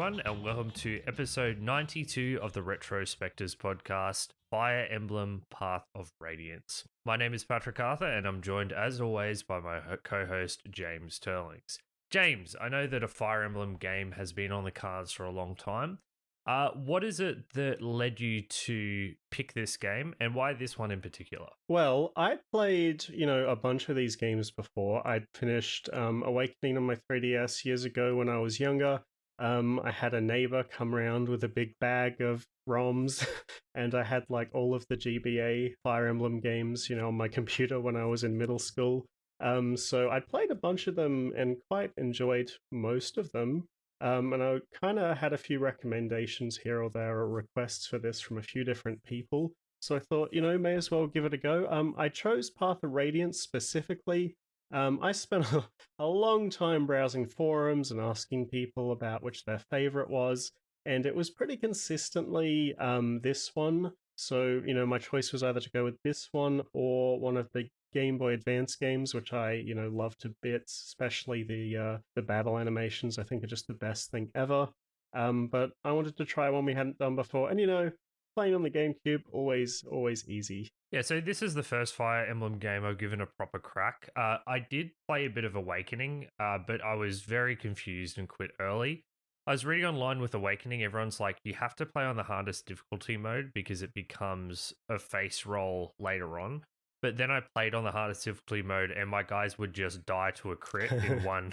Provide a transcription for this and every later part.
everyone, and welcome to episode 92 of the Spectives podcast, Fire Emblem, Path of Radiance. My name is Patrick Arthur, and I'm joined, as always, by my co-host, James Turlings. James, I know that a Fire Emblem game has been on the cards for a long time. What is it that led you to pick this game, and why this one in particular? Well, I played, a bunch of these games before. I'd finished Awakening on my 3DS years ago when I was younger. I had a neighbor come around with a big bag of ROMs, and I had like all of the GBA Fire Emblem games, on my computer when I was in middle school. So I played a bunch of them and quite enjoyed most of them. And I kind of had a few recommendations here or there, or requests for this from a few different people. So I thought, may as well give it a go. I chose Path of Radiance specifically. I spent a long time browsing forums and asking people about which their favorite was, and it was pretty consistently this one. So, my choice was either to go with this one or one of the Game Boy Advance games, which I, love to bits, especially the battle animations. I think are just the best thing ever. But I wanted to try one we hadn't done before, and playing on the Gamecube, always easy. Yeah, so this is the first Fire Emblem game I've given a proper crack. I did play a bit of Awakening, but I was very confused and quit early. I was reading online with Awakening, everyone's like, you have to play on the hardest difficulty mode because it becomes a face roll later on. But then I played on the hardest difficulty mode, and my guys would just die to a crit in one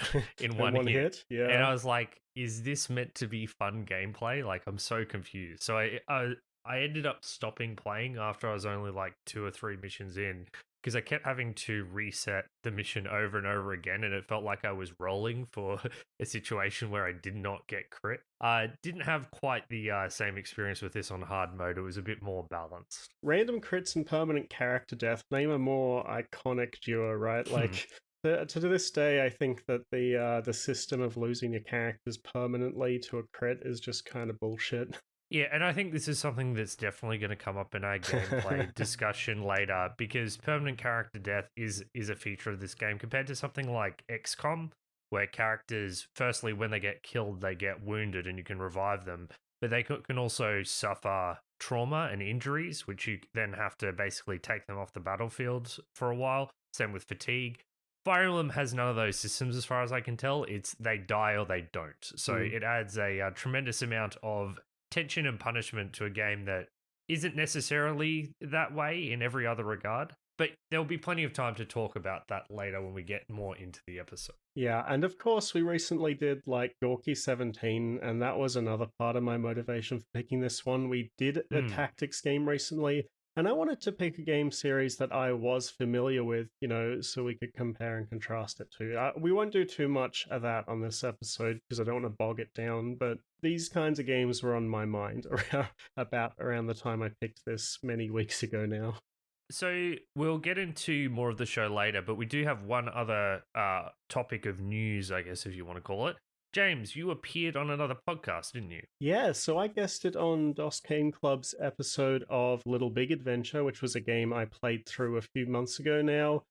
one hit. Yeah. And I was like, "Is this meant to be fun gameplay?" Like, I'm so confused. So I ended up stopping playing after I was only like 2 or 3 missions in, because I kept having to reset the mission over and over again, and it felt like I was rolling for a situation where I did not get crit. I didn't have quite the same experience with this on hard mode. It was a bit more balanced. Random crits and permanent character death name a more iconic duo, right? Like, to this day, I think that the system of losing your characters permanently to a crit is just kind of bullshit. Yeah, and I think this is something that's definitely going to come up in our gameplay discussion later, because permanent character death is a feature of this game compared to something like XCOM, where characters, firstly, when they get killed, they get wounded and you can revive them, but they can also suffer trauma and injuries, which you then have to basically take them off the battlefield for a while. Same with fatigue. Fire Emblem has none of those systems as far as I can tell. It's they die or they don't. So it adds a tremendous amount of tension and punishment to a game that isn't necessarily that way in every other regard. But there'll be plenty of time to talk about that later when we get more into the episode. Yeah, and of course we recently did like Gorky 17, and that was another part of my motivation for picking this one. We did a tactics game recently, and I wanted to pick a game series that I was familiar with, so we could compare and contrast it to. We won't do too much of that on this episode because I don't want to bog it down, but these kinds of games were on my mind around the time I picked this many weeks ago now. So we'll get into more of the show later, but we do have one other topic of news, I guess, if you want to call it. James, you appeared on another podcast, didn't you? Yeah, so I guested on Dos Cane Club's episode of Little Big Adventure, which was a game I played through a few months ago now.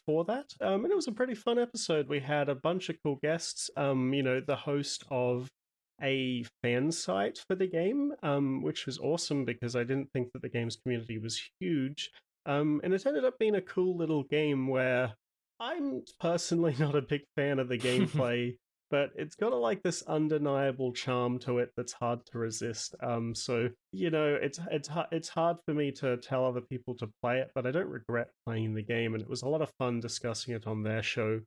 For that, and it was a pretty fun episode. We had a bunch of cool guests. The host of a fan site for the game, which was awesome because I didn't think that the game's community was huge. And it ended up being a cool little game where I'm personally not a big fan of the gameplay, but it's got like this undeniable charm to it that's hard to resist. So it's hard for me to tell other people to play it, but I don't regret playing the game, and it was a lot of fun discussing it on their show.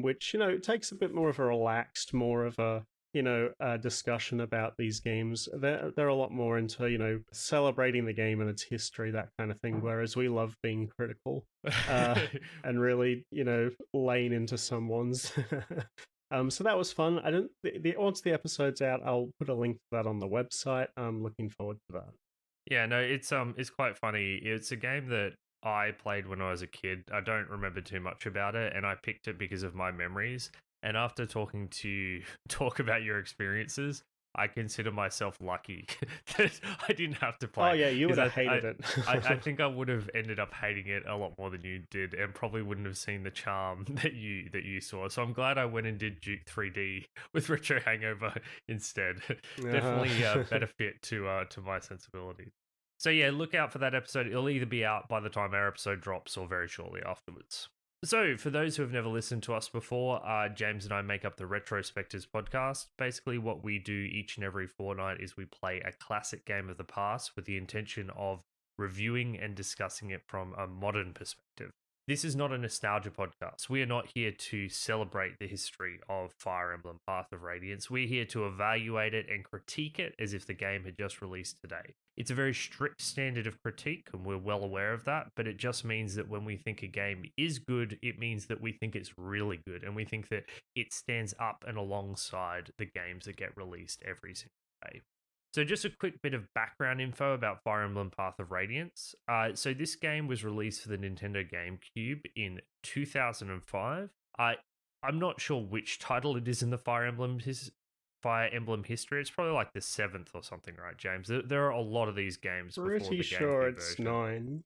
Which it takes a bit more of a relaxed, more of a discussion about these games. They're a lot more into, celebrating the game and its history, that kind of thing, whereas we love being critical and really, laying into someone's. So that was fun. Once the episode's out, I'll put a link to that on the website. I'm looking forward to that. Yeah, no, it's quite funny. It's a game that I played when I was a kid. I don't remember too much about it, and I picked it because of my memories. And after talking about your experiences, I consider myself lucky that I didn't have to Oh play. yeah, you would 'Cause have hated it. I think I would have ended up hating it a lot more than you did, and probably wouldn't have seen the charm that you saw. So I'm glad I went and did Duke 3D with Retro Hangover instead. Definitely a better fit to my sensibilities. So yeah, look out for that episode. It'll either be out by the time our episode drops or very shortly afterwards. So, for those who have never listened to us before, James and I make up the Retrospectives podcast. Basically, what we do each and every fortnight is we play a classic game of the past with the intention of reviewing and discussing it from a modern perspective. This is not a nostalgia podcast. We are not here to celebrate the history of Fire Emblem Path of Radiance. We're here to evaluate it and critique it as if the game had just released today. It's a very strict standard of critique, and we're well aware of that, but it just means that when we think a game is good, it means that we think it's really good, and we think that it stands up and alongside the games that get released every single day. So just a quick bit of background info about Fire Emblem Path of Radiance. So this game was released for the Nintendo Gamecube in 2005. I'm not sure which title it is in the Fire Emblem history. It's probably like the 7th or something, right, James? There are a lot of these games before the Pretty Gamecube sure it's version. 9.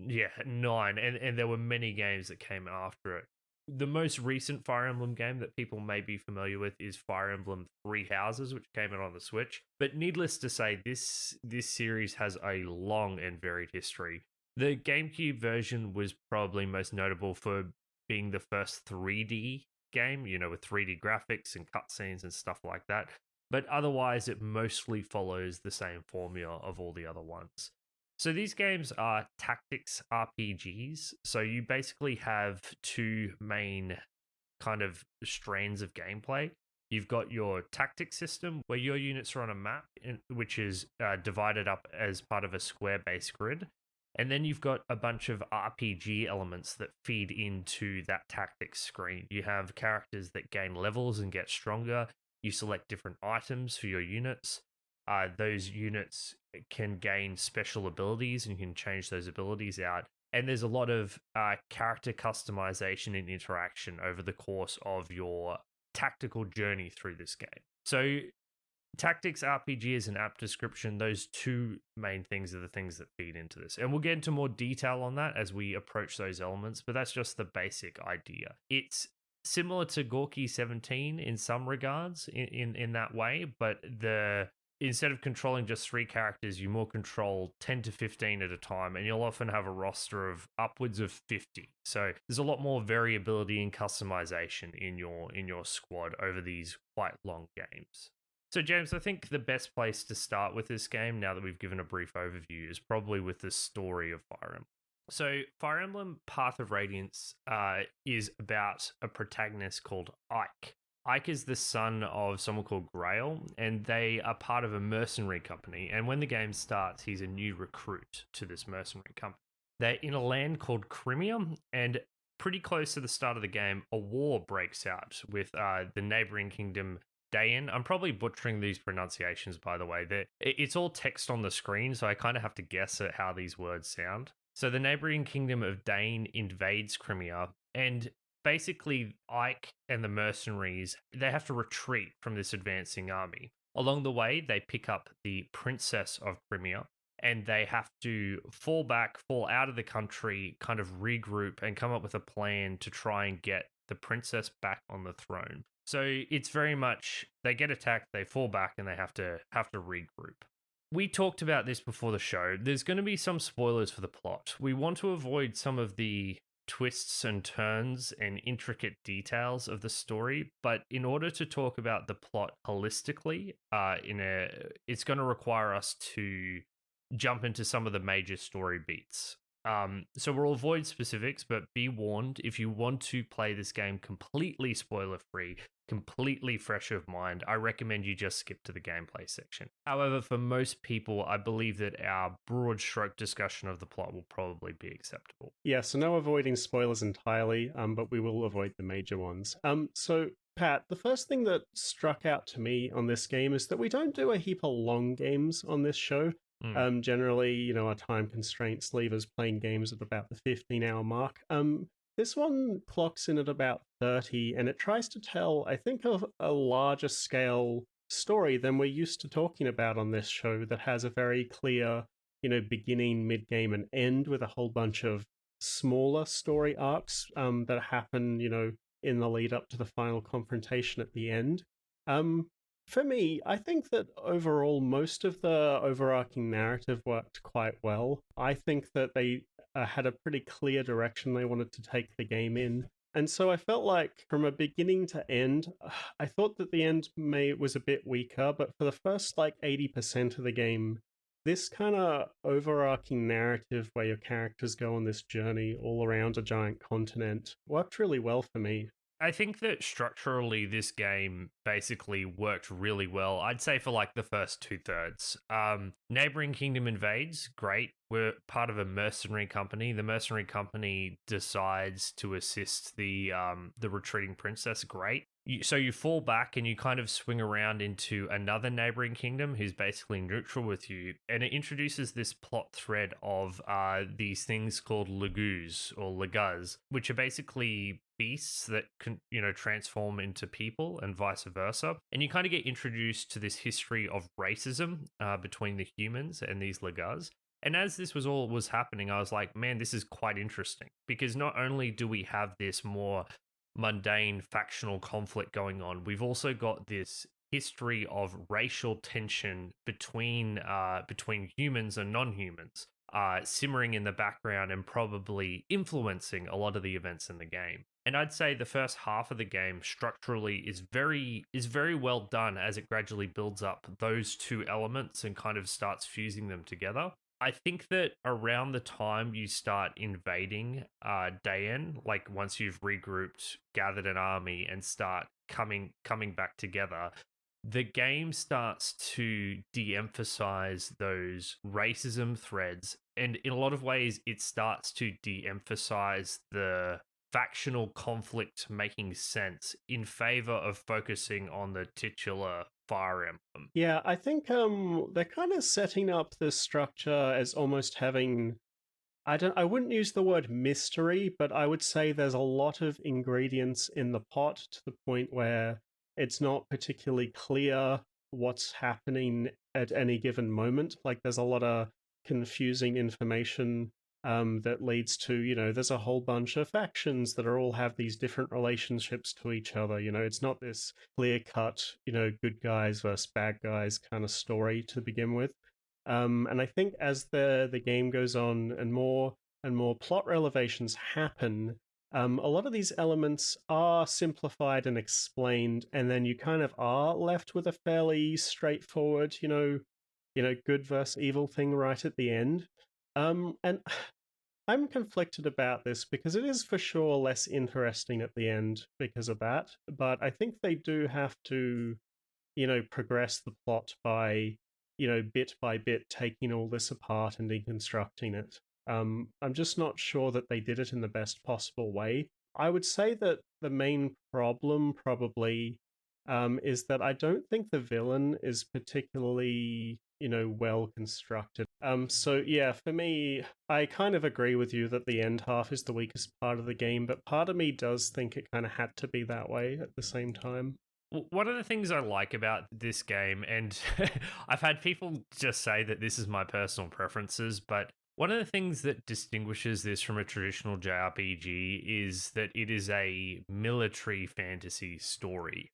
Yeah, 9, and there were many games that came after it. The most recent Fire Emblem game that people may be familiar with is Fire Emblem Three Houses, which came out on the Switch. But needless to say, this series has a long and varied history. The GameCube version was probably most notable for being the first 3D game, with 3D graphics and cutscenes and stuff like that. But otherwise, it mostly follows the same formula of all the other ones. So these games are tactics RPGs. So you basically have two main kind of strands of gameplay. You've got your tactics system where your units are on a map, which is divided up as part of a square-based grid. And then you've got a bunch of RPG elements that feed into that tactics screen. You have characters that gain levels and get stronger. You select different items for your units. Those units can gain special abilities and you can change those abilities out. And there's a lot of character customization and interaction over the course of your tactical journey through this game. So tactics RPG is an apt description. Those two main things are the things that feed into this. And we'll get into more detail on that as we approach those elements, but that's just the basic idea. It's similar to Gorky 17 in some regards in that way, but instead of controlling just 3 characters, you more control 10 to 15 at a time, and you'll often have a roster of upwards of 50. So there's a lot more variability and customization in your squad over these quite long games. So James, I think the best place to start with this game, now that we've given a brief overview, is probably with the story of Fire Emblem. So Fire Emblem Path of Radiance is about a protagonist called Ike. Ike is the son of someone called Grail, and they are part of a mercenary company. And when the game starts, he's a new recruit to this mercenary company. They're in a land called Crimea, and pretty close to the start of the game, a war breaks out with the neighboring kingdom Dayan. I'm probably butchering these pronunciations, by the way. It's all text on the screen, so I kind of have to guess at how these words sound. So the neighboring kingdom of Dayan invades Crimea, and basically Ike and the mercenaries, they have to retreat from this advancing army. Along the way, they pick up the princess of Crimea, and they have to fall out of the country, kind of regroup and come up with a plan to try and get the princess back on the throne. So it's very much, they get attacked, they fall back, and they have to regroup. We talked about this before the show. There's going to be some spoilers for the plot. We want to avoid some of the twists and turns and intricate details of the story, but in order to talk about the plot holistically, it's going to require us to jump into some of the major story beats. So we'll avoid specifics, but be warned, if you want to play this game completely spoiler-free, completely fresh of mind, I recommend you just skip to the gameplay section. However, for most people, I believe that our broad stroke discussion of the plot will probably be acceptable. Yeah, so no avoiding spoilers entirely, but we will avoid the major ones. So Pat, the first thing that struck out to me on this game is that we don't do a heap of long games on this show. Generally, our time constraints leave us playing games at about the 15-hour mark. This one clocks in at about 30, and it tries to tell, I think, a larger scale story than we're used to talking about on this show that has a very clear, beginning, mid game, and end with a whole bunch of smaller story arcs that happen, in the lead up to the final confrontation at the end. Um, for me, I think that overall, most of the overarching narrative worked quite well. I think that they had a pretty clear direction they wanted to take the game in. And so I felt like from a beginning to end, I thought that the end was a bit weaker, but for the first 80% of the game, this kind of overarching narrative where your characters go on this journey all around a giant continent worked really well for me. I think that structurally this game basically worked really well. I'd say for the first 2/3. Neighboring Kingdom invades, great. We're part of a mercenary company. The mercenary company decides to assist the retreating princess, great. So you fall back and you kind of swing around into another neighboring kingdom who's basically neutral with you, and it introduces this plot thread of these things called Laguz or Laguz, which are basically beasts that can transform into people and vice versa. And you kind of get introduced to this history of racism between the humans and these Laguz. And as this was happening, I was like, man, this is quite interesting, because not only do we have this more mundane factional conflict going on, we've also got this history of racial tension between humans and non-humans simmering in the background and probably influencing a lot of the events in the game. And I'd say the first half of the game structurally is very well done as it gradually builds up those two elements and kind of starts fusing them together. I think that around the time you start invading Daen, once you've regrouped, gathered an army, and start coming back together, the game starts to de-emphasize those racism threads, and in a lot of ways it starts to de-emphasize the factional conflict making sense in favor of focusing on the titular Fire Emblem. Yeah, I think they're kind of setting up this structure as almost having, I wouldn't use the word mystery, but I would say there's a lot of ingredients in the pot to the point where it's not particularly clear what's happening at any given moment. There's a lot of confusing information that leads to, there's a whole bunch of factions that all have these different relationships to each other. It's not this clear-cut, good guys versus bad guys kind of story to begin with. And I think as the game goes on and more plot revelations happen, a lot of these elements are simplified and explained, and then you kind of are left with a fairly straightforward, good versus evil thing right at the end. And I'm conflicted about this because it is for sure less interesting at the end because of that. But I think they do have to, progress the plot by, bit by bit, taking all this apart and deconstructing it. I'm just not sure that they did it in the best possible way. I would say that the main problem probably is that I don't think the villain is particularly, well constructed. So yeah, for me, I kind of agree with you that the end half is the weakest part of the game, but part of me does think it kind of had to be that way at the same time. One of the things I like about this game, and I've had people just say that this is my personal preferences, but one of the things that distinguishes this from a traditional JRPG is that it is a military fantasy story.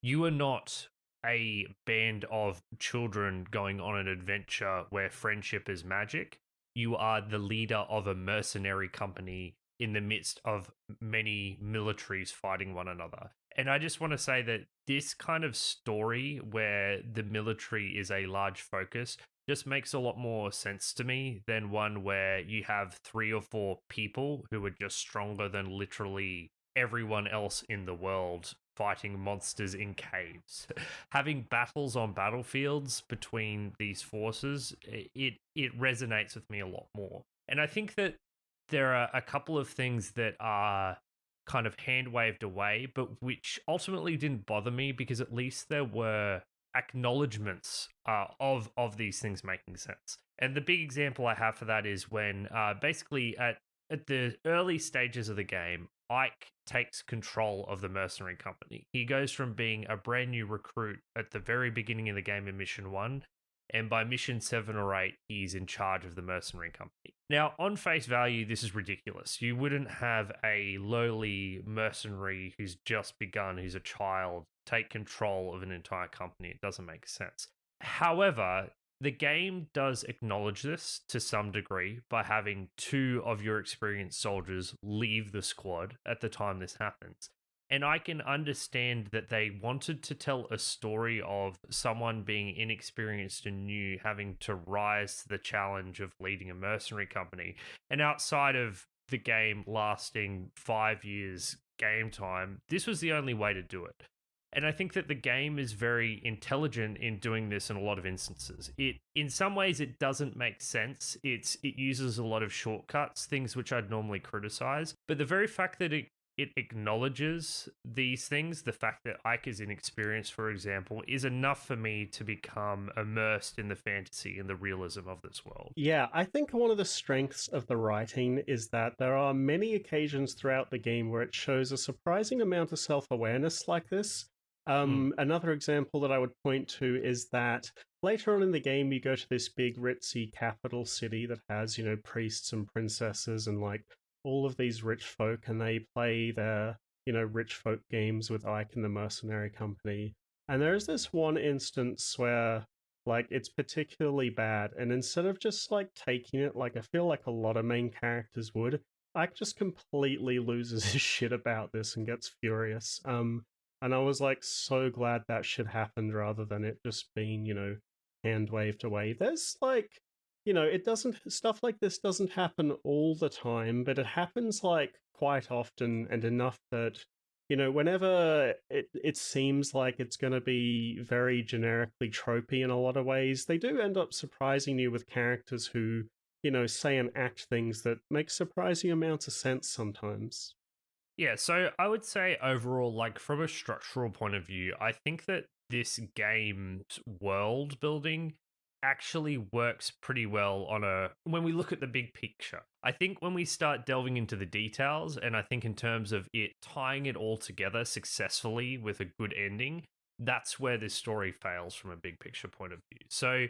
You are not a band of children going on an adventure where friendship is magic. You are the leader of a mercenary company in the midst of many militaries fighting one another. And I just want to say that this kind of story where the military is a large focus just makes a lot more sense to me than one where you have 3 or 4 people who are just stronger than literally everyone else in the world fighting monsters in caves. Having battles on battlefields between these forces, it resonates with me a lot more. And I think that there are a couple of things that are kind of hand waved away, but which ultimately didn't bother me because at least there were acknowledgements of these things making sense. And the big example I have for that is when basically at the early stages of the game, Ike takes control of the mercenary company. He goes from being a brand new recruit at the very beginning of the game in mission 1, and by mission 7 or 8, he's in charge of the mercenary company. Now, on face value, this is ridiculous. You wouldn't have a lowly mercenary who's just begun, who's a child, take control of an entire company. It doesn't make sense. However, the game does acknowledge this to some degree by having 2 of your experienced soldiers leave the squad at the time this happens. And I can understand that they wanted to tell a story of someone being inexperienced and new, having to rise to the challenge of leading a mercenary company. And outside of the game lasting 5 years game time, this was the only way to do it. And I think that the game is very intelligent in doing this in a lot of instances. In some ways, it doesn't make sense. It uses a lot of shortcuts, things which I'd normally criticize. But the very fact that it acknowledges these things, the fact that Ike is inexperienced, for example, is enough for me to become immersed in the fantasy and the realism of this world. Yeah, I think one of the strengths of the writing is that there are many occasions throughout the game where it shows a surprising amount of self-awareness like this. Another example that I would point to is that later on in the game, you go to this big ritzy capital city that has, priests and princesses and like all of these rich folk, and they play their, rich folk games with Ike and the mercenary company. And there is this one instance where like it's particularly bad, and instead of just like taking it, like I feel like a lot of main characters would, Ike just completely loses his shit about this and gets furious. And I was like so glad that shit happened rather than it just being, hand waved away. There's like, stuff like this doesn't happen all the time, but it happens like quite often and enough that, whenever it seems like it's going to be very generically tropey in a lot of ways, they do end up surprising you with characters who, say and act things that make surprising amounts of sense sometimes. Yeah, so I would say overall, like from a structural point of view, I think that this game's world building actually works pretty well when we look at the big picture. I think when we start delving into the details, and I think in terms of it tying it all together successfully with a good ending, that's where this story fails from a big picture point of view. So,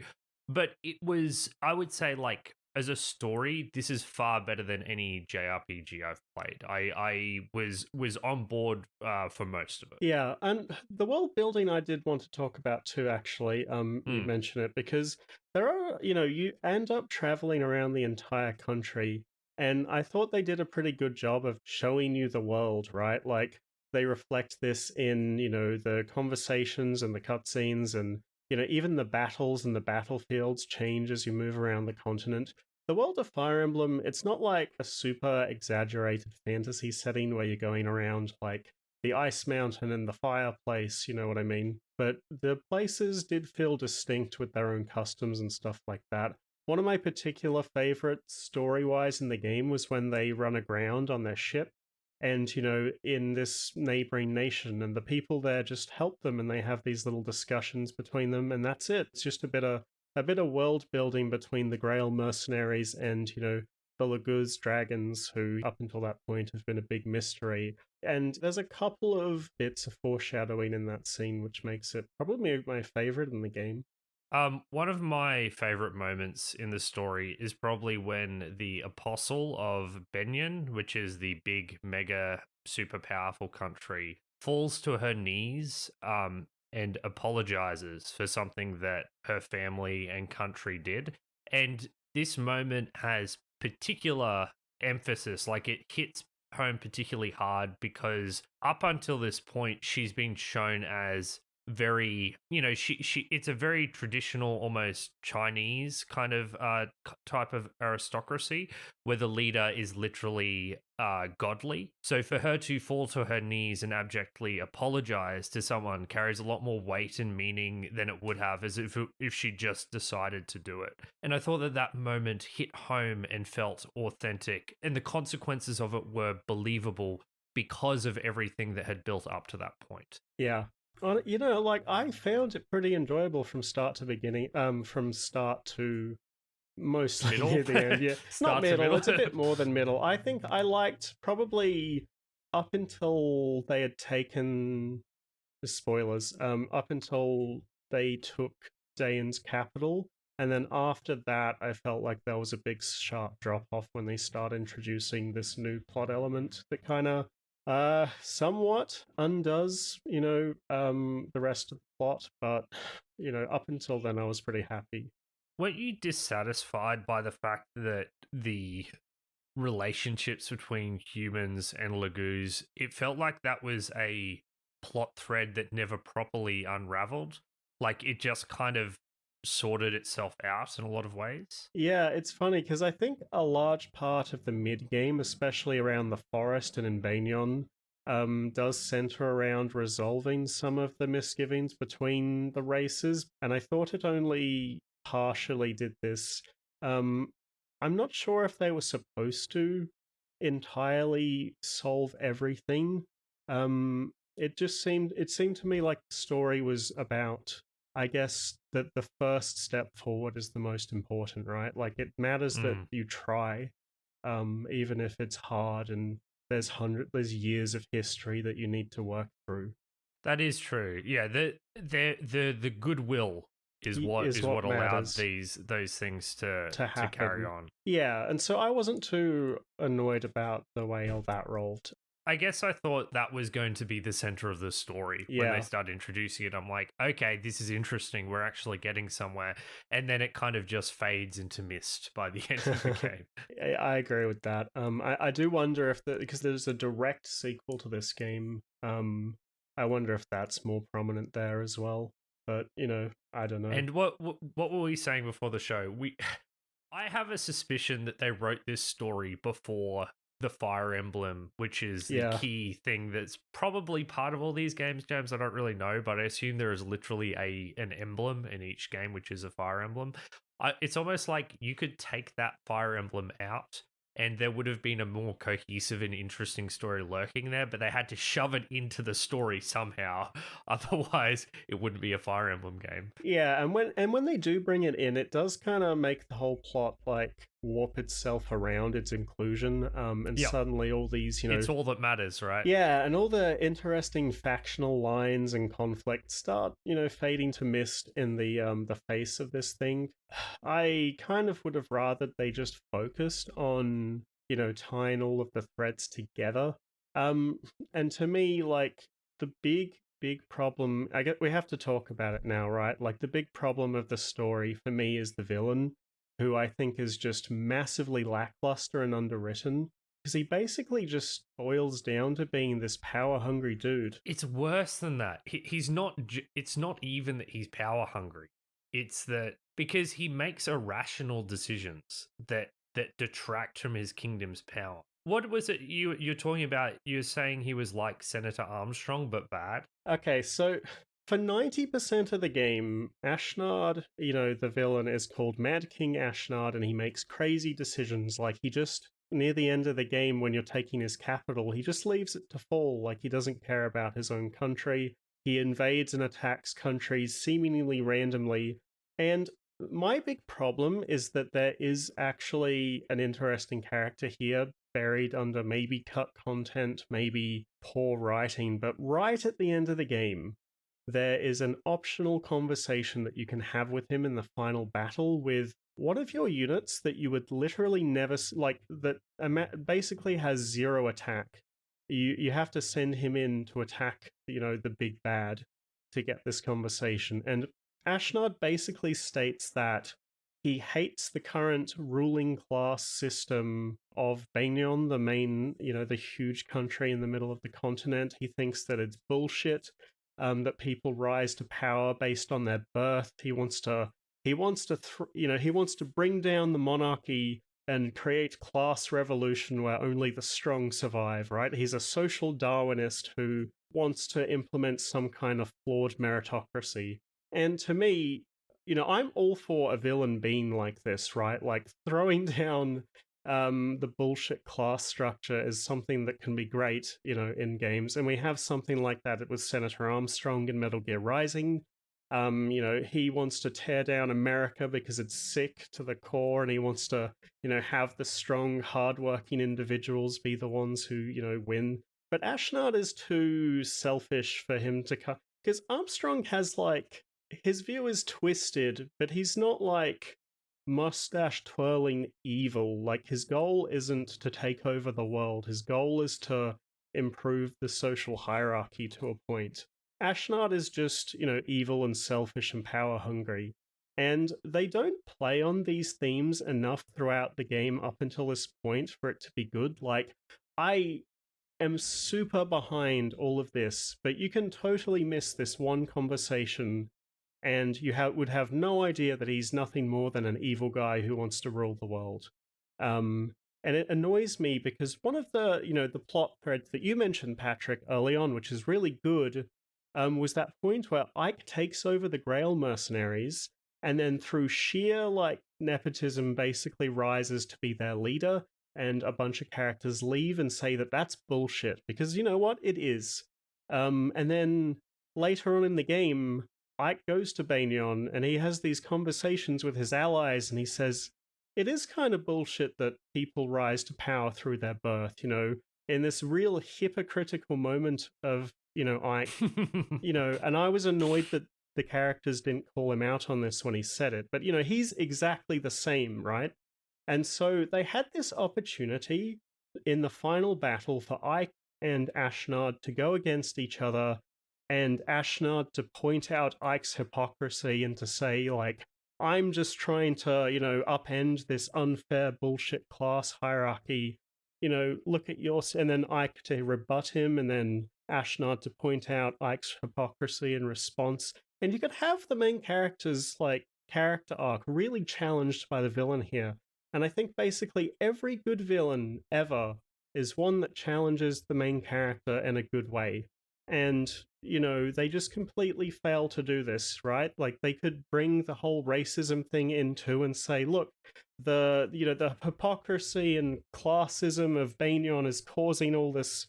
but it was, I would say, like, as a story, this is far better than any JRPG I've played. I was on board for most of it. Yeah, and the world building I did want to talk about too, actually. You mentioned it, because there are, you end up traveling around the entire country, and I thought they did a pretty good job of showing you the world, right? Like, they reflect this in, the conversations and the cutscenes, and even the battles and the battlefields change as you move around the continent. The world of Fire Emblem, it's not like a super exaggerated fantasy setting where you're going around like the Ice Mountain and the fireplace, you know what I mean? But the places did feel distinct with their own customs and stuff like that. One of my particular favorites story-wise in the game was when they run aground on their ship and, in this neighboring nation, and the people there just help them, and they have these little discussions between them, and that's it. It's just a bit of world building between the Grail mercenaries and, the Laguz dragons, who up until that point have been a big mystery. And there's a couple of bits of foreshadowing in that scene, which makes it probably my favorite in the game. One of my favorite moments in the story is probably when the Apostle of Benyon, which is the big, mega, super powerful country, falls to her knees and apologizes for something that her family and country did. And this moment has particular emphasis, like it hits home particularly hard because up until this point, she's been shown as very, she it's a very traditional, almost Chinese kind of type of aristocracy where the leader is literally godly. So for her to fall to her knees and abjectly apologize to someone carries a lot more weight and meaning than it would have as if she just decided to do it. And I thought that moment hit home and felt authentic, and the consequences of it were believable because of everything that had built up to that point. Yeah. I found it pretty enjoyable from start to beginning, from start to mostly near the end. Yeah, not middle. It's a bit more than middle. I think I liked probably up until they had taken the spoilers, up until they took Dane's capital. And then after that, I felt like there was a big sharp drop off when they start introducing this new plot element that kind of somewhat undoes, the rest of the plot. But, up until then, I was pretty happy. Were you dissatisfied by the fact that the relationships between humans and Laguz, it felt like that was a plot thread that never properly unraveled? Like it just kind of sorted itself out in a lot of ways? Yeah, it's funny because I think a large part of the mid game, especially around the forest and in Banyan, does center around resolving some of the misgivings between the races, and I thought it only partially did this. Um, I'm not sure if they were supposed to entirely solve everything. It seemed to me like the story was about, I guess, that the first step forward is the most important, right? Like it matters that you try, even if it's hard and there's years of history that you need to work through. That is true. Yeah, the goodwill is what allowed those things to carry on. Yeah, and so I wasn't too annoyed about the way all that rolled. I guess I thought that was going to be the center of the story when they started introducing it. I'm like, okay, this is interesting. We're actually getting somewhere. And then it kind of just fades into mist by the end of the game. I agree with that. I do wonder if because there's a direct sequel to this game, I wonder if that's more prominent there as well. But, I don't know. And what were we saying before the show? I have a suspicion that they wrote this story before the Fire Emblem, which is the key thing that's probably part of all these games, James. I don't really know, but I assume there is literally an emblem in each game, which is a Fire Emblem. It's almost like you could take that Fire Emblem out and there would have been a more cohesive and interesting story lurking there, but they had to shove it into the story somehow. Otherwise, it wouldn't be a Fire Emblem game. Yeah, and when they do bring it in, it does kind of make the whole plot like warp itself around its inclusion. And suddenly all these, it's all that matters, right? Yeah, and all the interesting factional lines and conflicts start, fading to mist in the face of this thing. I kind of would have rather they just focused on, tying all of the threads together. And to me, like the big problem, I get we have to talk about it now, right? Like the big problem of the story for me is the villain, who I think is just massively lackluster and underwritten. Because he basically just boils down to being this power-hungry dude. It's worse than that. He's not. It's not even that he's power-hungry. It's that because he makes irrational decisions that detract from his kingdom's power. What was it you're talking about? You're saying he was like Senator Armstrong, but bad? Okay, so for 90% of the game, Ashnard, the villain, is called Mad King Ashnard, and he makes crazy decisions. Like he just, near the end of the game when you're taking his capital, he just leaves it to fall. Like he doesn't care about his own country. He invades and attacks countries seemingly randomly. And my big problem is that there is actually an interesting character here buried under maybe cut content, maybe poor writing, but right at the end of the game, there is an optional conversation that you can have with him in the final battle with one of your units that you would literally never, like, that basically has zero attack. You have to send him in to attack, the big bad to get this conversation. And Ashnard basically states that he hates the current ruling class system of Banyan, the main, the huge country in the middle of the continent. He thinks that it's bullshit, that people rise to power based on their birth. He wants to bring down the monarchy and create class revolution where only the strong survive, right? He's a social Darwinist who wants to implement some kind of flawed meritocracy. And to me, I'm all for a villain being like this, right? Like throwing down the bullshit class structure is something that can be great, in games. And we have something like that with Senator Armstrong in Metal Gear Rising. He wants to tear down America because it's sick to the core, and he wants to, have the strong, hardworking individuals be the ones who, win. but Ashnard is too selfish for him to cut. Because Armstrong has, like, his view is twisted, but he's not, like, mustache twirling evil. Like, his goal isn't to take over the world, his goal is to improve the social hierarchy to a point. Ashnard is just, evil and selfish and power hungry. And they don't play on these themes enough throughout the game up until this point for it to be good. Like, I am super behind all of this, but you can totally miss this one conversation and you would have no idea that he's nothing more than an evil guy who wants to rule the world. And it annoys me because one of the, the plot threads that you mentioned, Patrick, early on, which is really good, was that point where Ike takes over the Grail mercenaries and then through sheer, like, nepotism basically rises to be their leader, and a bunch of characters leave and say that that's bullshit, because you know what? It is. And then later on in the game, Ike goes to Banyan and he has these conversations with his allies and he says, it is kind of bullshit that people rise to power through their birth, in this real hypocritical moment of, Ike, and I was annoyed that the characters didn't call him out on this when he said it, but, he's exactly the same, right? And so they had this opportunity in the final battle for Ike and Ashnard to go against each other, and Ashnard to point out Ike's hypocrisy and to say, like, I'm just trying to, upend this unfair bullshit class hierarchy, look at yours, and then Ike to rebut him, and then Ashnard to point out Ike's hypocrisy in response. And you could have the main character's, like, character arc really challenged by the villain here. And I think basically every good villain ever is one that challenges the main character in a good way. And, they just completely fail to do this, right? Like, they could bring the whole racism thing into and say, look, the hypocrisy and classism of Banyan is causing all this,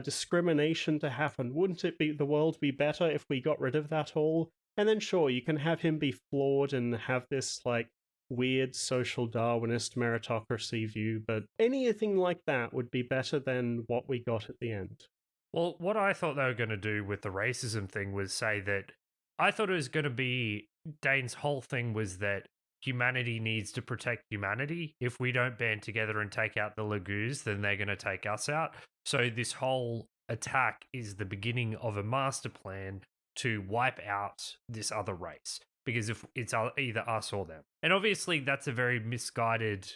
discrimination to happen. Wouldn't the world be better if we got rid of that all? And then sure, you can have him be flawed and have this, like, weird social Darwinist meritocracy view, but anything like that would be better than what we got at the end. Well, what I thought they were going to do with the racism thing was say that I thought it was going to be Dane's whole thing was that humanity needs to protect humanity. If we don't band together and take out the Laguz, then they're going to take us out. So this whole attack is the beginning of a master plan to wipe out this other race, because if it's either us or them. And obviously that's a very misguided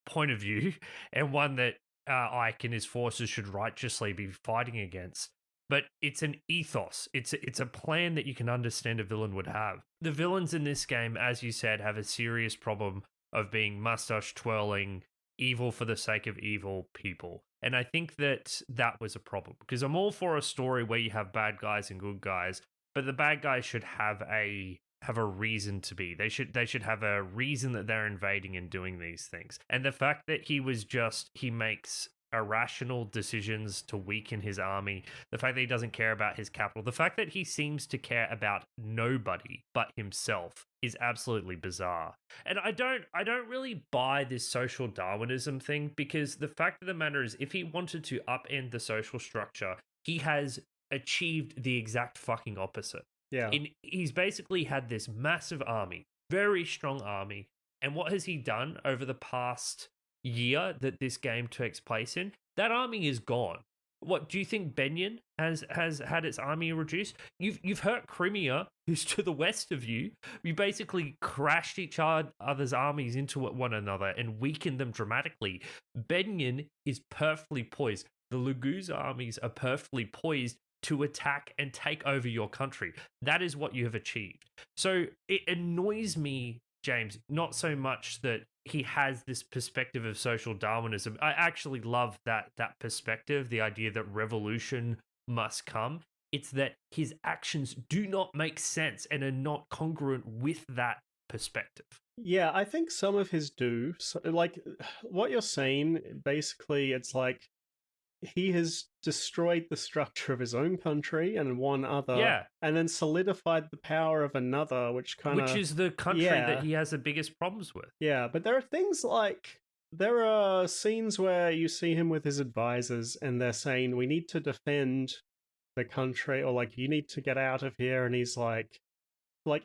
point of view and one that Ike and his forces should righteously be fighting against. But it's an ethos. It's a plan that you can understand a villain would have. The villains in this game, as you said, have a serious problem of being mustache twirling, evil for the sake of evil people. And I think that was a problem, because I'm all for a story where you have bad guys and good guys, but the bad guys should have a reason to be. They should have a reason that they're invading and doing these things. And the fact that he makes irrational decisions to weaken his army, the fact that he doesn't care about his capital, the fact that he seems to care about nobody but himself is absolutely bizarre. And I don't really buy this social Darwinism thing, because the fact of the matter is, if he wanted to upend the social structure, he has achieved the exact fucking opposite. Yeah. He's basically had this massive army, very strong army. And what has he done over the past year that this game takes place in? That army is gone. What do you think Banyan has had its army reduced? You've hurt Crimea, who's to the west of you. You basically crashed each other's armies into one another and weakened them dramatically. Banyan is perfectly poised. The Laguz armies are perfectly poised to attack and take over your country. That is what you have achieved. So it annoys me, James, not so much that he has this perspective of social Darwinism. I actually love that perspective, the idea that revolution must come. It's that his actions do not make sense and are not congruent with that perspective. Yeah, I think some of his do. So, like, what you're saying, basically, it's like he has destroyed the structure of his own country and one other, and then solidified the power of another, which is the country that he has the biggest problems with. Yeah, but there are things like there are scenes where you see him with his advisors, and they're saying, "We need to defend the country," or like, "You need to get out of here," and he's like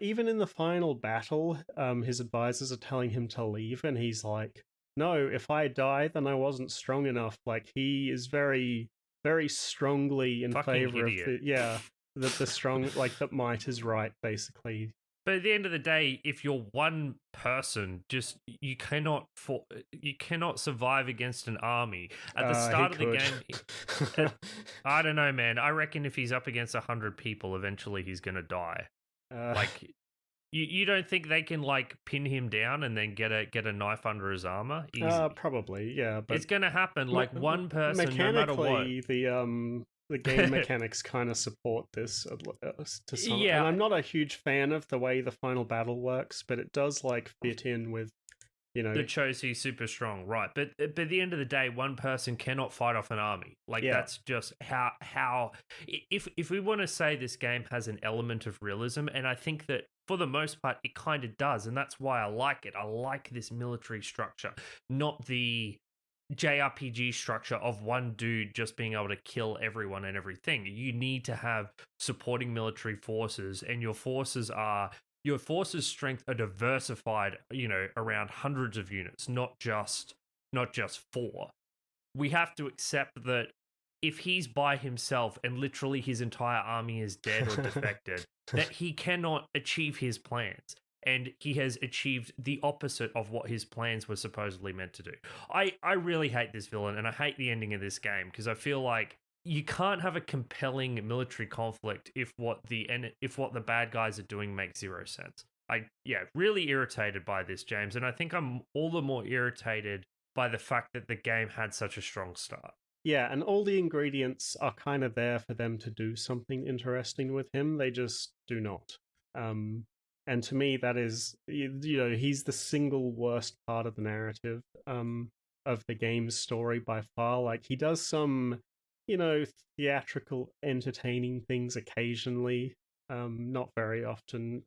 even in the final battle, his advisors are telling him to leave, and he's like, "No, if I die, then I wasn't strong enough." Like he is very, very strongly in Fucking favor of idiot. the strong, like that might is right, basically. But at the end of the day, if you're one person, just you cannot survive against an army. At the He start of the could. game, I don't know, man. I reckon if he's up against 100 people, eventually he's gonna die. Like, you don't think they can like pin him down and then get a knife under his armor? Easy. Probably, yeah, but It's gonna happen. Like one person, no matter what. mechanically, the game mechanics kind of support this to some. Yeah. And I'm not a huge fan of the way the final battle works, but it does like fit in with, That shows he's super strong, right? But at the end of the day, one person cannot fight off an army. Like that's just how. If we want to say this game has an element of realism, and I think that for the most part it kind of does, and that's why I like it. I like this military structure, not the JRPG structure of one dude just being able to kill everyone and everything. You need to have supporting military forces, and your forces' strength are diversified, around hundreds of units, not just four. We have to accept that if he's by himself and literally his entire army is dead or defected, that he cannot achieve his plans. And he has achieved the opposite of what his plans were supposedly meant to do. I really hate this villain, and I hate the ending of this game because I feel like you can't have a compelling military conflict if what the bad guys are doing makes zero sense. Really irritated by this, James, and I think I'm all the more irritated by the fact that the game had such a strong start. Yeah, and all the ingredients are kind of there for them to do something interesting with him. They just do not. And to me, that is, he's the single worst part of the narrative of the game's story by far. Like, he does some, theatrical, entertaining things occasionally, not very often.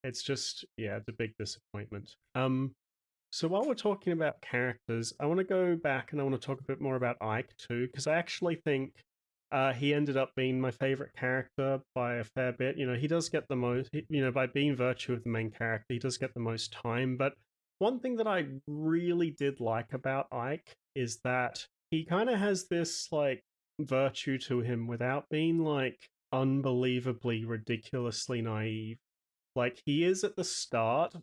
It's just, it's a big disappointment. So while we're talking about characters, I want to go back and I want to talk a bit more about Ike too, because I actually think he ended up being my favorite character by a fair bit. He does get the most, by being virtue of the main character, he does get the most time. But one thing that I really did like about Ike is that he kind of has this like virtue to him without being like unbelievably ridiculously naive. Like he is at the start,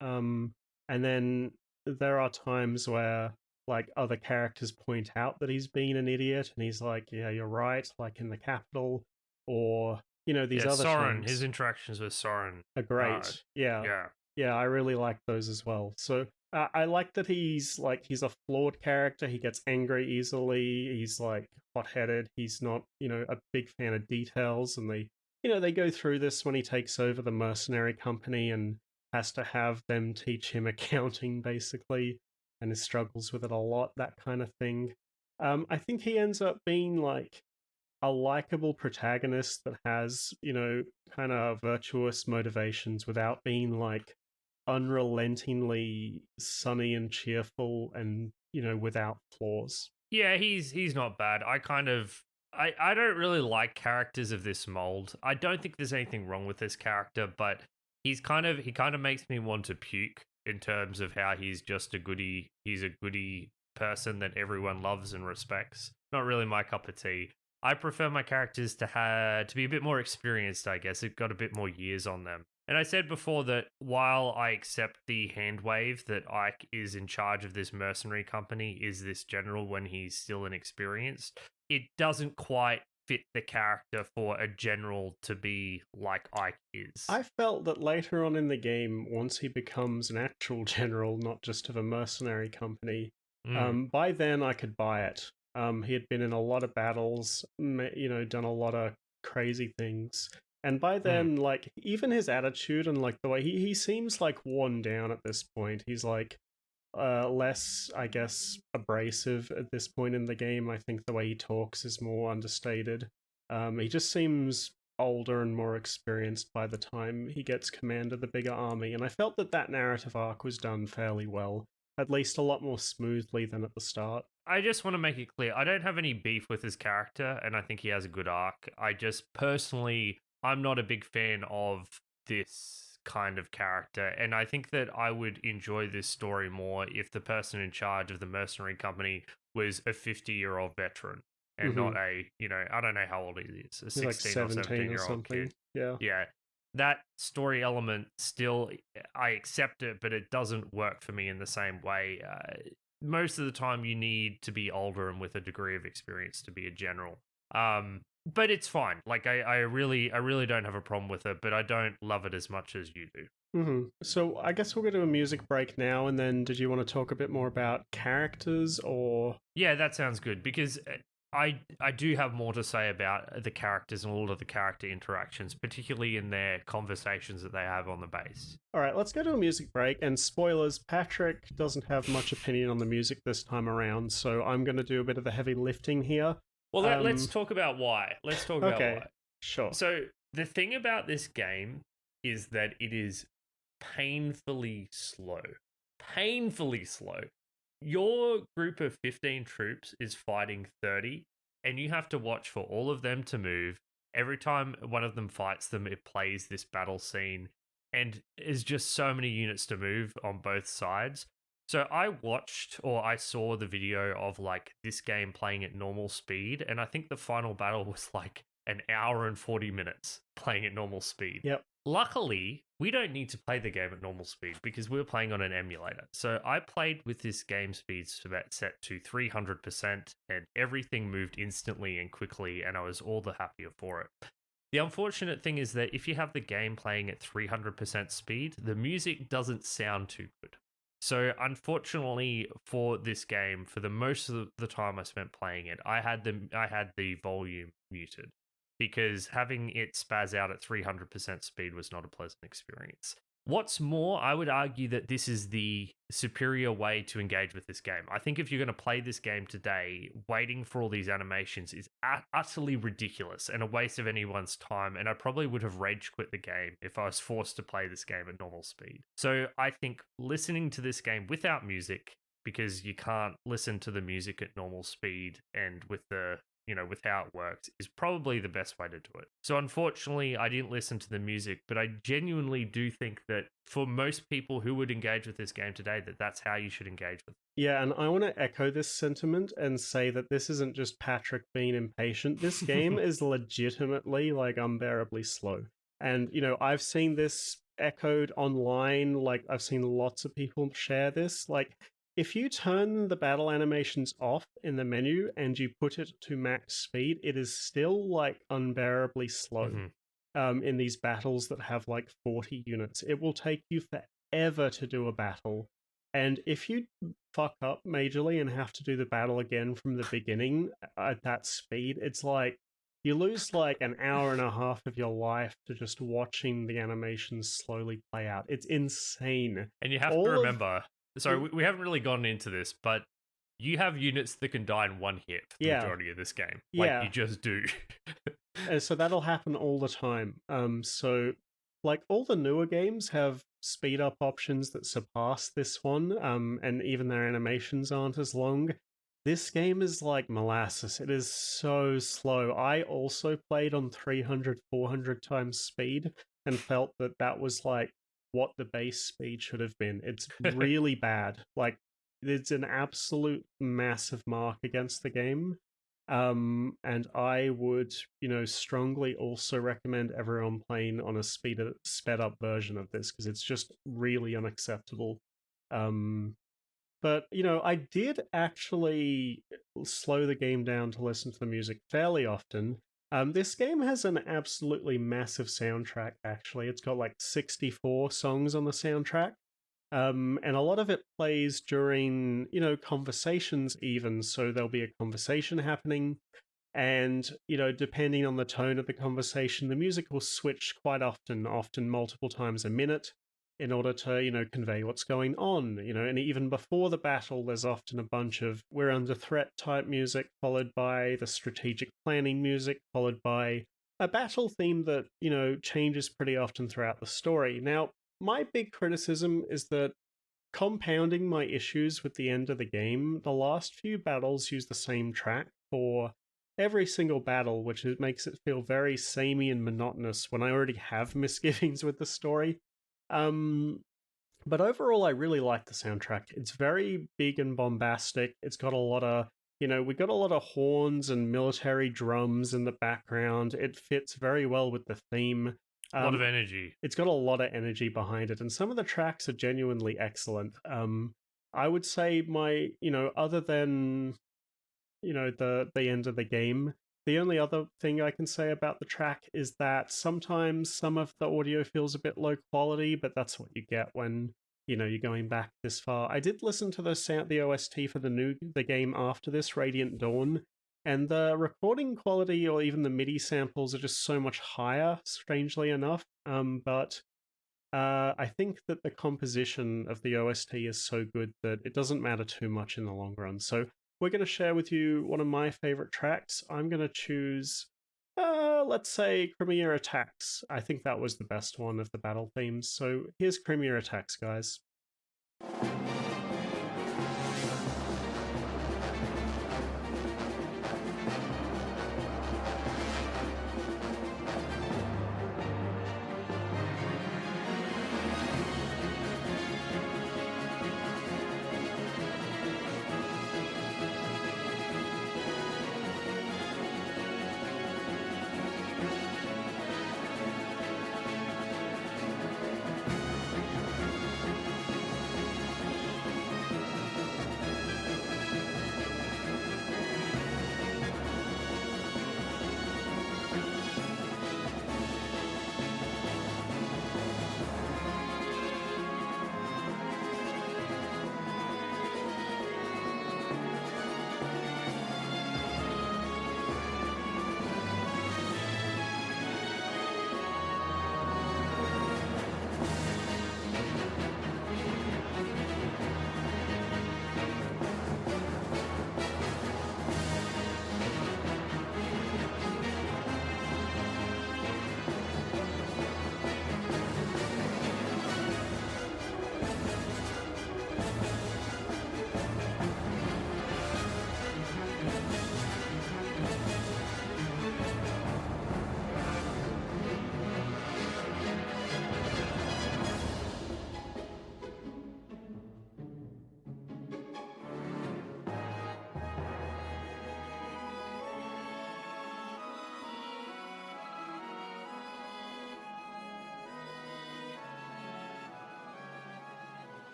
and then there are times where like other characters point out that he's been an idiot, and he's like, "Yeah, you're right." Like in the capital, or these other Soren, times. his interactions with Soren are great. Yeah. I really like those as well. So I like that he's a flawed character. He gets angry easily. He's like hot-headed. He's not a big fan of details, and they go through this when he takes over the mercenary company and has to have them teach him accounting basically, and his struggles with it a lot, that kind of thing. I think he ends up being like a likable protagonist that has, kind of virtuous motivations without being like unrelentingly sunny and cheerful and, without flaws. Yeah, he's not bad. I don't really like characters of this mold. I don't think there's anything wrong with this character, but he kind of makes me want to puke in terms of how he's just a goody. He's a goody person that everyone loves and respects. Not really my cup of tea. I prefer my characters to be a bit more experienced, I guess. It got a bit more years on them. And I said before that while I accept the hand wave that Ike is in charge of this mercenary company, is this general when he's still inexperienced, it doesn't quite fit the character for a general to be like Ike is. I felt that later on in the game, once he becomes an actual general, not just of a mercenary company, by then I could buy it. He had been in a lot of battles, done a lot of crazy things. And by then, like, even his attitude and, like, the way he seems, like, worn down at this point. He's, like, less, I guess, abrasive at this point in the game. I think the way he talks is more understated. He just seems older and more experienced by the time he gets command of the bigger army. And I felt that narrative arc was done fairly well. at least a lot more smoothly than at the start. I just want to make it clear, I don't have any beef with his character, and I think he has a good arc. I just personally, I'm not a big fan of this kind of character, and I think that I would enjoy this story more if the person in charge of the mercenary company was a 50-year-old veteran and not a, I don't know how old he is, a 16 like 17 or 17-year-old kid. Yeah. Yeah. That story element still, I accept it, but it doesn't work for me in the same way. Most of the time you need to be older and with a degree of experience to be a general. But it's fine. Like I really don't have a problem with it, but I don't love it as much as you do. So I guess we'll go to a music break now, and then did you want to talk a bit more about characters or? Yeah, that sounds good, because I do have more to say about the characters and all of the character interactions, particularly in their conversations that they have on the base. All right, let's go to a music break. And spoilers, Patrick doesn't have much opinion on the music this time around, so I'm going to do a bit of the heavy lifting here. Well, let's talk about why. Let's talk about why. Sure. So the thing about this game is that it is painfully slow. Painfully slow. Your group of 15 troops is fighting 30, and you have to watch for all of them to move. Every time one of them fights them, it plays this battle scene, and there's just so many units to move on both sides. So I saw the video of like this game playing at normal speed, and I think the final battle was like an hour and 40 minutes playing at normal speed. Yep. Luckily, we don't need to play the game at normal speed because we were playing on an emulator. So I played with this game speed set to 300%, and everything moved instantly and quickly, and I was all the happier for it. The unfortunate thing is that if you have the game playing at 300% speed, the music doesn't sound too good. So unfortunately for this game, for the most of the time I spent playing it, I had the volume muted, because having it spaz out at 300% speed was not a pleasant experience. What's more, I would argue that this is the superior way to engage with this game. I think if you're going to play this game today, waiting for all these animations is utterly ridiculous and a waste of anyone's time, and I probably would have rage quit the game if I was forced to play this game at normal speed. So I think listening to this game without music, because you can't listen to the music at normal speed and with how it works, is probably the best way to do it. So unfortunately, I didn't listen to the music, but I genuinely do think that for most people who would engage with this game today, that's how you should engage with it. Yeah, and I want to echo this sentiment and say that this isn't just Patrick being impatient. This game is legitimately like unbearably slow. And, I've seen this echoed online. Like, I've seen lots of people share this. Like, if you turn the battle animations off in the menu and you put it to max speed, it is still like unbearably slow. In these battles that have like 40 units. It will take you forever to do a battle. And if you fuck up majorly and have to do the battle again from the beginning at that speed, it's like you lose like an hour and a half of your life to just watching the animations slowly play out. It's insane. And you have to remember... So we haven't really gone into this, but you have units that can die in one hit for the majority of this game. Like, you just do. And so that'll happen all the time. So, like, all the newer games have speed up options that surpass this one, and even their animations aren't as long. This game is like molasses. It is so slow. I also played on 300, 400 times speed and felt that was like what the base speed should have been. It's really bad. Like, it's an absolute massive mark against the game. And I would, strongly also recommend everyone playing on a sped up version of this, because it's just really unacceptable. But, I did actually slow the game down to listen to the music fairly often. This game has an absolutely massive soundtrack, actually. It's got like 64 songs on the soundtrack. And a lot of it plays during, conversations even. So there'll be a conversation happening. And, depending on the tone of the conversation, the music will switch quite often multiple times a minute, in order to, convey what's going on, and even before the battle, there's often a bunch of we're under threat type music, followed by the strategic planning music, followed by a battle theme that, changes pretty often throughout the story. Now, my big criticism is that compounding my issues with the end of the game, the last few battles use the same track for every single battle, which makes it feel very samey and monotonous when I already have misgivings with the story. But overall, I really like the soundtrack. It's very big and bombastic. It's got a lot of, we got a lot of horns and military drums in the background. It fits very well with the theme. A lot of energy. It's got a lot of energy behind it, and some of the tracks are genuinely excellent. I would say other than the end of the game, the only other thing I can say about the track is that sometimes some of the audio feels a bit low quality, but that's what you get when you're going back this far. I did listen to the OST for the game after this, Radiant Dawn, and the recording quality or even the MIDI samples are just so much higher, strangely enough. But I think that the composition of the OST is so good that it doesn't matter too much in the long run. So we're going to share with you one of my favorite tracks. I'm going to choose, let's say, Premier Attacks. I think that was the best one of the battle themes. So here's Premier Attacks, guys.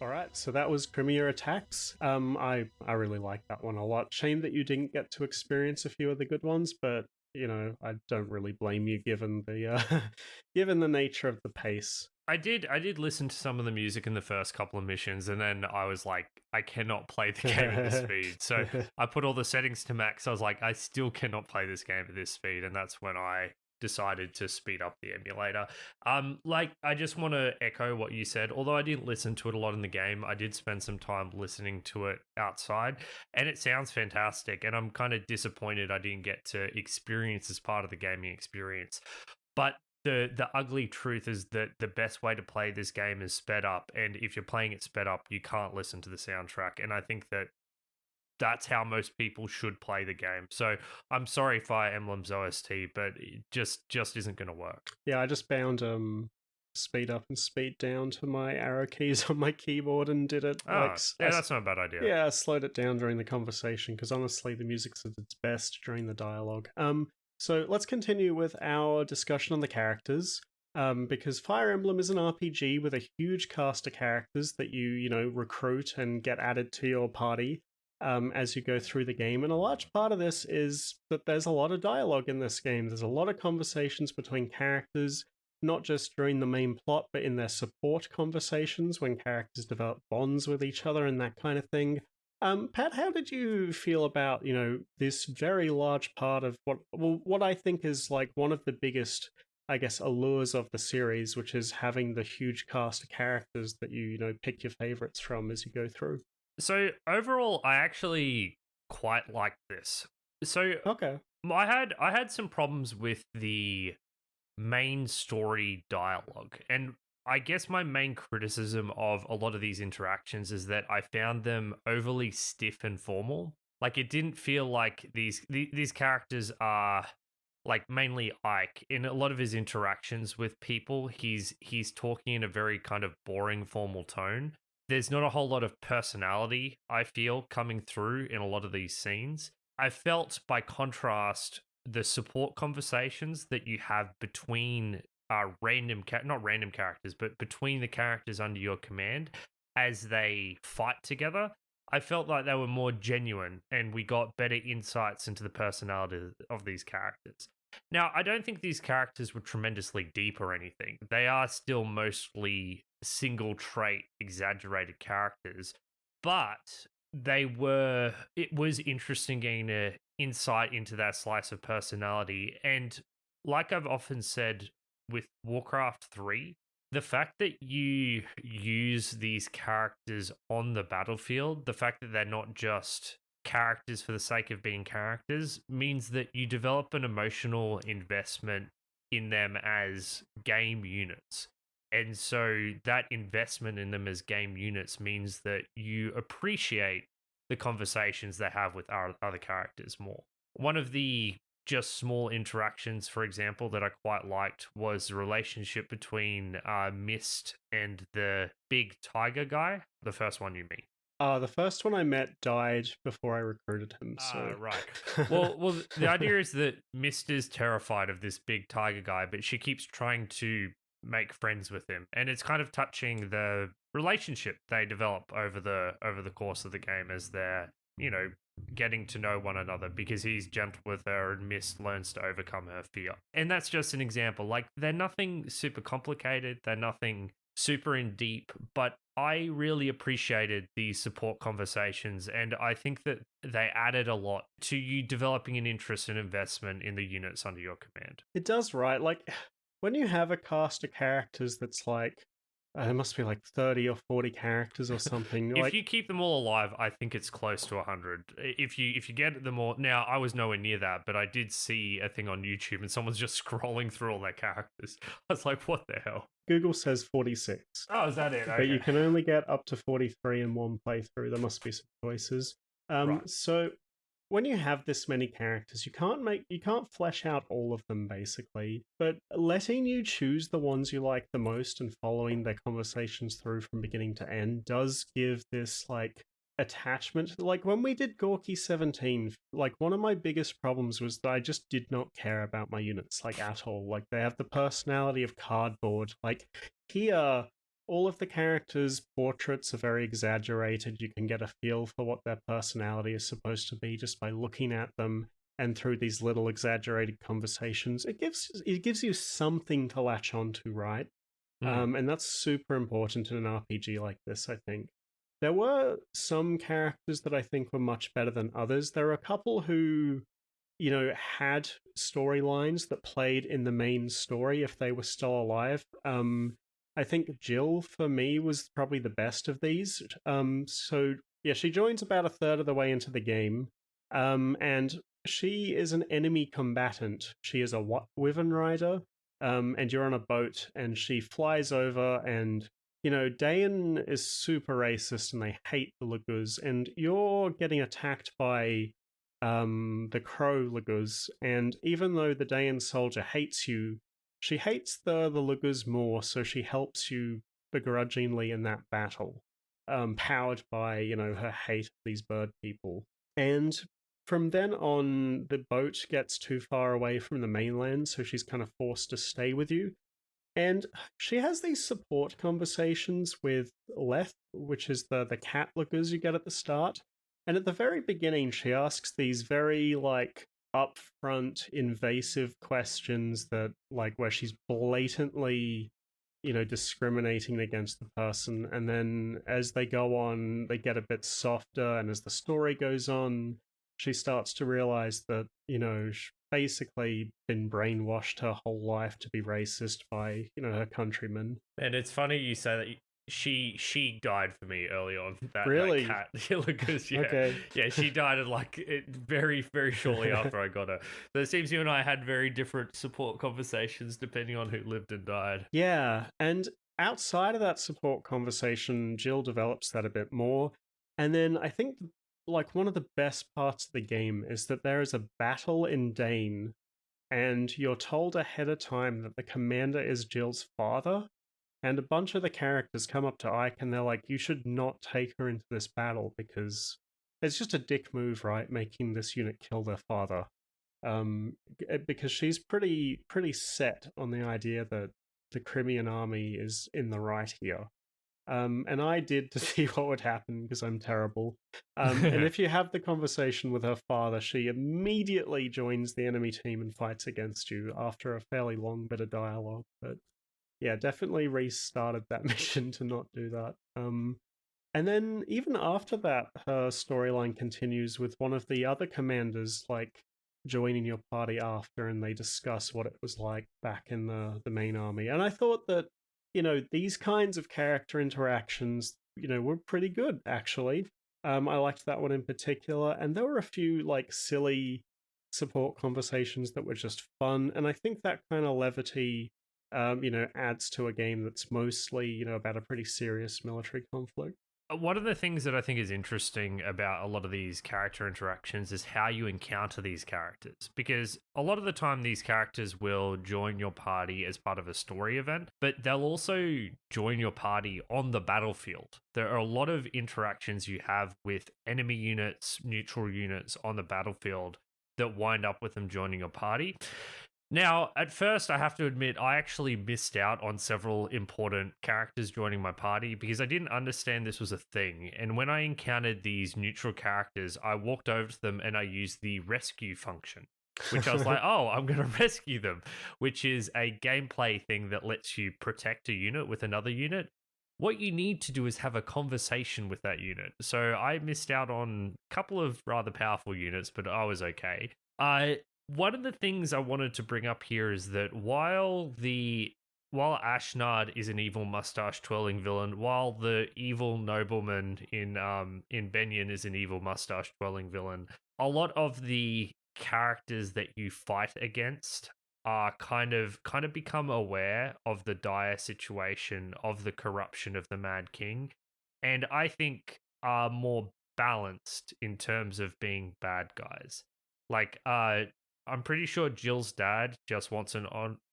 All right, so that was Premier Attacks. I really like that one a lot. Shame that you didn't get to experience a few of the good ones, but I don't really blame you given the given the nature of the pace. I did listen to some of the music in the first couple of missions, and then I was like, I cannot play the game at this speed. So I put all the settings to max. I was like, I still cannot play this game at this speed, and that's when I decided to speed up the emulator. I just want to echo what you said. Although I didn't listen to it a lot in the game, I did spend some time listening to it outside, and it sounds fantastic. And I'm kind of disappointed I didn't get to experience as part of the gaming experience. But the ugly truth is that the best way to play this game is sped up, and if you're playing it sped up, you can't listen to the soundtrack. And I think that that's how most people should play the game. So I'm sorry, Fire Emblem's OST, but it just isn't going to work. Yeah, I just found speed up and speed down to my arrow keys on my keyboard and did it. Yeah, that's not a bad idea. Yeah, I slowed it down during the conversation because honestly, the music's at its best during the dialogue. So let's continue with our discussion on the characters. Because Fire Emblem is an RPG with a huge cast of characters that you recruit and get added to your party as you go through the game. And a large part of this is that there's a lot of dialogue in this game. There's a lot of conversations between characters, not just during the main plot, but in their support conversations when characters develop bonds with each other and that kind of thing. Pat, how did you feel about, this very large part of what I think is like one of the biggest, I guess, allures of the series, which is having the huge cast of characters that you pick your favorites from as you go through? So overall, I actually quite like this. So okay, I had some problems with the main story dialogue, and I guess my main criticism of a lot of these interactions is that I found them overly stiff and formal. Like, it didn't feel like these characters are, like, mainly Ike. In a lot of his interactions with people, he's talking in a very kind of boring formal tone. There's not a whole lot of personality, I feel, coming through in a lot of these scenes. I felt, by contrast, the support conversations that you have between not random characters, but between the characters under your command as they fight together, I felt like they were more genuine and we got better insights into the personality of these characters. Now, I don't think these characters were tremendously deep or anything. They are still mostly single trait, exaggerated characters, but it was interesting getting an insight into that slice of personality. And like I've often said with Warcraft 3, the fact that you use these characters on the battlefield, the fact that they're not just characters for the sake of being characters, means that you develop an emotional investment in them as game units. And so that investment in them as game units means that you appreciate the conversations they have with our other characters more. One of the just small interactions, for example, that I quite liked was the relationship between Mist and the big tiger guy, the first one you meet. The first one I met died before I recruited him. So right. Well, the idea is that Mist is terrified of this big tiger guy, but she keeps trying to make friends with him, and it's kind of touching the relationship they develop over the course of the game as they're getting to know one another, because he's gentle with her and Mist learns to overcome her fear. And that's just an example. Like, they're nothing super complicated, they're nothing super in deep, but I really appreciated the support conversations, and I think that they added a lot to you developing an interest and investment in the units under your command. It does, right? Like, when you have a cast of characters that's like, there must be like 30 or 40 characters or something. If you keep them all alive, I think it's close to 100. If you get them all... Now, I was nowhere near that, but I did see a thing on YouTube and someone's just scrolling through all their characters. I was like, what the hell? Google says 46. Oh, is that it? Okay. But you can only get up to 43 in one playthrough. There must be some choices. Right. So when you have this many characters, you can't flesh out all of them, basically, but letting you choose the ones you like the most and following their conversations through from beginning to end does give this, like, attachment. Like, when we did Gorky 17, like, one of my biggest problems was that I just did not care about my units, like, at all. Like, they have the personality of cardboard. Like, here, all of the characters' portraits are very exaggerated. You can get a feel for what their personality is supposed to be just by looking at them, and through these little exaggerated conversations, it gives you something to latch onto, right? And that's super important in an RPG like this, I think. There were some characters that I think were much better than others. There are a couple who, had storylines that played in the main story if they were still alive. I think Jill, for me, was probably the best of these. So, yeah, she joins about a third of the way into the game. And she is an enemy combatant. She is a Wyvern rider, and you're on a boat, and she flies over, and, Dayan is super racist, and they hate the Laguz, and you're getting attacked by the crow Laguz, and even though the Dayan soldier hates you, she hates the Laguz more, so she helps you begrudgingly in that battle, powered by, her hate of these bird people. And from then on, the boat gets too far away from the mainland, so she's kind of forced to stay with you. And she has these support conversations with Leth, which is the cat lookers you get at the start. And at the very beginning, she asks these very, upfront, invasive questions that, where she's blatantly, discriminating against the person. And then as they go on, they get a bit softer. And as the story goes on, she starts to realize that, she's basically been brainwashed her whole life to be racist by, her countrymen. And it's funny you say that she died for me early on. Really? That cat, because Okay. yeah, she died very very shortly after I got her. So it seems you and I had very different support conversations depending on who lived and died. Yeah, and outside of that support conversation, Jill develops that a bit more. And then I think one of the best parts of the game is that there is a battle in Dane, and you're told ahead of time that the commander is Jill's father. And a bunch of the characters come up to Ike and they're like, you should not take her into this battle because it's just a dick move, right? Making this unit kill their father. Because she's pretty set on the idea that the Crimean army is in the right here. And I did to see what would happen because I'm terrible. And if you have the conversation with her father, she immediately joins the enemy team and fights against you after a fairly long bit of dialogue. But yeah, definitely restarted that mission to not do that. And then even after that, her storyline continues with one of the other commanders, joining your party after, and they discuss what it was like back in the main army. And I thought that, these kinds of character interactions, were pretty good, actually. I liked that one in particular, and there were a few, silly support conversations that were just fun, and I think that kind of levity adds to a game that's mostly, about a pretty serious military conflict. One of the things that I think is interesting about a lot of these character interactions is how you encounter these characters. Because a lot of the time, these characters will join your party as part of a story event, but they'll also join your party on the battlefield. There are a lot of interactions you have with enemy units, neutral units on the battlefield that wind up with them joining your party. Now, at first, I have to admit, I actually missed out on several important characters joining my party because I didn't understand this was a thing. And when I encountered these neutral characters, I walked over to them and I used the rescue function, which I was like, oh, I'm going to rescue them, which is a gameplay thing that lets you protect a unit with another unit. What you need to do is have a conversation with that unit. So I missed out on a couple of rather powerful units, but I was okay. One of the things I wanted to bring up here is that while Ashnard is an evil mustache-twirling villain, while the evil nobleman in Benyon is an evil mustache-twirling villain, a lot of the characters that you fight against are kind of become aware of the dire situation of the corruption of the Mad King, and I think are more balanced in terms of being bad guys. I'm pretty sure Jill's dad just wants an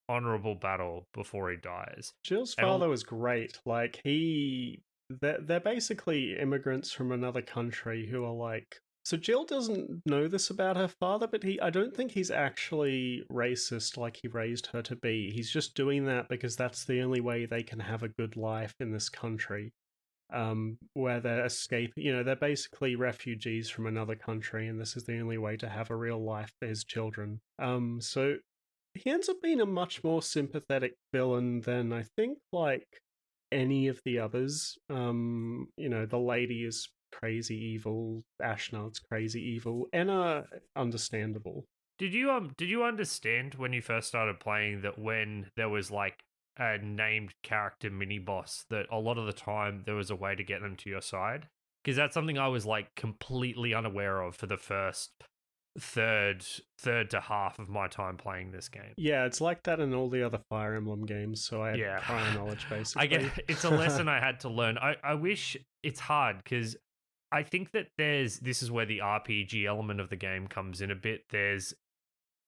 honorable battle before he dies. Jill's father was great. They're basically immigrants from another country who are so Jill doesn't know this about her father, but I don't think he's actually racist like he raised her to be. He's just doing that because that's the only way they can have a good life in this country. Where they're escaping, they're basically refugees from another country, and this is the only way to have a real life for his children. So he ends up being a much more sympathetic villain than I think, any of the others. The lady is crazy evil, Ashnard's crazy evil, Enna, understandable. Did you understand when you first started playing that when there was a named character mini boss that a lot of the time there was a way to get them to your side? Because that's something I was completely unaware of for the first third to half of my time playing this game. Yeah, it's like that in all the other Fire Emblem games, so I had prior knowledge basically. I get it's a lesson I had to learn. I wish it's hard because I think that this is where the RPG element of the game comes in a bit. There's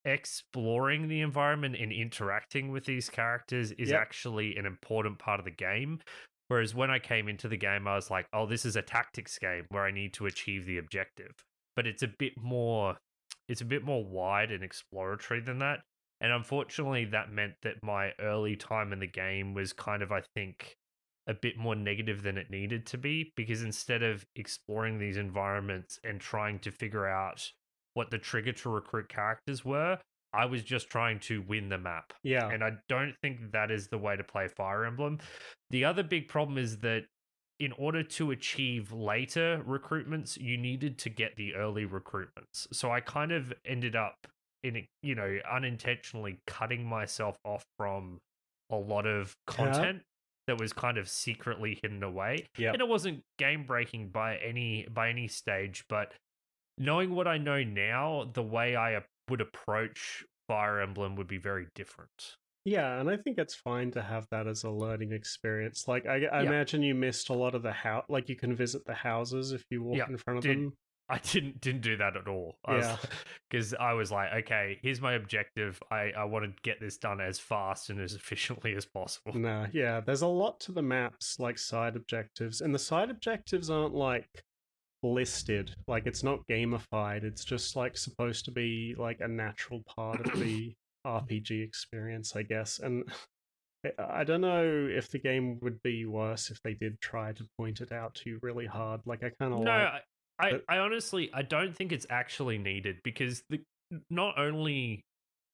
exploring the environment and interacting with these characters is Yep. actually an important part of the game. Whereas when I came into the game, I was like, oh, this is a tactics game where I need to achieve the objective. But it's a bit more wide and exploratory than that. And unfortunately, that meant that my early time in the game was kind of, I think, a bit more negative than it needed to be, because instead of exploring these environments and trying to figure out what the trigger to recruit characters were, I was just trying to win the map. Yeah. And I don't think that is the way to play Fire Emblem. The other big problem is that in order to achieve later recruitments, you needed to get the early recruitments. So I kind of ended up unintentionally cutting myself off from a lot of content that was kind of secretly hidden away. Yep. And it wasn't game breaking by any stage, but knowing what I know now, the way I would approach Fire Emblem would be very different. Yeah, and I think it's fine to have that as a learning experience. Like, I Yeah. imagine you missed a lot of the house. Like, you can visit the houses if you walk Yeah, in front of dude, them. I didn't do that at all. Yeah. Because I was like, okay, here's my objective. I want to get this done as fast and as efficiently as possible. Nah, yeah, there's a lot to the maps, like side objectives, and the side objectives aren't like listed. Like, it's not gamified. It's just like supposed to be like a natural part of the RPG experience, I guess. And I don't know if the game would be worse if they did try to point it out to you really hard. Like, I kind of No, like. I honestly, I don't think it's actually needed, because not only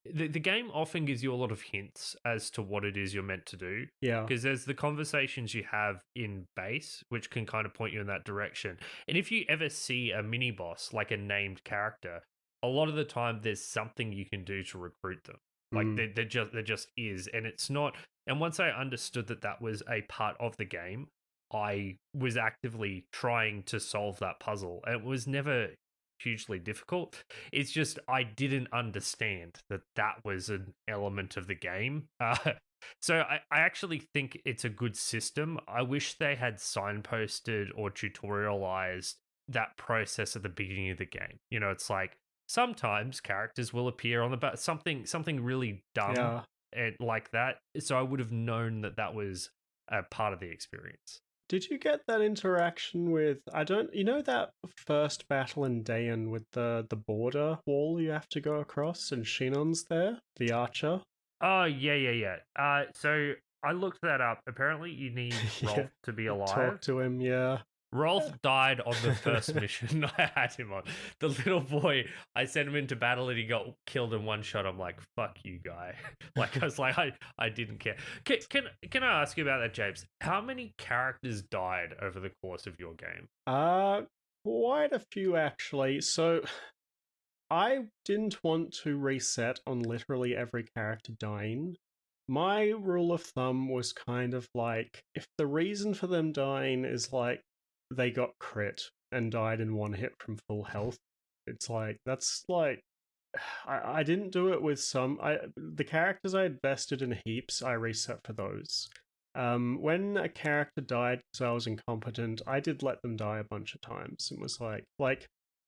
the game often gives you a lot of hints as to what it is you're meant to do. Yeah. Because there's the conversations you have in base, which can kind of point you in that direction. And if you ever see a mini boss, like a named character, a lot of the time there's something you can do to recruit them. Like there just is, and it's not. And once I understood that was a part of the game, I was actively trying to solve that puzzle. And it was never hugely difficult. It's just I didn't understand that was an element of the game. So I actually think it's a good system. I wish they had signposted or tutorialized that process at the beginning of the game. You know, it's like sometimes characters will appear on the back, something really dumb and like that. So I would have known that was a part of the experience. Did you get that interaction with, you know that first battle in Dayan with the border wall you have to go across and Shinon's there, the archer? Oh, yeah. So I looked that up. Apparently you need Rolf to be alive. Talk to him, yeah. Rolf died on the first mission I had him on. The little boy, I sent him into battle and he got killed in one shot. I'm like, fuck you, guy. Like, I was like, I didn't care. Can I ask you about that, James? How many characters died over the course of your game? Quite a few, actually. So, I didn't want to reset on literally every character dying. My rule of thumb was kind of like, if the reason for them dying is like, they got crit and died in one hit from full health. It's like, that's like, I didn't do it with the characters I invested in heaps, I reset for those. When a character died because I was incompetent, I did let them die a bunch of times. It was like,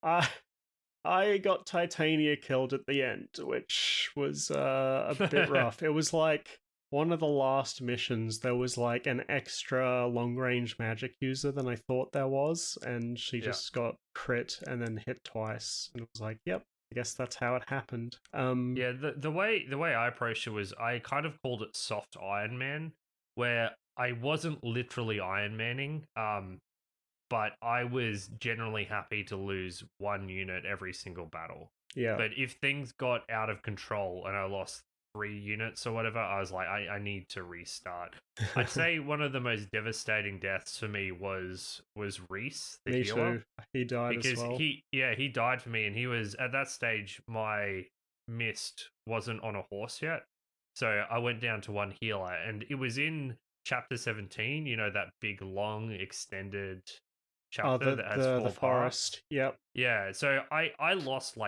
I got Titania killed at the end, which was a bit rough. It was like, one of the last missions, there was like an extra long-range magic user than I thought there was, and she just got crit and then hit twice, and it was like, yep, I guess that's how it happened. Yeah, the way I approached it was I kind of called it soft Iron Man, where I wasn't literally Iron Manning, but I was generally happy to lose one unit every single battle. Yeah. But if things got out of control and I lost 3 units or whatever, I was like, I need to restart. I'd say one of the most devastating deaths for me was Reese, the healer. Too. He died because as well. he died for me, and he was at that stage. My mist wasn't on a horse yet, so I went down to one healer, and it was in chapter 17. You know, that big long extended chapter that has the forest. Yep. Yeah. So I lost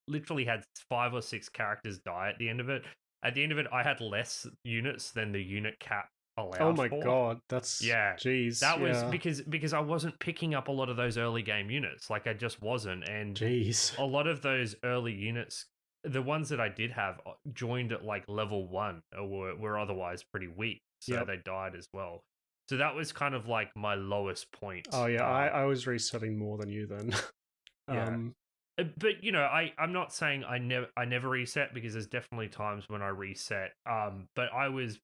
literally had 5 or 6 characters die at the end of it. At the end of it, I had less units than the unit cap allowed. Oh my god, that's jeez. That was because I wasn't picking up a lot of those early game units. Like, I just wasn't, and jeez, a lot of those early units the ones that I did have joined at like level 1 or were otherwise pretty weak, so they died as well. So that was kind of like my lowest point. Oh yeah, I was resetting more than you then. Yeah. But I'm not saying I never reset, because there's definitely times when I reset. But I was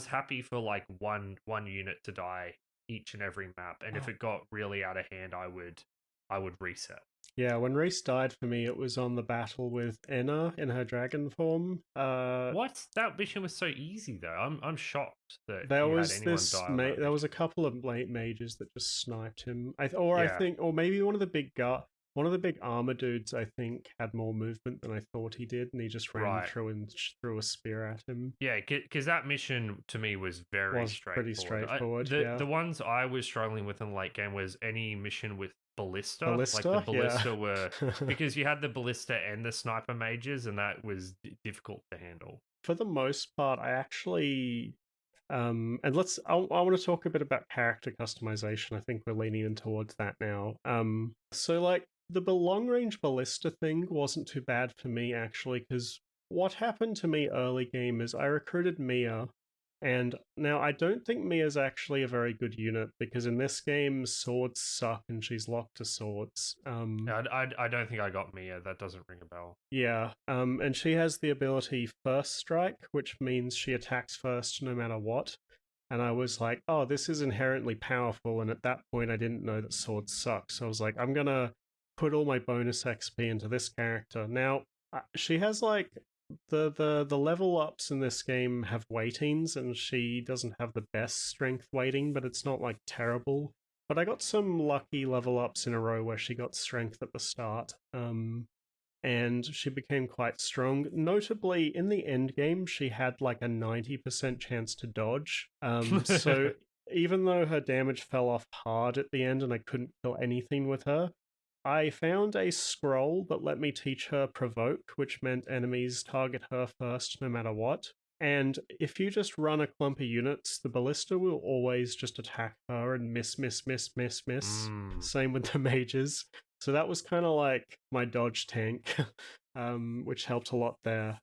happy for like one unit to die each and every map, and if it got really out of hand, I would reset. Yeah, when Reese died for me, it was on the battle with Enna in her dragon form. What? That mission was so easy though. I'm shocked that there you was had anyone die on that there was a mission. couple of late mages that just sniped him. I Yeah. think, or maybe one of the big armor dudes, I think, had more movement than I thought he did, and he just ran through and threw a spear at him. Yeah, because that mission to me was very straightforward. Pretty straightforward. The ones I was struggling with in the late game was any mission with ballista. Ballista, like the ballista were because you had the ballista and the sniper mages, and that was difficult to handle. For the most part, I actually and I want to talk a bit about character customization. I think we're leaning in towards that now. So like the long range ballista thing wasn't too bad for me actually, because what happened to me early game is I recruited Mia, and now I don't think Mia's actually a very good unit, because in this game swords suck and she's locked to swords. I don't think I got Mia. That doesn't ring a bell. Yeah, and she has the ability First Strike, which means she attacks first no matter what. And I was like, oh, this is inherently powerful. And at that point, I didn't know that swords suck. So I was like, I'm going to put all my bonus XP into this character. Now, she has like the level ups in this game have weightings, and she doesn't have the best strength weighting, but it's not like terrible. But I got some lucky level ups in a row where she got strength at the start. And she became quite strong. Notably, in the end game, she had like a 90% chance to dodge. So even though her damage fell off hard at the end and I couldn't kill anything with her, I found a scroll that let me teach her Provoke, which meant enemies target her first no matter what. And if you just run a clump of units, the ballista will always just attack her and miss. Same with the mages. So that was kind of like my dodge tank, which helped a lot there.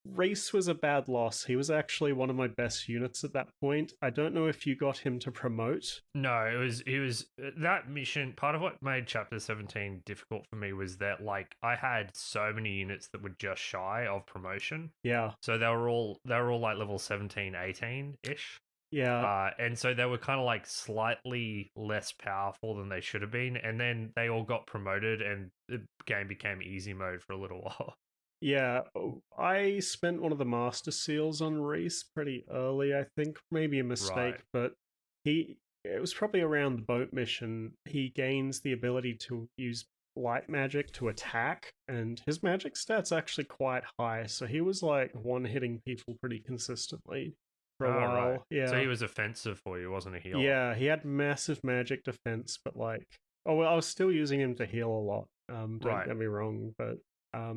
Reese was a bad loss. He was actually one of my best units at that point. I don't know if you got him to promote. No, he was that mission. Part of what made Chapter 17 difficult for me was that like I had so many units that were just shy of promotion. Yeah. So they were all like level 17, 18-ish. Yeah. And so they were kind of like slightly less powerful than they should have been. And then they all got promoted and the game became easy mode for a little while. Yeah, I spent one of the Master Seals on Reese pretty early, I think. Maybe a mistake, but it was probably around the boat mission. He gains the ability to use light magic to attack, and his magic stat's actually quite high, so he was like one-hitting people pretty consistently for a while. Right. Yeah. So he was offensive for you, wasn't a healer? Yeah, he had massive magic defense, but like... Oh, well, I was still using him to heal a lot. Don't get me wrong, but...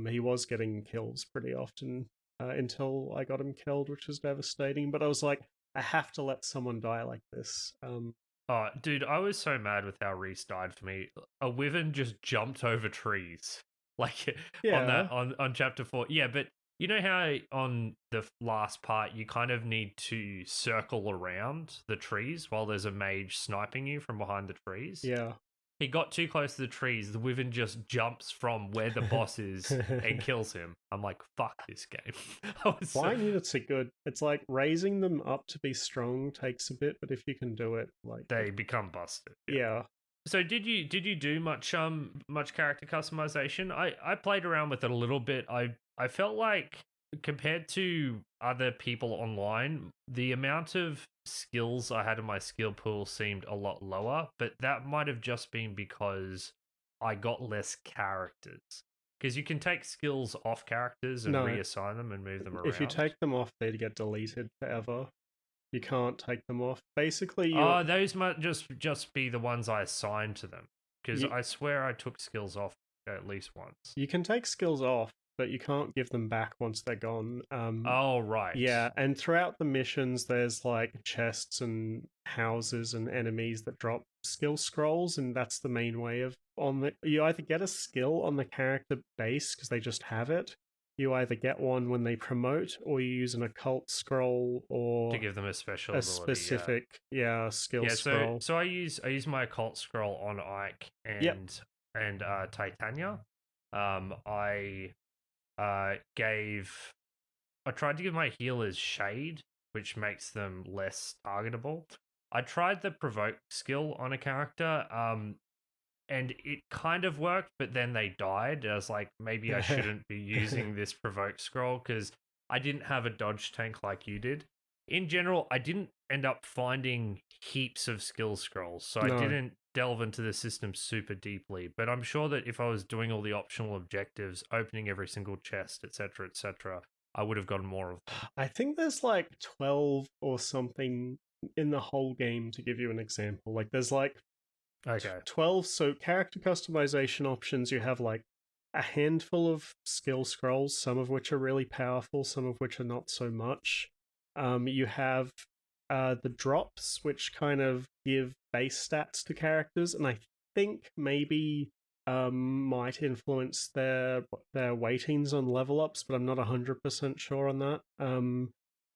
he was getting kills pretty often until I got him killed, which was devastating. But I was like, I have to let someone die like this. Oh, dude, I was so mad with how Reese died for me. A wyvern just jumped over trees, like on chapter 4. Yeah, but you know how on the last part you kind of need to circle around the trees while there's a mage sniping you from behind the trees? Yeah. He got too close to the trees. The wyvern just jumps from where the boss is and kills him. I'm like, fuck this game. Flying units are good. It's like raising them up to be strong takes a bit, but if you can do it, like they become busted. Yeah. So did you do much character customization? I played around with it a little bit. I felt like compared to other people online, the amount of skills I had in my skill pool seemed a lot lower, but that might have just been because I got less characters. Because you can take skills off characters and reassign them and move them around. If you take them off, they get deleted forever. You can't take them off. Basically, those might just be the ones I assigned to them. Because I swear I took skills off at least once. You can take skills off, but you can't give them back once they're gone. Oh, right. Yeah, and throughout the missions, there's like chests and houses and enemies that drop skill scrolls, and that's the main way of you either get a skill on the character base because they just have it. You either get one when they promote, or you use an occult scroll or to give them a special a ability, specific skill scroll. So I use my occult scroll on Ike and Titania. I tried to give my healers shade, which makes them less targetable. I tried the provoke skill on a character, and it kind of worked, but then they died. I was like, maybe I shouldn't be using this provoke scroll because I didn't have a dodge tank like you did. In general, I didn't end up finding heaps of skill scrolls, so I didn't delve into the system super deeply. But I'm sure that if I was doing all the optional objectives, opening every single chest, etc., I would have gotten more of them. I think there's like 12 or something in the whole game, to give you an example. Like there's like 12, so character customization options. You have like a handful of skill scrolls, some of which are really powerful, some of which are not so much. You have the drops, which kind of give base stats to characters, and I think maybe might influence their weightings on level ups, but I'm not 100% sure on that.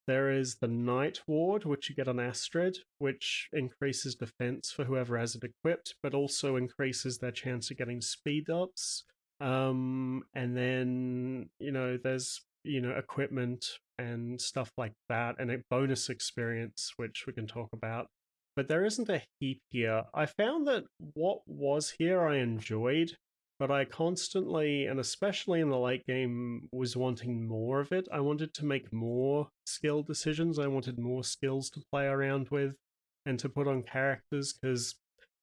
There is the Night Ward, which you get on Astrid, which increases defense for whoever has it equipped, but also increases their chance of getting speed ups. And then, there's, equipment and stuff like that, and a bonus experience, which we can talk about. But there isn't a heap here. I found that what was here I enjoyed, but I constantly, and especially in the late game, was wanting more of it. I wanted to make more skill decisions. I wanted more skills to play around with and to put on characters, because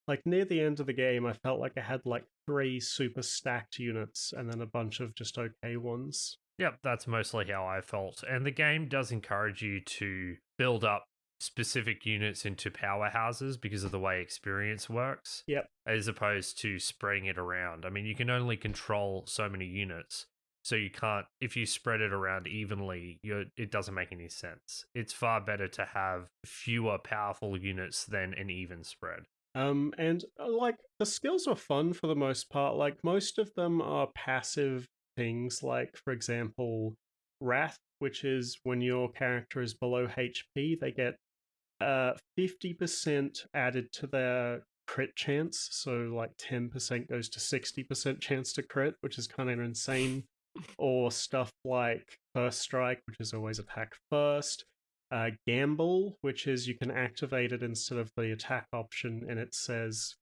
like near the end of the game, I felt like I had like 3 super stacked units and then a bunch of just okay ones. Yep, that's mostly how I felt. And the game does encourage you to build up specific units into powerhouses because of the way experience works. Yep. As opposed to spreading it around. I mean, you can only control so many units. So you can't, if you spread it around evenly, it doesn't make any sense. It's far better to have fewer powerful units than an even spread. And like the skills are fun for the most part. Like most of them are passive things, like for example, Wrath, which is when your character is below HP, they get 50% added to their crit chance. So like 10% goes to 60% chance to crit, which is kind of insane. Or stuff like First Strike, which is always attack first. Gamble, which is you can activate it instead of the attack option, and it says,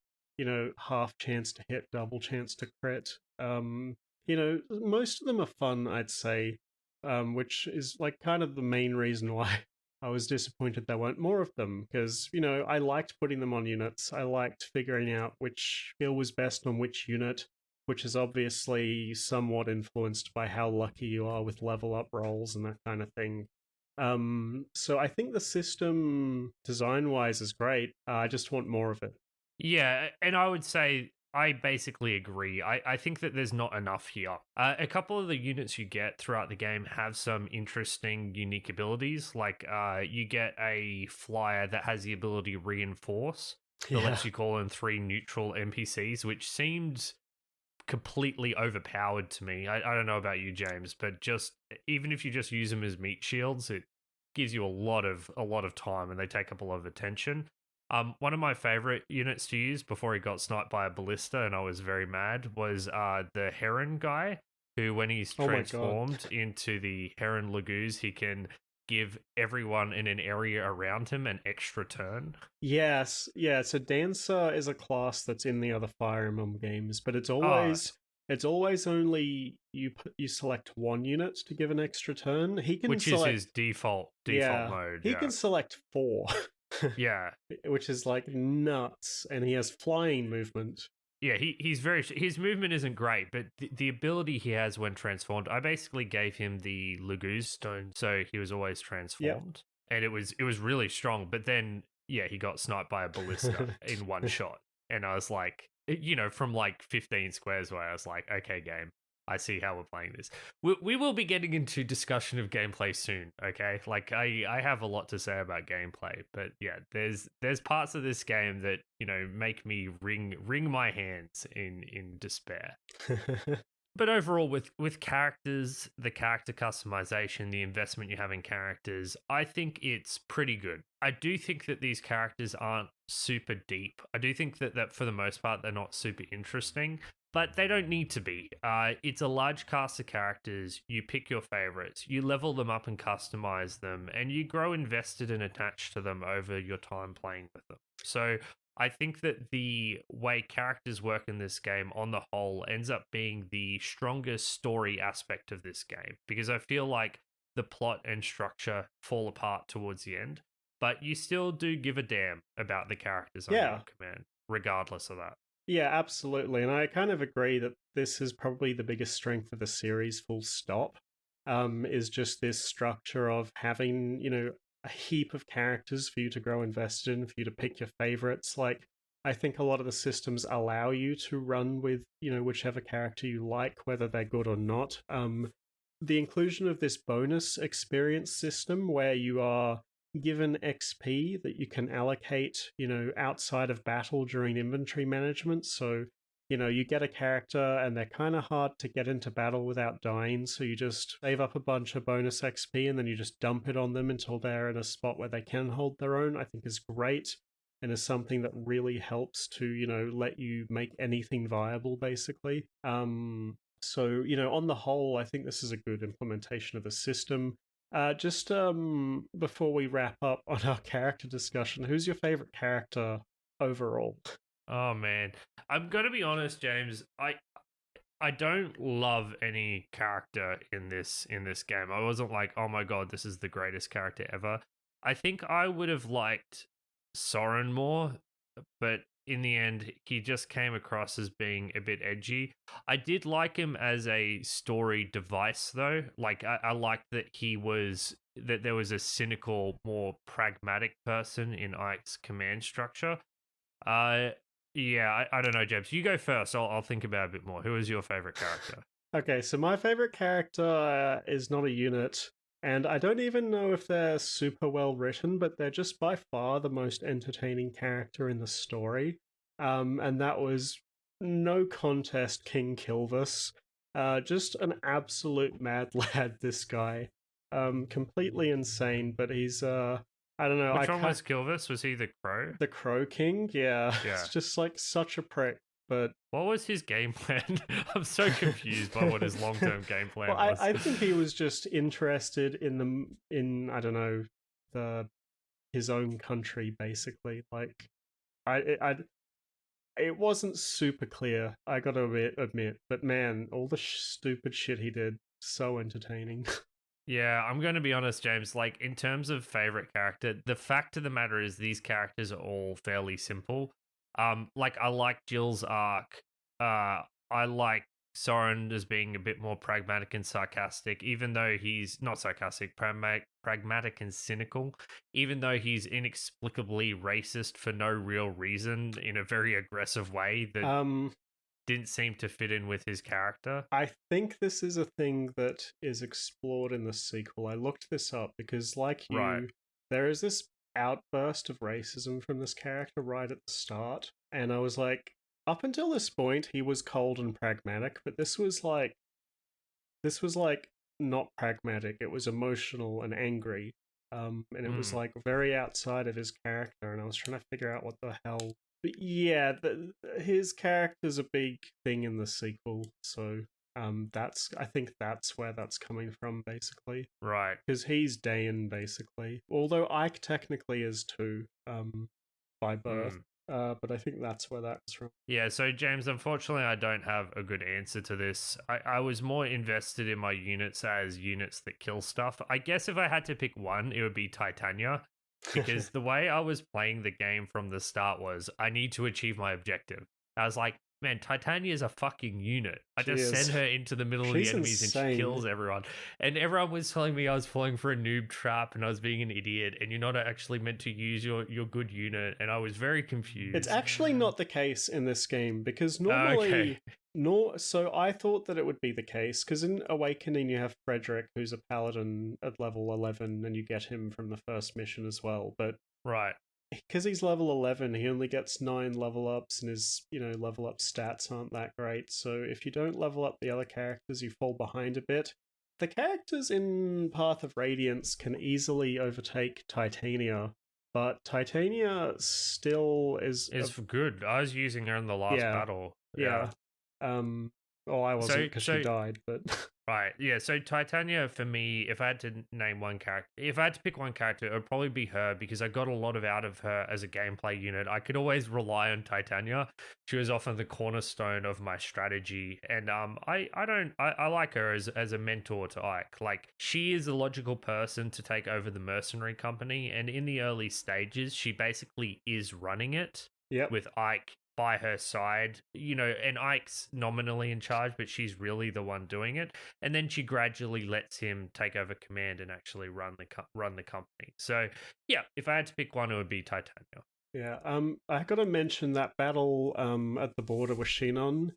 half chance to hit, double chance to crit. Most of them are fun, I'd say, which is like kind of the main reason why I was disappointed there weren't more of them, because, I liked putting them on units. I liked figuring out which skill was best on which unit, which is obviously somewhat influenced by how lucky you are with level up rolls and that kind of thing. So I think the system design-wise is great. I just want more of it. Yeah, and I would say I basically agree. I think that there's not enough here. A couple of the units you get throughout the game have some interesting, unique abilities. Like you get a flyer that has the ability Reinforce that lets you call in 3 neutral NPCs, which seemed completely overpowered to me. I don't know about you, James, but just even if you just use them as meat shields, it gives you a lot of time, and they take up a lot of attention. One of my favorite units to use before he got sniped by a ballista, and I was very mad, was the Heron guy, who when he's transformed into the Heron Laguz, he can give everyone in an area around him an extra turn. Yes, yeah. So Dancer is a class that's in the other Fire Emblem games, but it's always only you select one unit to give an extra turn. He can is his default mode. He can select 4. Yeah, which is like nuts, and he has flying movement. Yeah, his movement isn't great, but the ability he has when transformed, I basically gave him the Laguz stone, so he was always transformed, and it was really strong. But then, he got sniped by a ballista in one shot, and I was like, from like 15 squares away, I was like, okay, game, I see how we're playing this. We will be getting into discussion of gameplay soon, okay? Like I have a lot to say about gameplay, but yeah, there's parts of this game that, make me wring my hands in despair. But overall, with characters, the character customization, the investment you have in characters, I think it's pretty good. I do think that these characters aren't super deep. I do think that for the most part, they're not super interesting, but they don't need to be. It's a large cast of characters. You pick your favorites, you level them up and customize them, and you grow invested and attached to them over your time playing with them. So I think that the way characters work in this game on the whole ends up being the strongest story aspect of this game, because I feel like the plot and structure fall apart towards the end, but you still do give a damn about the characters under your command, regardless of that. Yeah, absolutely. And I kind of agree that this is probably the biggest strength of the series, full stop, is just this structure of having, a heap of characters for you to grow invested in, for you to pick your favorites. Like, I think a lot of the systems allow you to run with, whichever character you like, whether they're good or not. The inclusion of this bonus experience system where you are given XP that you can allocate, outside of battle during inventory management. So, you get a character and they're kind of hard to get into battle without dying. So you just save up a bunch of bonus XP and then you just dump it on them until they're in a spot where they can hold their own, I think is great. And is something that really helps to, let you make anything viable, basically. So, on the whole, I think this is a good implementation of the system. Just before we wrap up on our character discussion, who's your favorite character overall? Oh man, I'm gonna be honest, James. I don't love any character in this game. I wasn't like, oh my god, this is the greatest character ever. I think I would have liked Soren more, but in the end, he just came across as being a bit edgy. I did like him as a story device, though. Like, I liked that that there was a cynical, more pragmatic person in Ike's command structure. Yeah, I don't know, James. You go first. I'll think about it a bit more. Who is your favorite character? Okay, so my favorite character is not a unit, and I don't even know if they're super well written, but they're just by far the most entertaining character in the story. And that was no contest King Kilvis. Just an absolute mad lad, this guy. Completely insane, but he's I don't know. Which one was Kilvis? Was he the Crow? The Crow King? Yeah. It's just like such a prick. But what was his game plan? I'm so confused by what his long-term game plan was. I think he was just interested in I don't know, his own country, basically. Like, it wasn't super clear, I gotta admit, but man, all the stupid shit he did, so entertaining. Yeah, I'm going to be honest, James. Like, in terms of favorite character, the fact of the matter is these characters are all fairly simple. Like, I like Jill's arc. I like Soren as being a bit more pragmatic and sarcastic, even though he's not sarcastic, pragmatic and cynical, even though he's inexplicably racist for no real reason in a very aggressive way that didn't seem to fit in with his character. I think this is a thing that is explored in the sequel. I looked this up because, like you, there is this outburst of racism from this character right at the start, and I was like, up until this point, he was cold and pragmatic, but this was like not pragmatic. It was emotional and angry, and it was like very outside of his character, and I was trying to figure out what the hell. But yeah, his character's a big thing in the sequel, so I think that's where that's coming from, basically. Right. Because he's Dayan, basically. Although Ike technically is too, by birth. But I think that's where that's from. Yeah, so James, unfortunately, I don't have a good answer to this. I was more invested in my units as units that kill stuff. I guess if I had to pick one, it would be Titania. Because the way I was playing the game from the start was, I need to achieve my objective. I was like, man, Titania is a fucking unit. I just send her into the middle of the enemies and she kills everyone. And everyone was telling me I was falling for a noob trap and I was being an idiot and you're not actually meant to use your good unit. And I was very confused. It's actually not the case in this game because normally Nor so I thought that it would be the case because in Awakening you have Frederick, who's a paladin at level 11, and you get him from the first mission as well. But Right. because he's level 11, he only gets 9 level ups, and his level up stats aren't that great. So if you don't level up the other characters, you fall behind a bit. The characters in Path of Radiance can easily overtake Titania, but Titania still is for good. I was using her in the last battle. Yeah. Well, I wasn't because she died, but right. Yeah. So Titania, for me, if I had to name one character, if I had to pick one character, it would probably be her because I got a lot out of her as a gameplay unit. I could always rely on Titania. She was often the cornerstone of my strategy, and I like her as a mentor to Ike. Like, she is the logical person to take over the mercenary company, and in the early stages, she basically is running it. Yep. With Ike by her side, and Ike's nominally in charge, but she's really the one doing it. And then she gradually lets him take over command and actually run the company. So yeah, if I had to pick one, it would be Titania. Yeah. I got to mention that battle at the border with Shinon.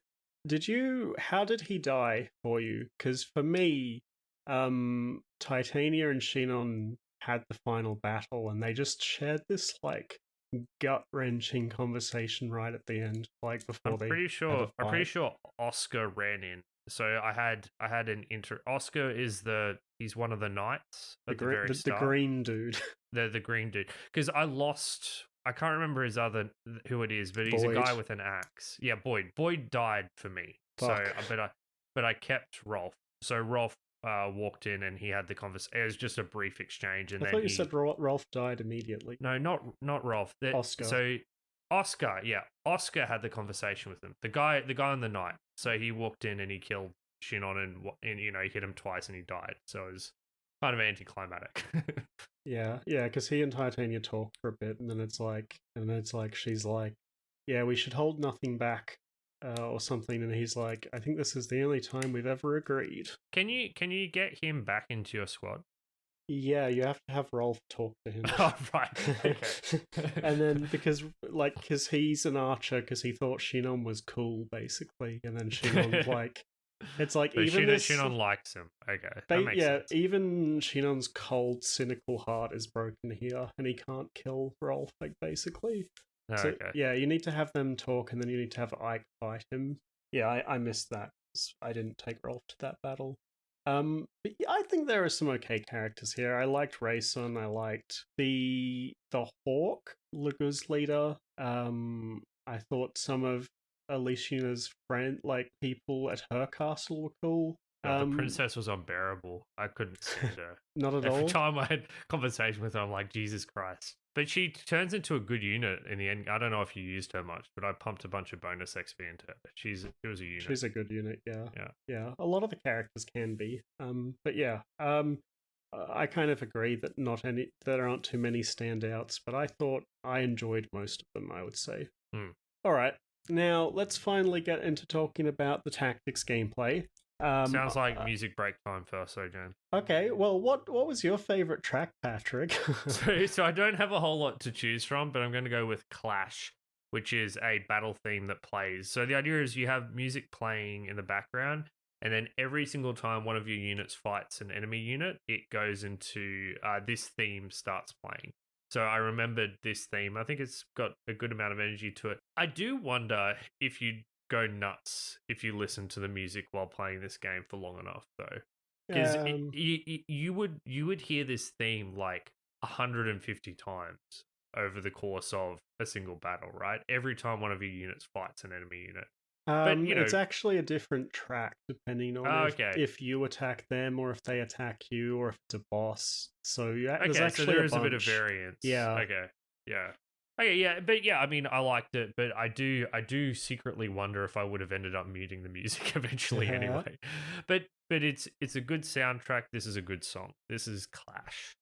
How did he die for you? Because for me, Titania and Shinon had the final battle, and they just shared this like gut-wrenching conversation right at the end, like before I'm pretty sure Oscar ran in. So I had an Oscar he's one of the knights at the very start. The green dude. The green dude. Because I can't remember who it is, but he's Boyd. A guy with an axe. Yeah, Boyd. Boyd died for me. Fuck. So but I kept Rolf. So Rolf walked in and he had the conversation. It was just a brief exchange, and I thought you said Rolf died immediately. No, not Rolf. Oscar. So Oscar, yeah, Oscar had the conversation with him. The guy on the night. So he walked in and he killed Shinon, and he hit him twice and he died. So it was kind of anticlimactic. yeah, because he and Titania talk for a bit, and then it's like she's like, yeah, we should hold nothing back. Or something, and he's like, I think this is the only time we've ever agreed. Can you get him back into your squad? Yeah, you have to have Rolf talk to him. Oh, right. Okay. And then because he's an archer, because he thought Shinon was cool, basically, and then Shinon's like, it's like, so even Shinon likes him. Okay, that makes sense. Even Shinon's cold, cynical heart is broken here, and he can't kill Rolf, like, basically. Oh, so, okay. Yeah, you need to have them talk, and then you need to have Ike fight him. Yeah, I missed that. I didn't take Rolf to that battle. But I think there are some okay characters here. I liked Rayson. I liked the Hawk, Laguz leader. I thought some of Alicia's people at her castle were cool. The princess was unbearable. I couldn't stand her. Not at all. Every time I had conversation with her, I'm like, Jesus Christ. But she turns into a good unit in the end. I don't know if you used her much, but I pumped a bunch of bonus XP into her. She was a unit. She's a good unit, yeah. A lot of the characters can be. But yeah, I kind of agree that there aren't too many standouts, but I thought I enjoyed most of them, I would say. All right, now let's finally get into talking about the tactics gameplay. Sounds like music break time first, so Jan. Okay, well, what was your favorite track, Patrick? so I don't have a whole lot to choose from, but I'm going to go with Clash, which is a battle theme that plays. So the idea is you have music playing in the background, and then every single time one of your units fights an enemy unit, it goes into this theme starts playing. So I remembered this theme. I think it's got a good amount of energy to it. I do wonder if you'd go nuts if you listen to the music while playing this game for long enough, though, because you would hear this theme like 150 times over the course of a single battle, right? Every time one of your units fights an enemy unit. But it's actually a different track depending on if you attack them or if they attack you or if it's a boss. So there is a bit of variance. Yeah. Okay. Yeah. Okay, yeah, but yeah, I mean, I liked it, but I do secretly wonder if I would have ended up muting the music eventually anyway. But it's a good soundtrack. This is a good song. This is Clash.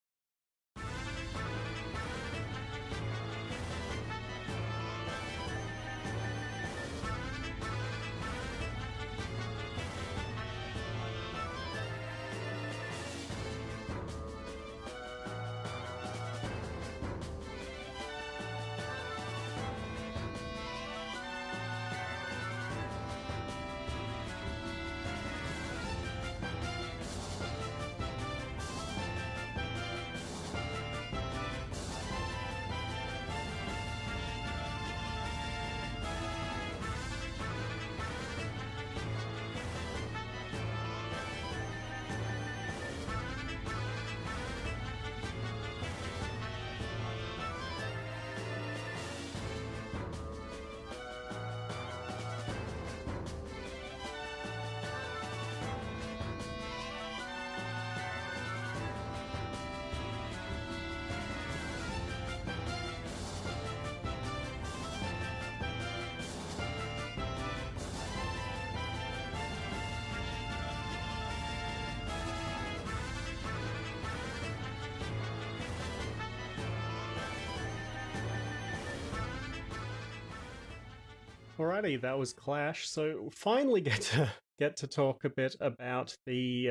Alrighty, that was Clash. So finally get to talk a bit about the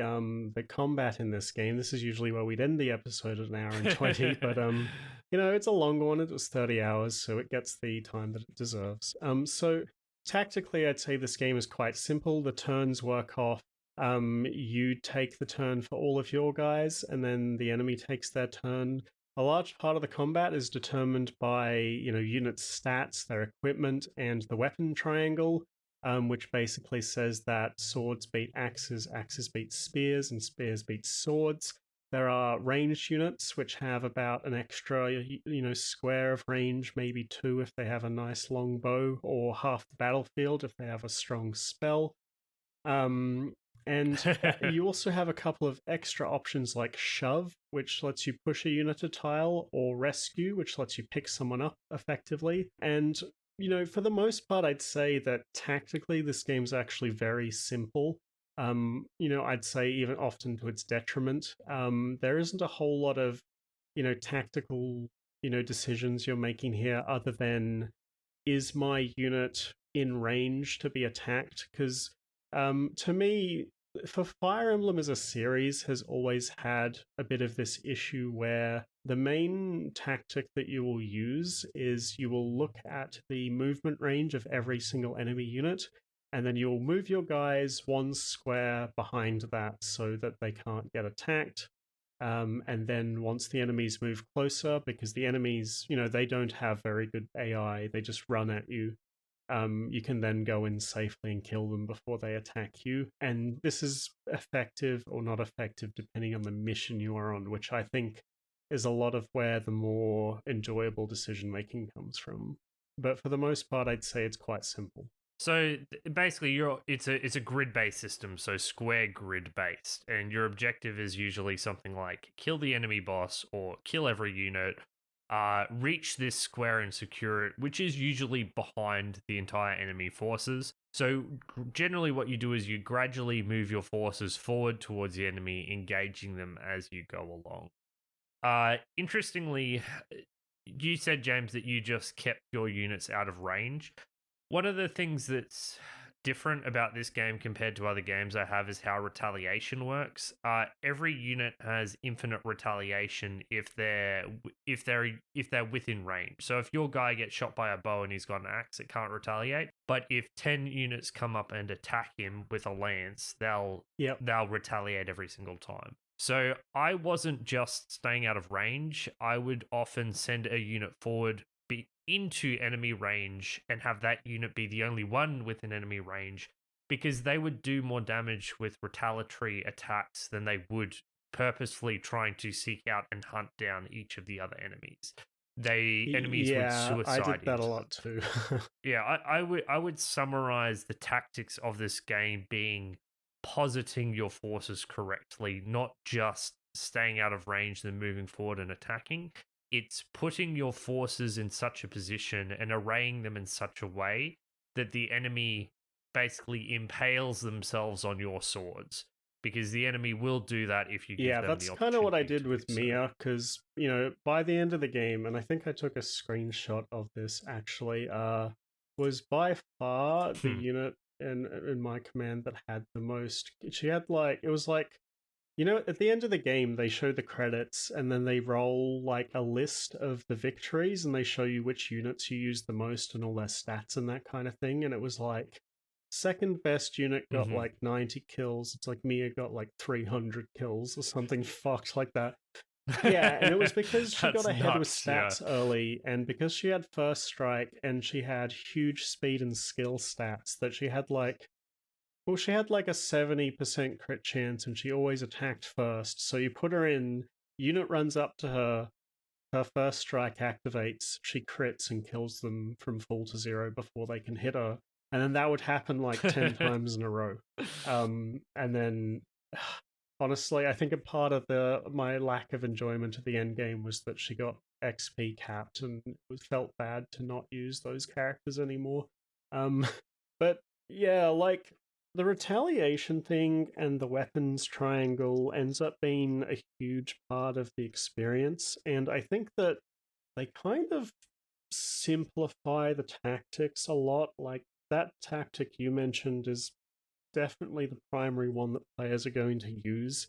combat in this game. This is usually where we'd end the episode at an hour and 20, but it's a longer one. It was 30 hours, so it gets the time that it deserves. So tactically, I'd say this game is quite simple. The turns work off. You take the turn for all of your guys, and then the enemy takes their turn. A large part of the combat is determined by, unit stats, their equipment, and the weapon triangle, which basically says that swords beat axes, axes beat spears, and spears beat swords. There are ranged units which have about an extra, square of range, maybe 2 if they have a nice long bow, or half the battlefield if they have a strong spell. And you also have a couple of extra options like Shove, which lets you push a unit a tile, or Rescue, which lets you pick someone up effectively. And, for the most part, I'd say that tactically this game's actually very simple. I'd say even often to its detriment. There isn't a whole lot of, tactical, decisions you're making here other than, is my unit in range to be attacked? Because to me, for Fire Emblem as a series has always had a bit of this issue where the main tactic that you will use is you will look at the movement range of every single enemy unit, and then you'll move your guys 1 square behind that so that they can't get attacked. And then once the enemies move closer, because the enemies, they don't have very good AI, they just run at you. You can then go in safely and kill them before they attack you. And this is effective or not effective depending on the mission you are on, which I think is a lot of where the more enjoyable decision making comes from. But for the most part, I'd say it's quite simple. So basically, it's a grid-based system, so square grid-based, and your objective is usually something like kill the enemy boss or kill every unit, reach this square and secure it, which is usually behind the entire enemy forces. So generally what you do is you gradually move your forces forward towards the enemy, engaging them as you go along. Interestingly, you said, James, that you just kept your units out of range. One of the things that's different about this game compared to other games I have is how retaliation works. Every unit has infinite retaliation if they're within range. So if your guy gets shot by a bow and he's got an axe, it can't retaliate. But if 10 units come up and attack him with a lance, they'll retaliate every single time. So I wasn't just staying out of range. I would often send a unit forward into enemy range and have that unit be the only one within enemy range, because they would do more damage with retaliatory attacks than they would purposefully trying to seek out and hunt down each of the other enemies. Enemies would suicide. I did that a lot too. Yeah, I would summarize the tactics of this game being positing your forces correctly, not just staying out of range then moving forward and attacking. It's putting your forces in such a position and arraying them in such a way that the enemy basically impales themselves on your swords, because the enemy will do that if you give them the opportunity. Yeah, that's kind of what I did with Mia, because, by the end of the game, and I think I took a screenshot of this actually, was by far the unit in my command that had the most. She had it was at the end of the game, they show the credits and then they roll a list of the victories and they show you which units you used the most and all their stats and that kind of thing. And it was second best unit got 90 kills. It's Mia got 300 kills or something fucked like that. Yeah, and it was because she got ahead with stats early, and because she had first strike and she had huge speed and skill stats that she had she had a 70% crit chance and she always attacked first. So you put her in, unit runs up to her, her first strike activates, she crits and kills them from full to 0 before they can hit her. And then that would happen 10 times in a row. And then, honestly, I think a part of my lack of enjoyment at the end game was that she got XP capped and it felt bad to not use those characters anymore. But yeah, the retaliation thing and the weapons triangle ends up being a huge part of the experience, and I think that they kind of simplify the tactics a lot. that tactic you mentioned is definitely the primary one that players are going to use,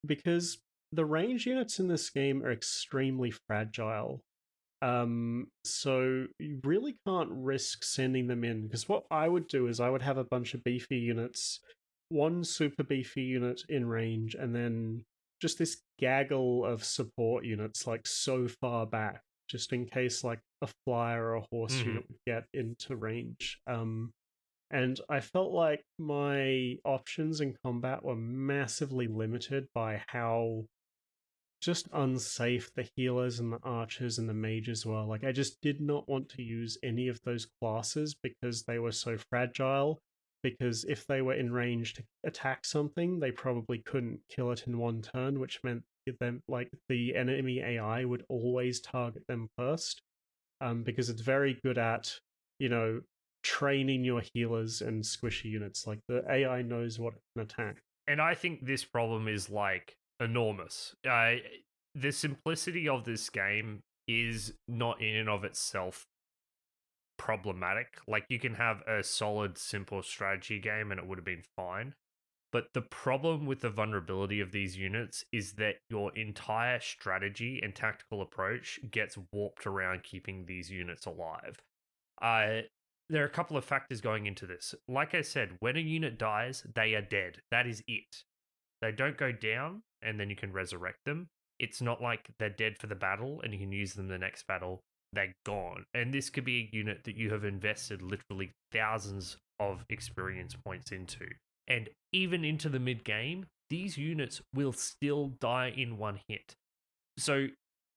because the range units in this game are extremely fragile. So you really can't risk sending them in, because what I would do is I would have a bunch of beefy units, one super beefy unit in range, and then just this gaggle of support units like so far back, just in case like a flyer or a horse unit would get into range. And I felt like my options in combat were massively limited by how just unsafe the healers and the archers and the mages were. Like, I just did not want to use any of those classes because they were so fragile. Because if they were in range to attack something, they probably couldn't kill it in one turn, which meant them like the enemy AI would always target them first. Because it's very good at, you know, training your healers and squishy units. Like, the AI knows what it can attack. And I think this problem is like enormous. The simplicity of this game is not in and of itself problematic. Like, you can have a solid, simple strategy game and it would have been fine. But the problem with the vulnerability of these units is that your entire strategy and tactical approach gets warped around keeping these units alive. There are a couple of factors going into this. Like I said, when a unit dies, they are dead. That is it. They don't go down and then you can resurrect them. It's not like they're dead for the battle and you can use them the next battle. They're gone. And this could be a unit that you have invested literally thousands of experience points into. And even into the mid-game, these units will still die in one hit. So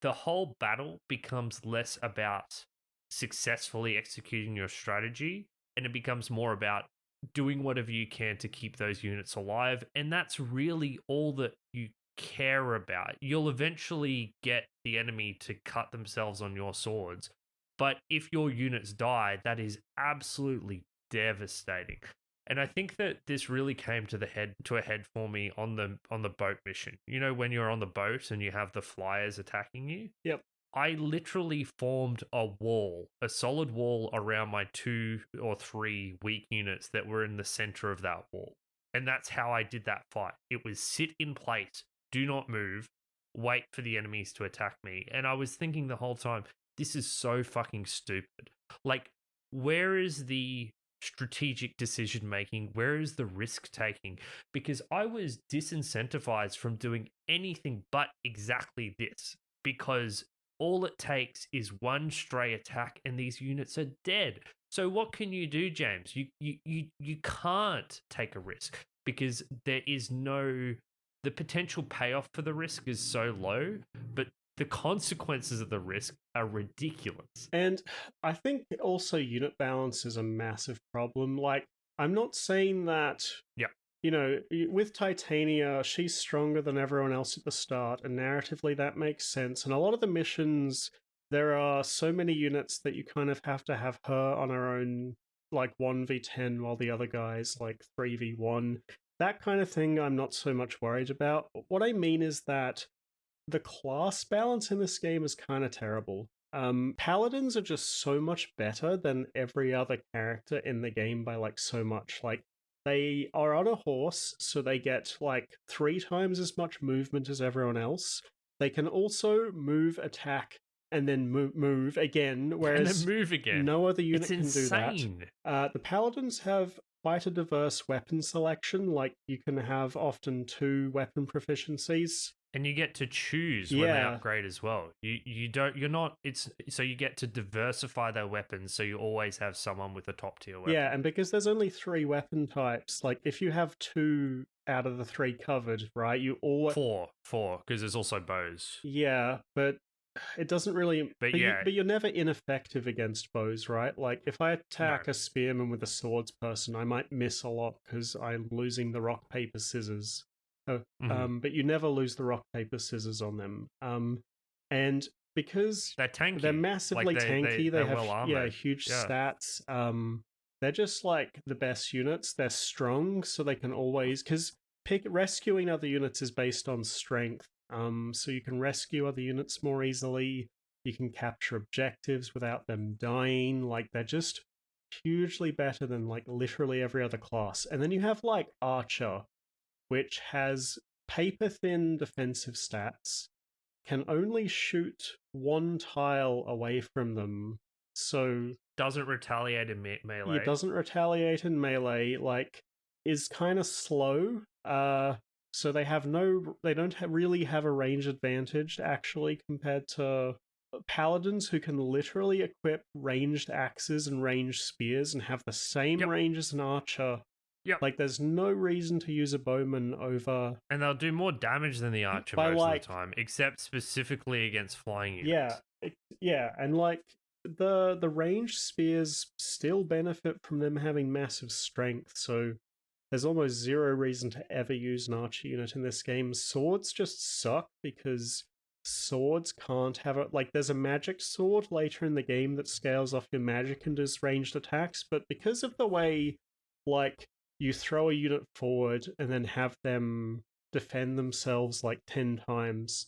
the whole battle becomes less about successfully executing your strategy, and it becomes more about doing whatever you can to keep those units alive. And that's really all that you care about. You'll eventually get the enemy to cut themselves on your swords, but if your units die, that is absolutely devastating. And I think that this really came to a head for me on the boat mission. You know, when you're on the boat and you have the flyers attacking you? Yep. I literally formed a wall, a solid wall around my 2 or 3 weak units that were in the center of that wall. And that's how I did that fight. It was sit in place, do not move, wait for the enemies to attack me. And I was thinking the whole time, this is so fucking stupid. Like, where is the strategic decision making? Where is the risk taking? Because I was disincentivized from doing anything but exactly this, because all it takes is one stray attack and these units are dead. So what can you do, James? You can't take a risk because there is no, the potential payoff for the risk is so low, but the consequences of the risk are ridiculous. And I think also unit balance is a massive problem. Like, I'm not saying that, you know, with Titania, she's stronger than everyone else at the start, and narratively that makes sense. And a lot of the missions, there are so many units that you kind of have to have her on her own, like 1v10, while the other guys, like 3v1. That kind of thing I'm not so much worried about. What I mean is that the class balance in this game is kind of terrible. Paladins are just so much better than every other character in the game by like so much. Like, they are on a horse, so they get like 3 times as much movement as everyone else. They can also move, attack, and then move again, whereas and then move again. No other unit it's can insane. do that. The Paladins have quite a diverse weapon selection. Like, you can have often 2 weapon proficiencies. And you get to choose when they upgrade as well. So you get to diversify their weapons, so you always have someone with a top tier weapon. Yeah, and because there's only 3 weapon types, like if you have 2 out of the 3 covered, right, you always... 4, because there's also bows. Yeah, but it doesn't really... But you're never ineffective against bows, right? Like, if I attack a spearman with a swords person, I might miss a lot because I'm losing the rock, paper, scissors. But you never lose the rock, paper, scissors on them. And because they're tanky, they're massively tanky, they have well huge stats. They're just like the best units. They're strong, so they can always... Because rescuing other units is based on strength. So you can rescue other units more easily. You can capture objectives without them dying. Like, they're just hugely better than like literally every other class. And then you have like Archer, which has paper thin defensive stats, can only shoot one tile away from them. So doesn't retaliate in melee. It doesn't retaliate in melee, like is kind of slow. So they don't really have a range advantage actually compared to paladins who can literally equip ranged axes and ranged spears and have the same range as an archer. Yep. Like there's no reason to use a bowman over. And they'll do more damage than the archer most of the time, except specifically against flying units. Yeah, and like the ranged spears still benefit from them having massive strength, so there's almost zero reason to ever use an archer unit in this game. Swords just suck because swords can't have it. Like, there's a magic sword later in the game that scales off your magic and does ranged attacks, but because of the way, like, you throw a unit forward and then have them defend themselves like 10 times,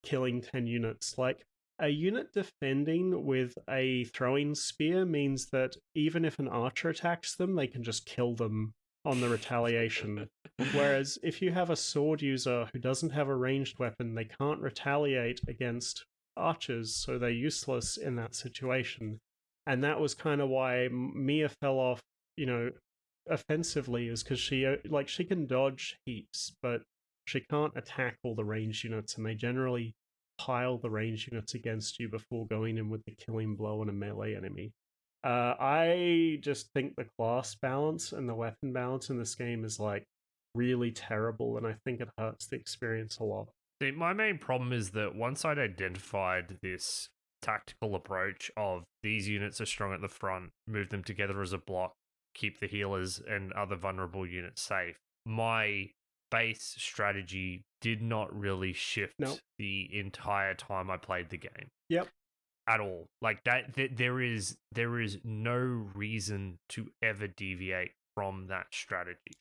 killing 10 units, like, a unit defending with a throwing spear means that even if an archer attacks them, they can just kill them on the retaliation. Whereas if you have a sword user who doesn't have a ranged weapon, they can't retaliate against archers, so they're useless in that situation. And that was kind of why Mia fell off, offensively, is because she can dodge heaps, but she can't attack all the ranged units, and they generally pile the ranged units against you before going in with the killing blow on a melee enemy. I just think the class balance and the weapon balance in this game is like really terrible, and I think it hurts the experience a lot. See, my main problem is that once I'd identified this tactical approach of these units are strong at the front, move them together as a block, keep the healers and other vulnerable units safe, my base strategy did not really shift the entire time I played the game. Yep. At all. Like that there is no reason to ever deviate from that strategy.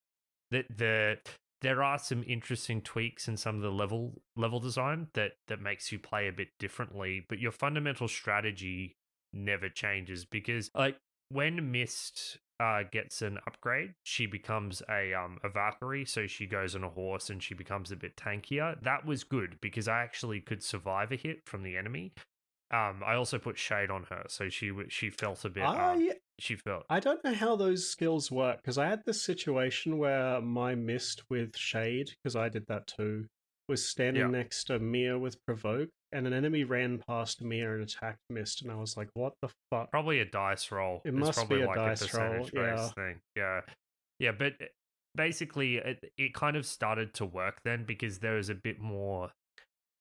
There are some interesting tweaks in some of the level design that makes you play a bit differently, but your fundamental strategy never changes, because like when Mist gets an upgrade, she becomes a Valkyrie, so she goes on a horse and she becomes a bit tankier. That was good because I actually could survive a hit from the enemy. I also put shade on her, so she felt a bit. She felt. I don't know how those skills work, because I had this situation where my Mist with shade, because I did that too, was standing next to Mia with provoke, and an enemy ran past Mia and attacked Mist, and I was like, "What the fuck?" Probably a dice roll. It must probably be a like dice roll. Yeah. Thing. Yeah. But basically, it kind of started to work then, because there was a bit more.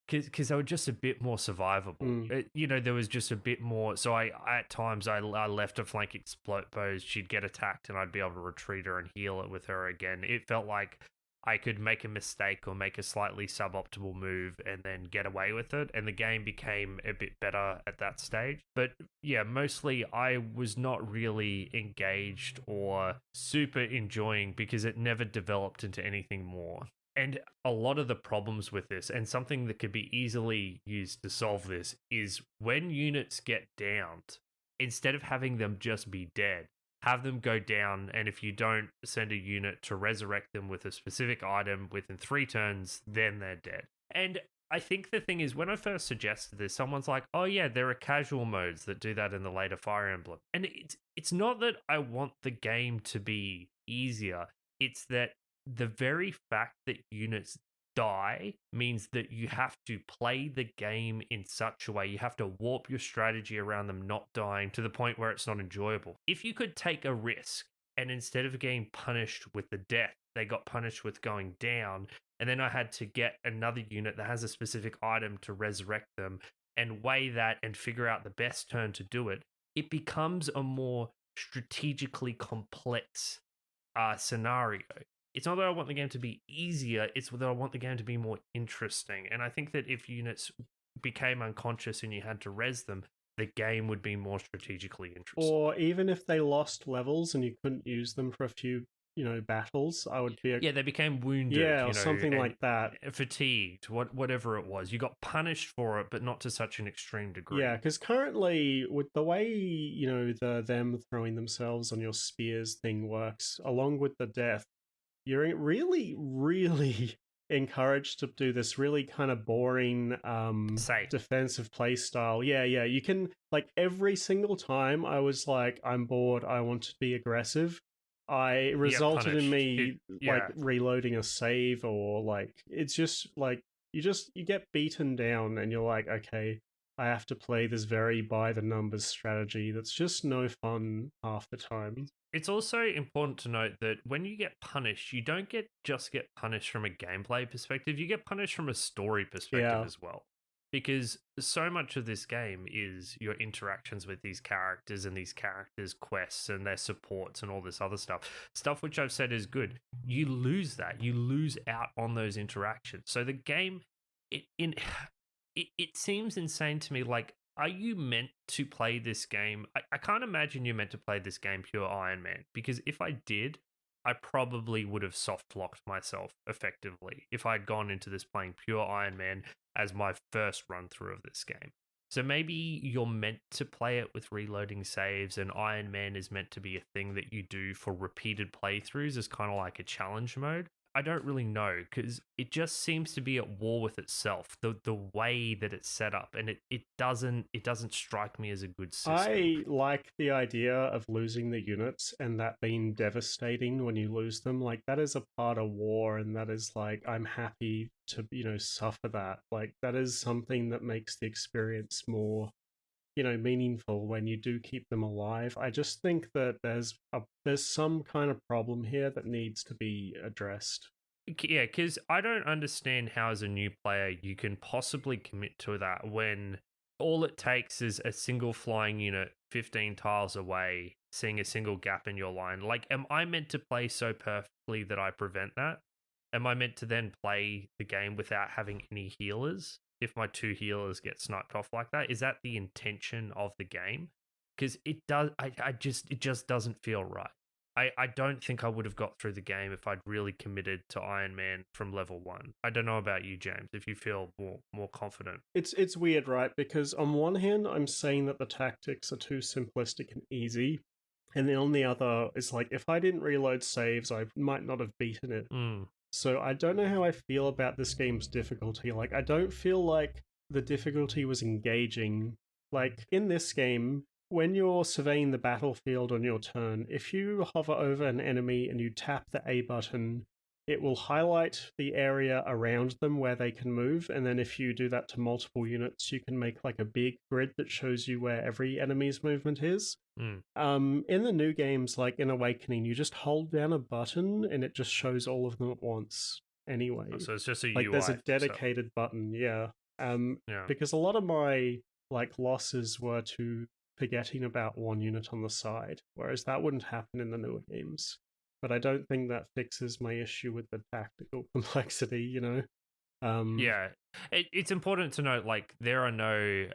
Because they were just a bit more survivable. There was just a bit more. So I at times I left a flank explode pose. She'd get attacked and I'd be able to retreat her and heal it with her again. It felt like I could make a mistake or make a slightly suboptimal move and then get away with it. And the game became a bit better at that stage. But yeah, mostly I was not really engaged or super enjoying, because it never developed into anything more. And a lot of the problems with this, and something that could be easily used to solve this, is when units get downed, instead of having them just be dead, have them go down, and if you don't send a unit to resurrect them with a specific item within 3 turns, then they're dead. And I think the thing is, when I first suggested this, someone's like, oh yeah, there are casual modes that do that in the later Fire Emblem. And it's not that I want the game to be easier, it's that the very fact that units die means that you have to play the game in such a way, you have to warp your strategy around them not dying to the point where it's not enjoyable. If you could take a risk, and instead of getting punished with the death, they got punished with going down, and then I had to get another unit that has a specific item to resurrect them and weigh that and figure out the best turn to do it, it becomes a more strategically complex scenario. It's not that I want the game to be easier, it's that I want the game to be more interesting. And I think that if units became unconscious and you had to res them, the game would be more strategically interesting. Or even if they lost levels and you couldn't use them for a few battles, I would be they became wounded, yeah, or something like that. fatigued, whatever it was. You got punished for it, but not to such an extreme degree. Yeah, because currently with the way them throwing themselves on your spears thing works, along with the death, you're really, really encouraged to do this really kind of boring defensive play style. Yeah, you can, like, every single time I was like, I'm bored, I want to be aggressive, I resulted in me like reloading a save, or like it's just like you get beaten down and you're like, okay, I have to play this very by the numbers strategy that's just no fun half the time. It's also important to note that when you get punished, you don't just get punished from a gameplay perspective, you get punished from a story perspective as well. Because so much of this game is your interactions with these characters and these characters' quests and their supports and all this other stuff. Stuff which I've said is good. You lose that. You lose out on those interactions. So the game, it seems insane to me. Like, are you meant to play this game? I can't imagine you're meant to play this game pure Iron Man, because if I did, I probably would have soft locked myself effectively if I'd gone into this playing pure Iron Man as my first run through of this game. So maybe you're meant to play it with reloading saves, and Iron Man is meant to be a thing that you do for repeated playthroughs as kind of like a challenge mode. I don't really know, because it just seems to be at war with itself, the way that it's set up, and it doesn't strike me as a good system. I like the idea of losing the units and that being devastating when you lose them. Like, that is a part of war, and that is like, I'm happy to suffer that. Like, that is something that makes the experience more meaningful when you do keep them alive. I just think that there's some kind of problem here that needs to be addressed. Yeah, because I don't understand how, as a new player, you can possibly commit to that when all it takes is a single flying unit 15 tiles away, seeing a single gap in your line. Like, am I meant to play so perfectly that I prevent that? Am I meant to then play the game without having any healers? If my two healers get sniped off like that, is that the intention of the game? Because it just doesn't feel right. I don't think I would have got through the game if I'd really committed to Iron Man from level 1. I don't know about you, James, if you feel more confident. It's weird, right? Because on one hand, I'm saying that the tactics are too simplistic and easy, and then on the other, it's like, if I didn't reload saves, I might not have beaten it. So I don't know how I feel about this game's difficulty. Like, I don't feel like the difficulty was engaging. Like, in this game, when you're surveying the battlefield on your turn, if you hover over an enemy and you tap the A button, it will highlight the area around them where they can move, and then if you do that to multiple units, you can make like a big grid that shows you where every enemy's movement is. In the new games, like in Awakening, you just hold down a button and it just shows all of them at once anyway. So it's just a like UI. There's a dedicated button, because a lot of my like losses were to forgetting about one unit on the side, whereas that wouldn't happen in the newer games. But I don't think that fixes my issue with the tactical complexity, It's important to note, like, there are no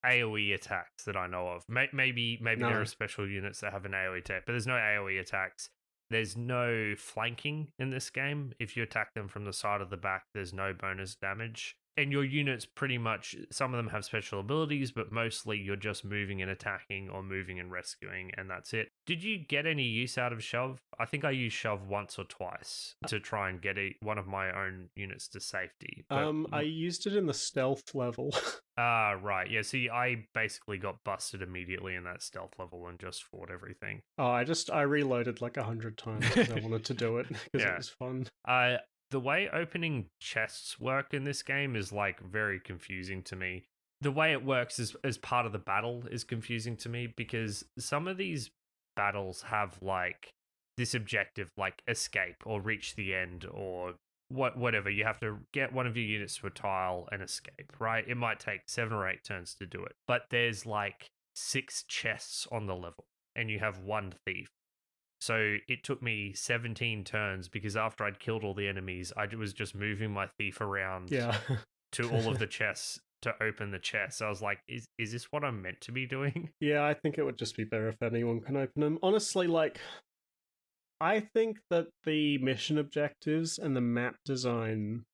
AoE attacks that I know of. Maybe no. There are special units that have an AoE attack, but there's no AoE attacks. There's no flanking in this game. If you attack them from the side or the back, there's no bonus damage. And your units pretty much, some of them have special abilities, but mostly you're just moving and attacking or moving and rescuing, and that's it. Did you get any use out of Shove? I think I used Shove once or twice to try and get one of my own units to safety. I used it in the stealth level. Right. Yeah, see, I basically got busted immediately in that stealth level and just fought everything. Oh, I reloaded like 100 times because I wanted to do it because it was fun. The way opening chests work in this game is like very confusing to me. The way it works as part of the battle is confusing to me, because some of these battles have like this objective, like escape or reach the end or whatever. You have to get one of your units to a tile and escape, right? It might take 7 or 8 turns to do it, but there's like 6 chests on the level and you have 1 thief. So it took me 17 turns, because after I'd killed all the enemies, I was just moving my thief around to all of the chests to open the chests. I was like, is this what I'm meant to be doing? Yeah, I think it would just be better if anyone can open them. Honestly, like, I think that the mission objectives and the map design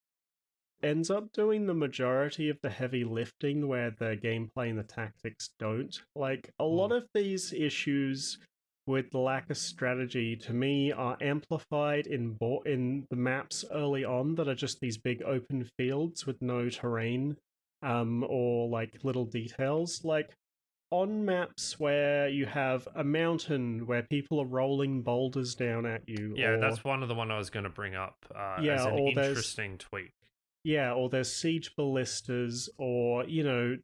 ends up doing the majority of the heavy lifting where the gameplay and the tactics don't. Like, a lot of these issues with the lack of strategy, to me, are amplified in the maps early on that are just these big open fields with no terrain, or like little details. Like, on maps where you have a mountain where people are rolling boulders down at you, Yeah, that's one of the one I was going to bring up as yeah, an or interesting tweak. yeah, or there's siege ballistas, or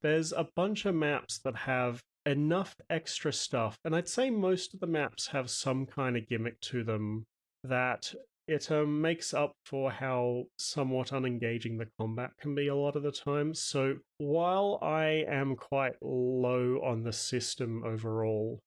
there's a bunch of maps that have enough extra stuff, and I'd say most of the maps have some kind of gimmick to them that it makes up for how somewhat unengaging the combat can be a lot of the time. So while I am quite low on the system overall,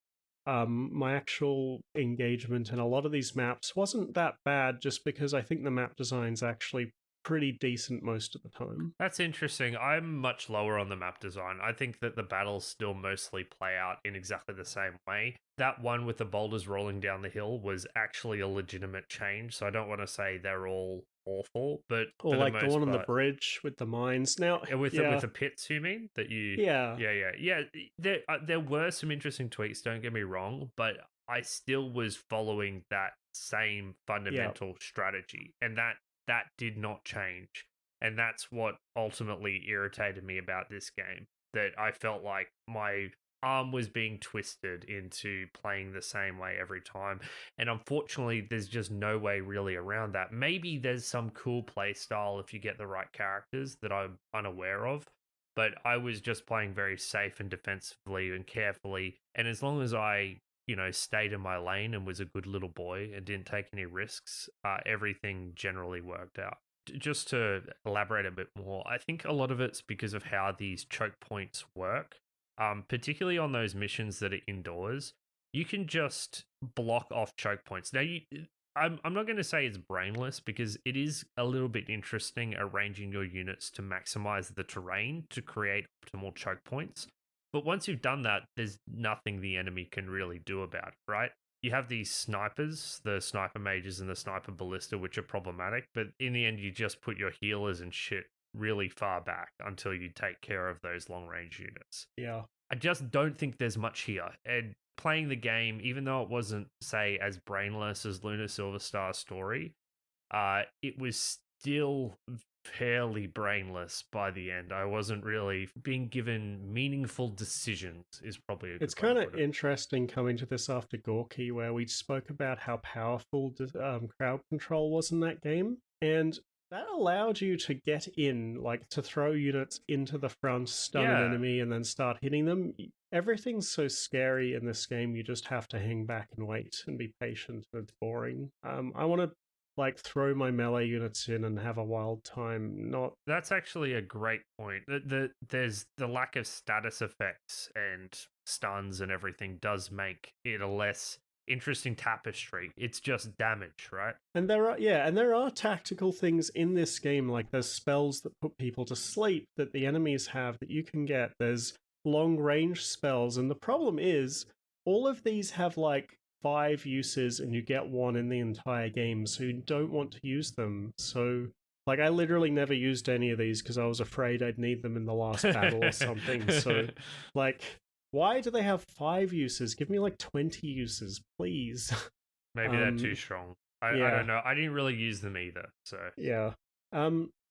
my actual engagement in a lot of these maps wasn't that bad, just because I think the map design's actually pretty decent most of the time. That's interesting. I'm much lower on the map design. I think that the battles still mostly play out in exactly the same way. That one with the boulders rolling down the hill was actually a legitimate change, so I don't want to say they're all awful, but Or for the like the most one on the part, bridge with the mines. Now, with yeah, the pits, you mean that you? yeah, Yeah. There were some interesting tweaks. Don't get me wrong, but I still was following that same yeah. fundamental strategy, and that did not change. And that's what ultimately irritated me about this game. That I felt like my arm was being twisted into playing the same way every time. And unfortunately, there's just no way really around that. Maybe there's some cool play style if you get the right characters that I'm unaware of. But I was just playing very safe and defensively and carefully. And as long as I stayed in my lane and was a good little boy and didn't take any risks, everything generally worked out. Just to elaborate a bit more, I think a lot of it's because of how these choke points work, particularly on those missions that are indoors. You can just block off choke points. Now, I'm not going to say it's brainless because it is a little bit interesting arranging your units to maximize the terrain to create optimal choke points. But once you've done that, there's nothing the enemy can really do about it, right? You have these snipers, the sniper mages and the sniper ballista, which are problematic, but in the end, you just put your healers and shit really far back until you take care of those long range units. Yeah. I just don't think there's much here. And playing the game, even though it wasn't, say, as brainless as Luna Silverstar's story, it was still fairly brainless by the end. I wasn't really being given meaningful decisions, is probably a good It's way kind to of put it. interesting coming to this after Gorky, where we spoke about how powerful crowd control was in that game. And that allowed you to get in, like to throw units into the front, stun an Yeah, enemy, and then start hitting them. Everything's so scary in this game, you just have to hang back and wait and be patient, and it's boring. I want to like throw my melee units in and have a wild time, not that's actually a great point. There's the lack of status effects and stuns and everything does make it a less interesting tapestry. It's just damage, right? And there are tactical things in this game, like there's spells that put people to sleep that the enemies have that you can get. There's long range spells, and the problem is all of these have like 5 uses and you get one in the entire game, so you don't want to use them. So like I literally never used any of these because I was afraid I'd need them in the last battle or something. So like why do they have 5 uses? Give me like 20 uses, please. Maybe they're too strong. I Yeah. don't know. I didn't really use them either. So Yeah.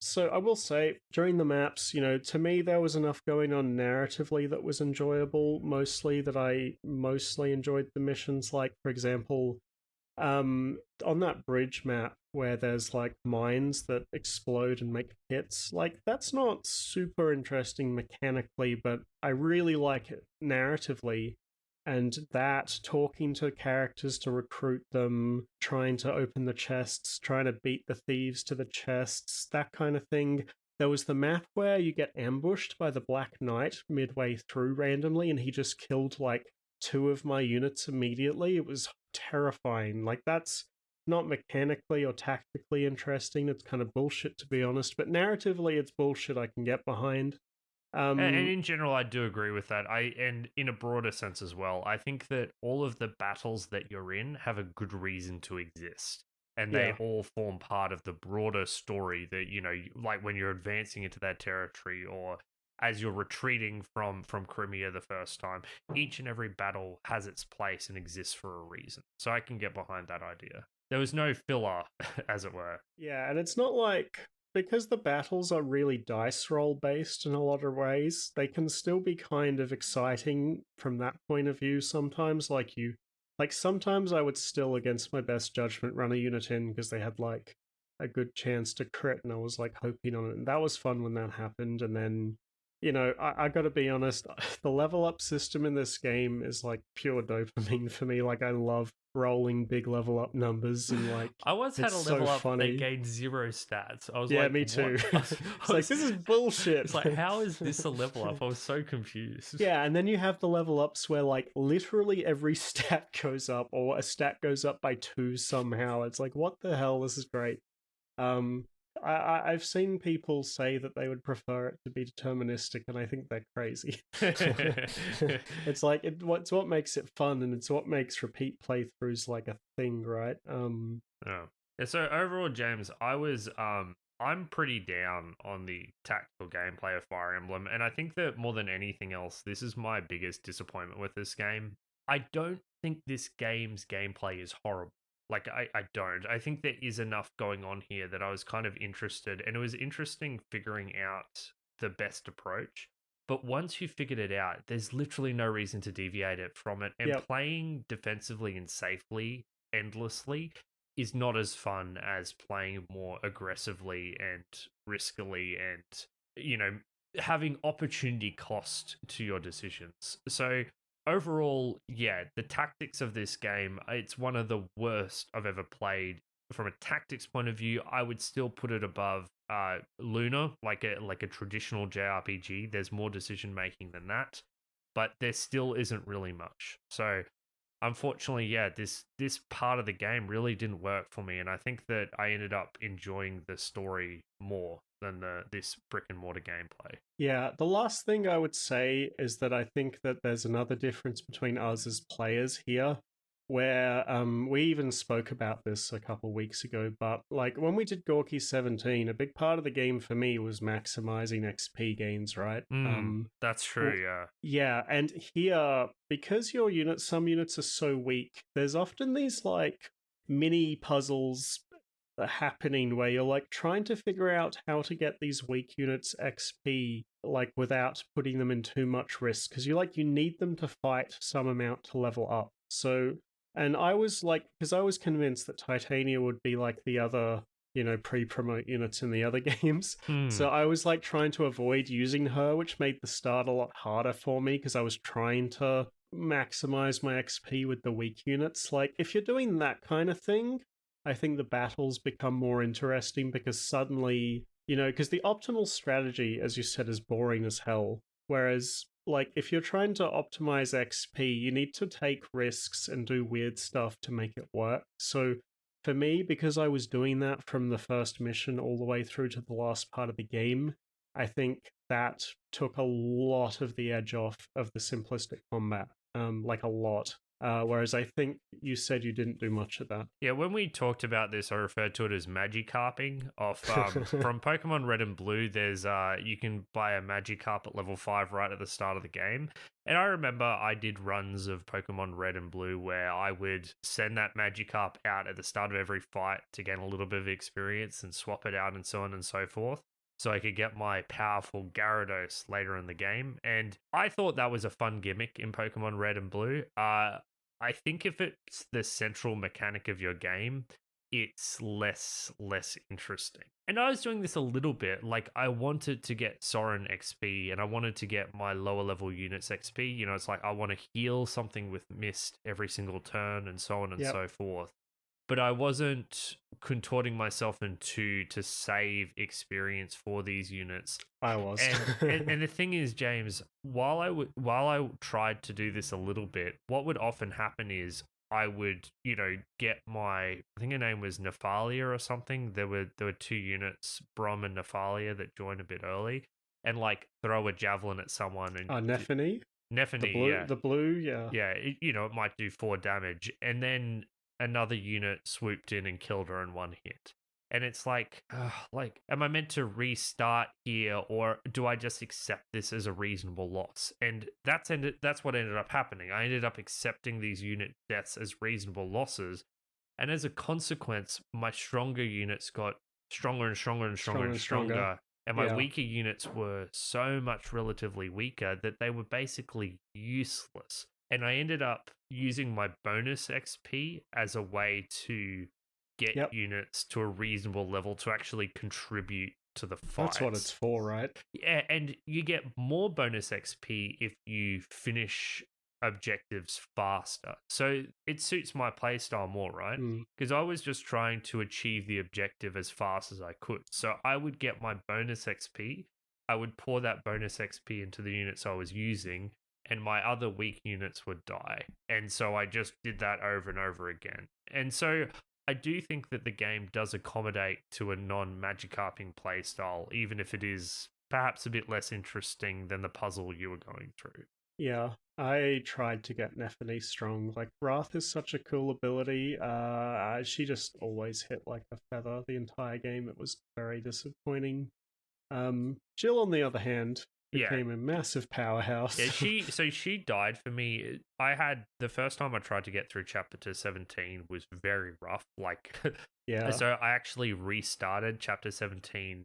So I will say, during the maps, to me there was enough going on narratively that was enjoyable, mostly that I mostly enjoyed the missions, like, for example, on that bridge map where there's like mines that explode and make pits, like that's not super interesting mechanically, but I really like it narratively. And that, talking to characters to recruit them, trying to open the chests, trying to beat the thieves to the chests, that kind of thing. There was the map where you get ambushed by the Black Knight midway through randomly, and he just killed like 2 of my units immediately. It was terrifying. Like, that's not mechanically or tactically interesting. It's kind of bullshit, to be honest, but narratively it's bullshit I can get behind. And in general, I do agree with that. And in a broader sense as well, I think that all of the battles that you're in have a good reason to exist, and they Yeah. all form part of the broader story that like when you're advancing into that territory, or as you're retreating from Crimea the first time. Each and every battle has its place and exists for a reason. So I can get behind that idea. There was no filler, as it were. Yeah, and it's not like because the battles are really dice roll based in a lot of ways, they can still be kind of exciting from that point of view sometimes. Like sometimes I would still, against my best judgment, run a unit in because they had like a good chance to crit, and I was like hoping on it. And that was fun when that happened. And then, I gotta be honest, the level up system in this game is like pure dopamine for me. Like, I love rolling big level up numbers, and like I once had it's a so level up funny. that gained 0 stats. I was Yeah, like, me what? too. I It's like, this is bullshit. It's like, how is this a level up? I was so confused. Yeah, and then you have the level ups where like literally every stat goes up, or a stat goes up by 2 somehow. It's like, what the hell? This is great. Um, I've seen people say that they would prefer it to be deterministic, and I think they're crazy. It's like it's what makes it fun, and it's what makes repeat playthroughs like a thing, right? Oh. Yeah, so overall, James, I'm pretty down on the tactical gameplay of Fire Emblem, and I think that more than anything else, this is my biggest disappointment with this game. I don't think this game's gameplay is horrible. Like, I don't. I think there is enough going on here that I was kind of interested, and it was interesting figuring out the best approach. But once you figured it out, there's literally no reason to deviate it from it. And Yep. playing defensively and safely endlessly is not as fun as playing more aggressively and riskily and, having opportunity cost to your decisions. So overall, yeah, the tactics of this game, it's one of the worst I've ever played. From a tactics point of view, I would still put it above Luna, like a traditional JRPG. There's more decision making than that, but there still isn't really much. So unfortunately, yeah, this part of the game really didn't work for me, and I think that I ended up enjoying the story more than this brick and mortar gameplay. Yeah, the last thing I would say is that I think that there's another difference between us as players here, where we even spoke about this a couple weeks ago, but like when we did Gorky 17, a big part of the game for me was maximizing XP gains, right? That's true, yeah. Yeah, and here, because some units are so weak, there's often these like mini puzzles happening where you're like trying to figure out how to get these weak units XP like without putting them in too much risk, because you need them to fight some amount to level up. So, and I was like, because I was convinced that Titania would be like the other pre-promote units in the other games. So I was like trying to avoid using her, which made the start a lot harder for me because I was trying to maximize my XP with the weak units. Like, if you're doing that kind of thing, I think the battles become more interesting because suddenly, because the optimal strategy, as you said, is boring as hell. Whereas, like, if you're trying to optimize XP, you need to take risks and do weird stuff to make it work. So, for me, because I was doing that from the first mission all the way through to the last part of the game, I think that took a lot of the edge off of the simplistic combat, like a lot. Whereas I think you said you didn't do much of that. Yeah, when we talked about this, I referred to it as Magikarping. From Pokemon Red and Blue, there's you can buy a Magikarp at level 5 right at the start of the game. And I remember I did runs of Pokemon Red and Blue where I would send that Magikarp out at the start of every fight to gain a little bit of experience and swap it out and so on and so forth, so I could get my powerful Gyarados later in the game. And I thought that was a fun gimmick in Pokemon Red and Blue. I think if it's the central mechanic of your game, it's less interesting. And I was doing this a little bit. Like, I wanted to get Soren XP and I wanted to get my lower level units XP. It's like I want to heal something with Mist every single turn and so on and so forth. But I wasn't contorting myself to save experience for these units. I was. And the thing is, James, while I tried to do this a little bit, what would often happen is I would, get I think her name was Nephalia or something. There were 2 units, Brom and Nephalia, that joined a bit early. and like throw a javelin at someone and Nephany? Nephany, The blue, yeah. yeah, it might do 4 damage, and then another unit swooped in and killed her in one hit. And it's like, am I meant to restart here, or do I just accept this as a reasonable loss? And that's what ended up happening. I ended up accepting these unit deaths as reasonable losses, and as a consequence, my stronger units got stronger and stronger and stronger and stronger. And my weaker units were so much relatively weaker that they were basically useless. And I ended up using my bonus XP as a way to get units to a reasonable level to actually contribute to the fight. That's what it's for, right? Yeah, and you get more bonus XP if you finish objectives faster. So it suits my playstyle more, right? Because I was just trying to achieve the objective as fast as I could. So I would get my bonus XP, I would pour that bonus XP into the units I was using, and my other weak units would die. And so I just did that over and over again. And so I do think that the game does accommodate to a non-Magikarping playstyle, even if it is perhaps a bit less interesting than the puzzle you were going through. Yeah, I tried to get Nephany strong. Like, Wrath is such a cool ability. She just always hit like a feather the entire game. It was very disappointing. Jill, on the other hand, became a massive powerhouse. Yeah, she died for me. I had the first time I tried to get through chapter 17 was very rough. Like, so I actually restarted chapter 17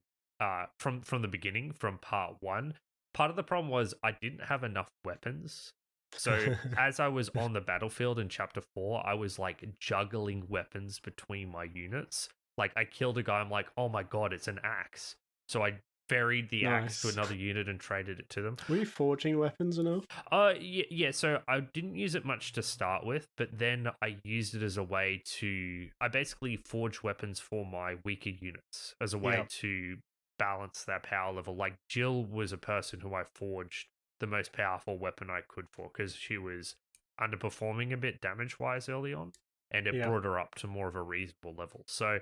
from the beginning, from part 1. Part of the problem was I didn't have enough weapons. So as I was on the battlefield in chapter 4, I was like juggling weapons between my units. Like, I killed a guy, I'm like, oh my god, it's an axe. So I ferried the axe to another unit and traded it to them. Were you forging weapons enough? Yeah, so I didn't use it much to start with, but then I used it as a way to... I basically forged weapons for my weaker units as a way to balance that power level. Like, Jill was a person who I forged the most powerful weapon I could for, because she was underperforming a bit damage-wise early on, and it brought her up to more of a reasonable level. So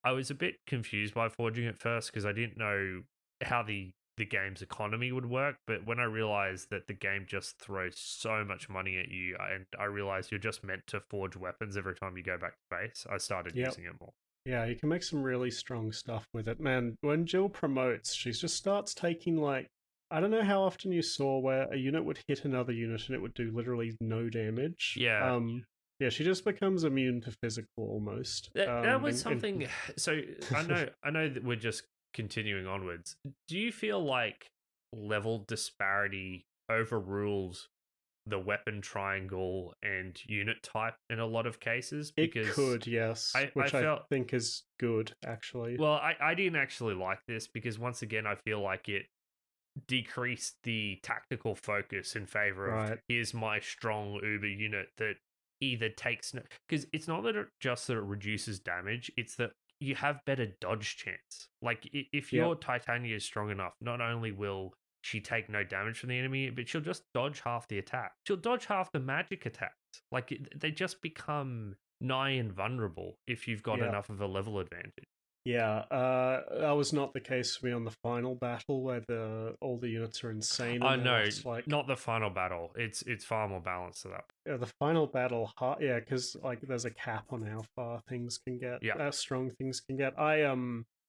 I was a bit confused by forging at first, because I didn't know how the game's economy would work, but when I realized that the game just throws so much money at you, and I realized you're just meant to forge weapons every time you go back to base, I started using it more. Yeah, you can make some really strong stuff with it. Man, when Jill promotes, she just starts taking, like, I don't know how often you saw where a unit would hit another unit and it would do literally no damage. Yeah. Yeah, she just becomes immune to physical almost. That was something... So I know that we're just continuing onwards. Do you feel like level disparity overrules the weapon triangle and unit type in a lot of cases? Because it could, yes. I think is good, actually. Well, I didn't actually like this, because once again, I feel like it decreased the tactical focus in favor of here's my strong uber unit that either takes... Because it's not that it reduces damage, it's that you have better dodge chance. Like, if your Titania is strong enough, not only will she take no damage from the enemy, but she'll just dodge half the attack. She'll dodge half the magic attacks. Like, they just become nigh invulnerable if you've got enough of a level advantage. Yeah, that was not the case for me on the final battle, where all the units are insane. Oh no, not the final battle. It's far more balanced to that. Yeah, the final battle, because like there's a cap on how far things can get, how strong things can get. I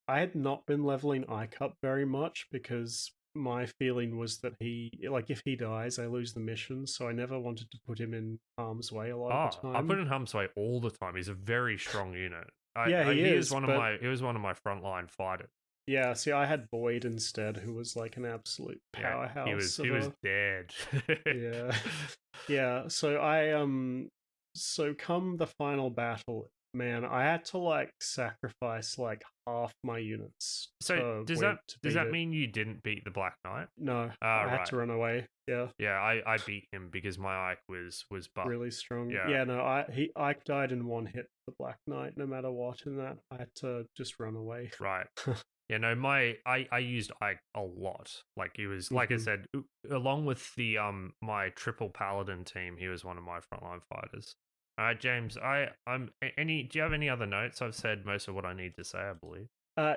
had not been leveling Icup very much, because my feeling was that if he dies, I lose the mission, so I never wanted to put him in harm's way a lot of the time. I put him in harm's way all the time. He's a very strong unit. He was one of my frontline fighters. Yeah, see, I had Boyd instead, who was like an absolute powerhouse. He was dead. Yeah. So come the final battle, man, I had to like sacrifice like half my units. So does that mean you didn't beat the Black Knight? No, I had to run away. Yeah. Yeah, I beat him because my Ike was buffed. Really strong. Yeah, no, Ike died in one hit for the Black Knight, no matter what, in that I had to just run away. Right. Yeah, no, I used Ike a lot. Like, he was, like I said, along with the my triple paladin team, he was one of my frontline fighters. All right, James, do you have any other notes? I've said most of what I need to say, I believe.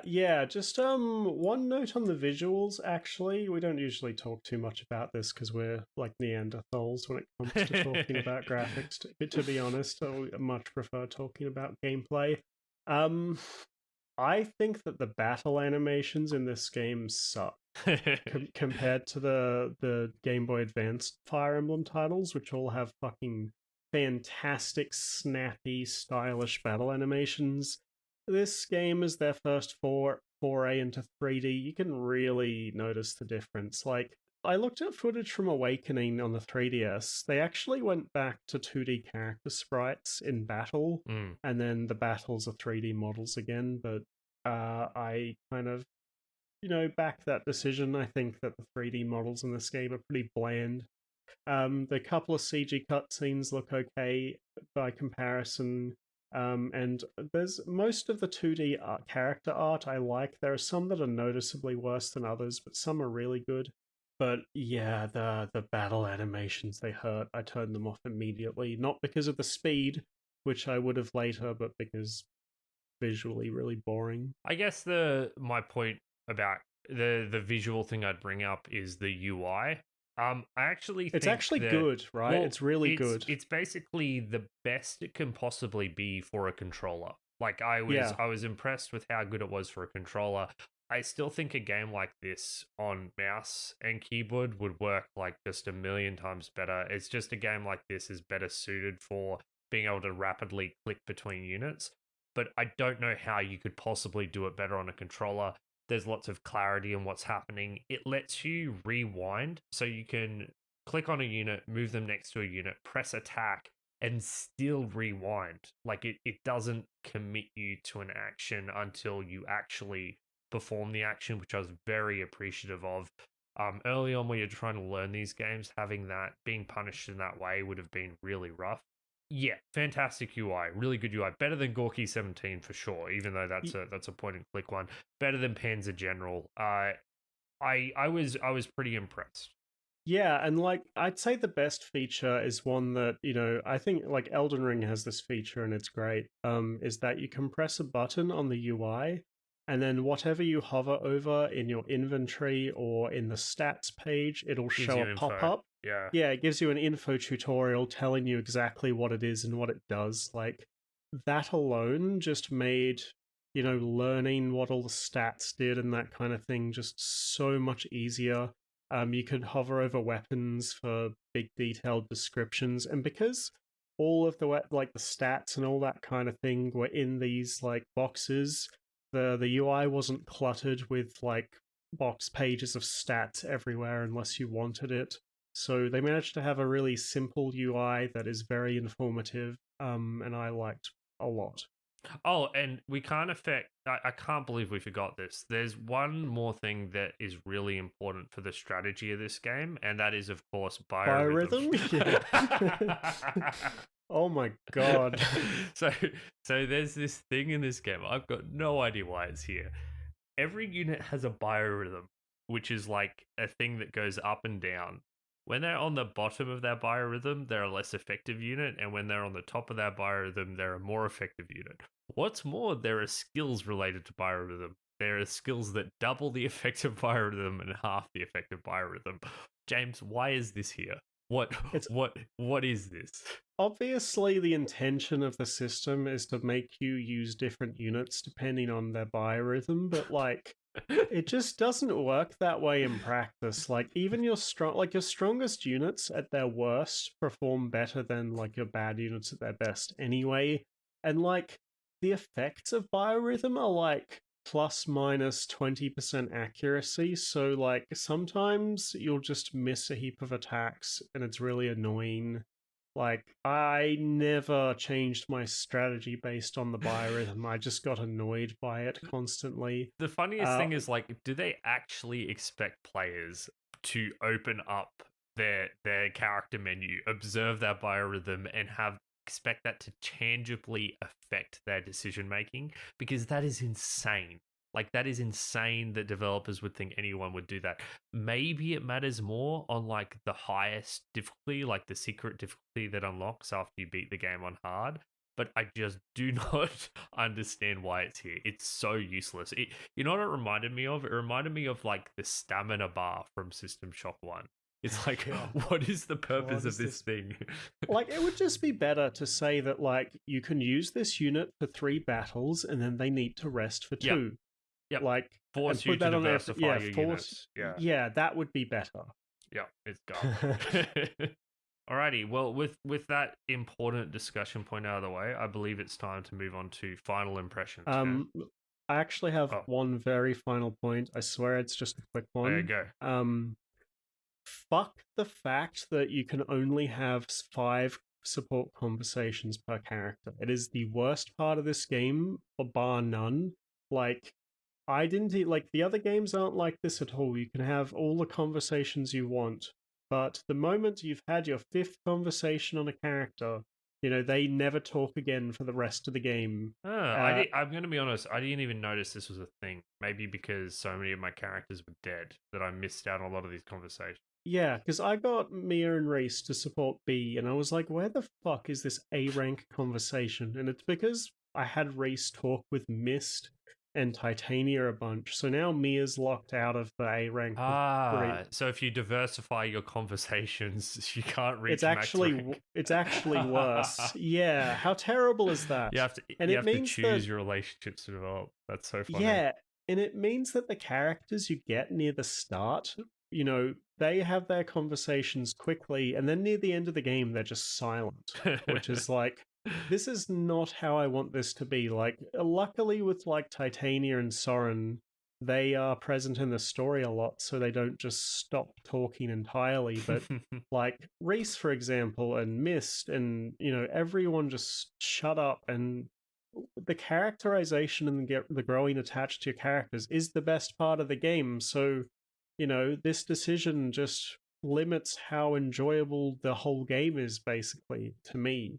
Yeah, just one note on the visuals. Actually, we don't usually talk too much about this because we're like Neanderthals when it comes to talking about graphics. To be honest, I much prefer talking about gameplay. Um, I think that the battle animations in this game suck compared to the Game Boy Advance Fire Emblem titles, which all have fucking fantastic, snappy, stylish battle animations. This game is their first foray into 3D. You can really notice the difference. Like, I looked at footage from Awakening on the 3DS. They actually went back to 2D character sprites in battle, Mm. and then the battles are 3D models again. But I kind of, back that decision. I think that the 3D models in this game are pretty bland. The couple of CG cutscenes look okay by comparison. And there's most of the 2D character art I like. There are some that are noticeably worse than others, but some are really good. But yeah, the battle animations, they hurt. I turned them off immediately, not because of the speed, which I would have later, but because visually really boring. I guess my point about the visual thing I'd bring up is the UI. I actually It's think actually that, good, right? well, It's really good. it's basically the best it can possibly be for a controller. Like Yeah. I was impressed with how good it was for a controller. I still think a game like this on mouse and keyboard would work like just a million times better. It's just a game like this is better suited for being able to rapidly click between units, but I don't know how you could possibly do it better on a controller. There's lots of clarity in what's happening. It lets you rewind, so you can click on a unit, move them next to a unit, press attack, and still rewind. Like it doesn't commit you to an action until you actually perform the action, which I was very appreciative of. Early on, when you're trying to learn these games, having that being punished in that way would have been really rough. Yeah, fantastic UI, really good UI, better than Gorky 17 for sure. Even though that's a point and click one, better than Panzer General. I was pretty impressed. Yeah, and like I'd say the best feature is one that, I think like Elden Ring has this feature and it's great. Is that you can press a button on the UI and then whatever you hover over in your inventory or in the stats page, it'll Gives show you a info. pop-up. Yeah. Yeah, it gives you an info tutorial telling you exactly what it is and what it does. Like that alone just made, learning what all the stats did and that kind of thing just so much easier. You could hover over weapons for big detailed descriptions, and because all of the like the stats and all that kind of thing were in these like boxes, the UI wasn't cluttered with like box pages of stats everywhere unless you wanted it. So they managed to have a really simple UI that is very informative, and I liked a lot. Oh, and we can't affect. I can't believe we forgot this. There's one more thing that is really important for the strategy of this game, and that is, of course, biorhythm. Yeah. Oh my god. so, so there's this thing in this game. I've got no idea why it's here. Every unit has a biorhythm, which is like a thing that goes up and down. When they're on the bottom of their biorhythm, they're a less effective unit, and when they're on the top of their biorhythm, they're a more effective unit. What's more, there are skills related to biorhythm. There are skills that double the effective biorhythm and half the effective biorhythm. James, why is this here? It's What is this? obviously the intention of the system is to make you use different units depending on their biorhythm, but like it just doesn't work that way in practice. Like even your strongest units at their worst perform better than like your bad units at their best anyway. And like the effects of biorhythm are like plus minus 20% accuracy, so like sometimes you'll just miss a heap of attacks and it's really annoying. Like I never changed my strategy based on the biorhythm. I just got annoyed by it constantly. The funniest Uh, thing is, like, do they actually expect players to open up their character menu, observe their biorhythm, and have expect that to tangibly affect their decision making? Because that is insane. Like, that is insane that developers would think anyone would do that. Maybe it matters more on like the highest difficulty, like the secret difficulty that unlocks after you beat the game on hard. but I just do not understand why it's here. It's so useless. You know what it reminded me of? It reminded me of like the stamina bar from System Shock 1. It's like, Yeah. what is the purpose What of is this thing? Like, it would just be better to say that, like, you can use this unit for 3 battles and then they need to rest for 2. Yep. Like, Force and you put to that on there. diversify your units. Yeah, that would be better. Yeah, it's garbage. Alrighty, well, with that important discussion point out of the way, I believe it's time to move on to final impressions. I actually have Oh. one very final point. I swear it's just a quick one. There you go. Fuck the fact that you can only have 5 support conversations per character. It is the worst part of this game, bar none. Like, I didn't like the other games aren't like this at all. You can have all the conversations you want, but the moment you've had your 5th conversation on a character, you know, they never talk again for the rest of the game. I'm going to be honest, I didn't even notice this was a thing. Maybe because so many of my characters were dead that I missed out on a lot of these conversations. Yeah, because I got Mia and Reese to support B, and I was like, where the fuck is this A rank conversation? And it's because I had Reese talk with Mist and Titania a bunch, so now Mia's locked out of the A rank. So if you diversify your conversations, you can't reach it's actually worse. Yeah, how terrible is that? You have to choose your relationships to develop. That's so funny. Yeah, and it means that the characters you get near the start, you know, they have their conversations quickly, and then near the end of the game, they're just silent, which is like, this is not how I want this to be. Like, luckily with like Titania and Soren, they are present in the story a lot, so they don't just stop talking entirely. But like Reese, for example, and Mist, and you know, everyone just shut up. And the characterization and the growing attached to your characters is the best part of the game. So, you know, this decision just limits how enjoyable the whole game is, basically, to me.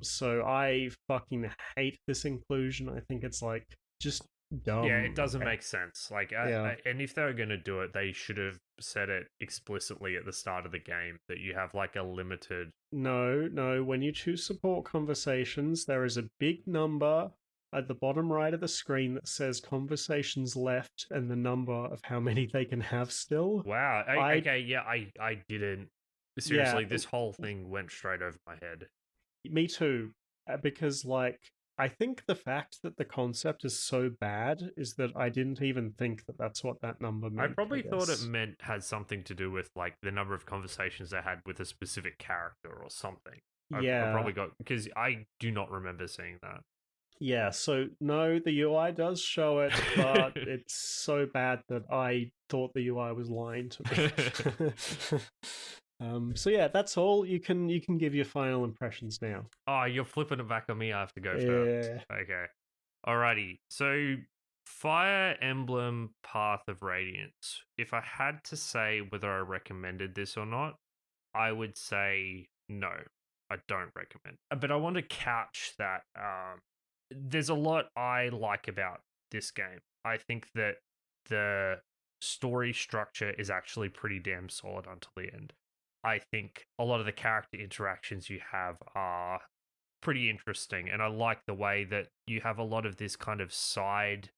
So I fucking hate this inclusion. I think it's like just dumb. Yeah, it doesn't make sense. Like, and if they were going to do it, they should have said it explicitly at the start of the game that you have like a limited. No. When you choose support conversations, there is a big number at the bottom right of the screen that says conversations left and the number of how many they can have still. Wow. Okay, yeah, I didn't. Seriously, this whole thing went straight over my head. Me too. Because, like, I think the fact that the concept is so bad is that I didn't even think that that's what that number meant. I probably thought it had something to do with, like, the number of conversations they had with a specific character or something. Yeah. I probably got... Because I do not remember seeing that. Yeah, so no, the UI does show it, but it's so bad that I thought the UI was lying to me. So yeah, that's all. You can give your final impressions now. Oh, you're flipping it back on me. I have to go first. Okay. Alrighty. So, Fire Emblem Path of Radiance. If I had to say whether I recommended this or not, I would say no. I don't recommend. But I want to couch that. There's a lot I like about this game. I think that the story structure is actually pretty damn solid until the end. I think a lot of the character interactions you have are pretty interesting, and I like the way that you have a lot of this kind of side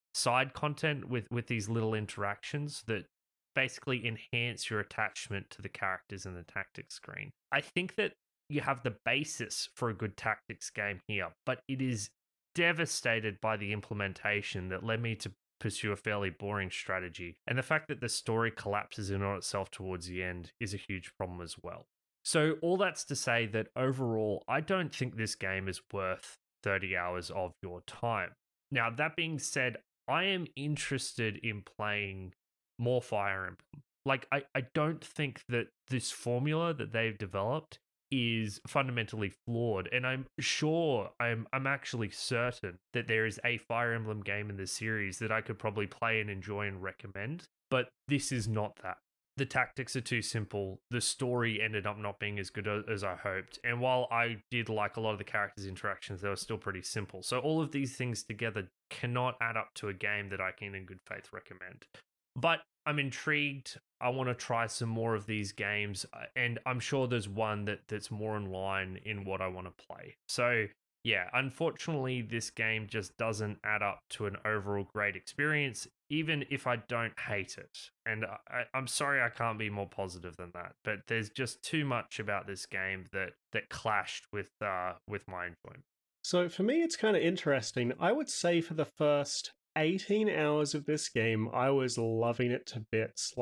content with these little interactions that basically enhance your attachment to the characters in the tactics screen. I think that you have the basis for a good tactics game here, but it is devastated by the implementation that led me to pursue a fairly boring strategy, and the fact that the story collapses in on itself towards the end is a huge problem as well. So all that's to say that overall, I don't think this game is worth 30 hours of your time. Now, that being said, I am interested in playing more Fire Emblem. Like, I don't think that this formula that they've developed is fundamentally flawed, and I'm sure, I'm actually certain that there is a Fire Emblem game in the series that I could probably play and enjoy and recommend, but this is not that. The tactics are too simple, the story ended up not being as good as I hoped, and while I did like a lot of the characters' interactions, they were still pretty simple. So all of these things together cannot add up to a game that I can in good faith recommend. But I'm intrigued. I want to try some more of these games, and I'm sure there's one that's more in line in what I want to play. So Yeah, unfortunately, this game just doesn't add up to an overall great experience, even if I don't hate it. And I'm sorry I can't be more positive than that, but there's just too much about this game that clashed with my enjoyment. So for me, it's kind of interesting. I would say for the first 18 hours of this game, I was loving it to bits.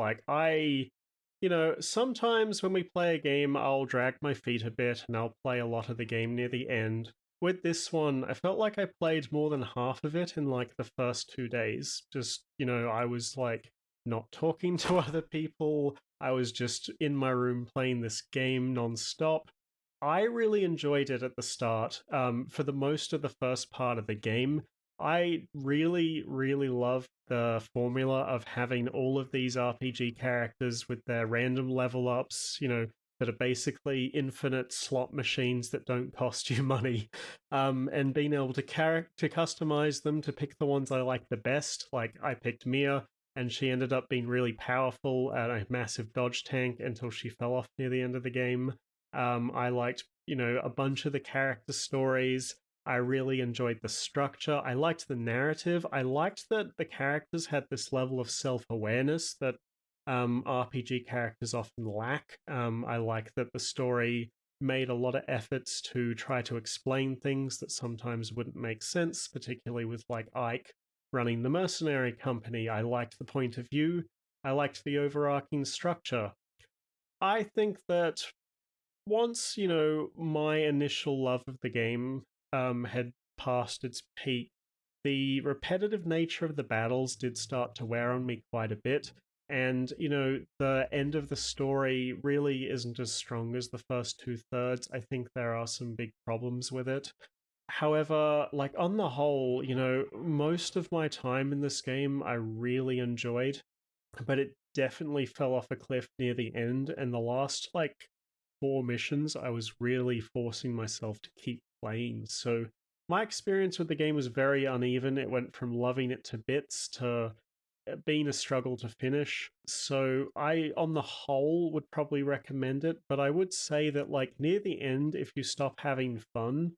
Sometimes when we play a game, I'll drag my feet a bit and I'll play a lot of the game near the end. With this one, I felt like I played more than half of it in like the first 2 days. I was like not talking to other people. I was just in my room playing this game nonstop. I really enjoyed it at the start. For the most of the first part of the game, I really, really love the formula of having all of these RPG characters with their random level ups, that are basically infinite slot machines that don't cost you money, and being able to customize them to pick the ones I like the best. Like I picked Mia, and she ended up being really powerful and a massive dodge tank until she fell off near the end of the game. I liked, a bunch of the character stories. I really enjoyed the structure. I liked the narrative. I liked that the characters had this level of self awareness that RPG characters often lack. I like that the story made a lot of efforts to try to explain things that sometimes wouldn't make sense, particularly with like Ike running the mercenary company. I liked the point of view. I liked the overarching structure. I think that once, my initial love of the game had passed its peak, the repetitive nature of the battles did start to wear on me quite a bit. And, the end of the story really isn't as strong as the first two-thirds. I think there are some big problems with it. However, like on the whole, most of my time in this game I really enjoyed, but it definitely fell off a cliff near the end. And the last, like, 4 missions, I was really forcing myself to keep playing. So my experience with the game was very uneven. It went from loving it to bits to being a struggle to finish. So I, on the whole, would probably recommend it. But I would say that, like, near the end, if you stop having fun,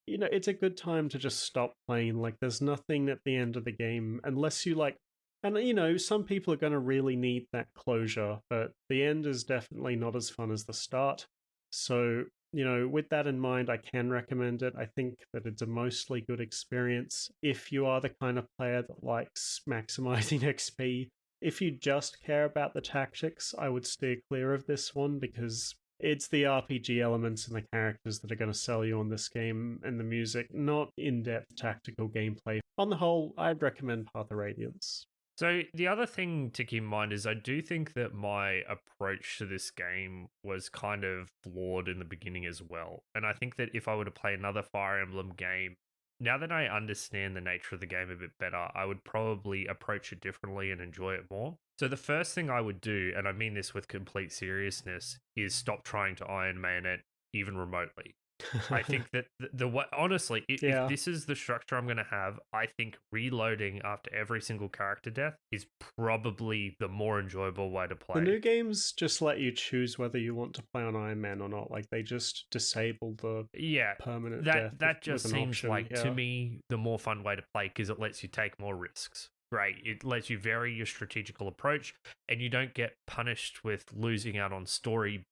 it's a good time to just stop playing. Like, there's nothing at the end of the game, unless you like. And, some people are going to really need that closure, but the end is definitely not as fun as the start. So, with that in mind, I can recommend it. I think that it's a mostly good experience if you are the kind of player that likes maximizing XP. If you just care about the tactics, I would steer clear of this one because it's the RPG elements and the characters that are going to sell you on this game and the music, not in-depth tactical gameplay. On the whole, I'd recommend Path of Radiance. So the other thing to keep in mind is I do think that my approach to this game was kind of flawed in the beginning as well. And I think that if I were to play another Fire Emblem game, now that I understand the nature of the game a bit better, I would probably approach it differently and enjoy it more. So the first thing I would do, and I mean this with complete seriousness, is stop trying to Iron Man it even remotely. I think that honestly, if Yeah. this is the structure I'm going to have, I think reloading after every single character death is probably the more enjoyable way to play. The new games just let you choose whether you want to play on Iron Man or not. Like, they just disable the permanent death that just with an seems option. like Yeah. to me the more fun way to play because it lets you take more risks. Right, it lets you vary your strategical approach, and you don't get punished with losing out on story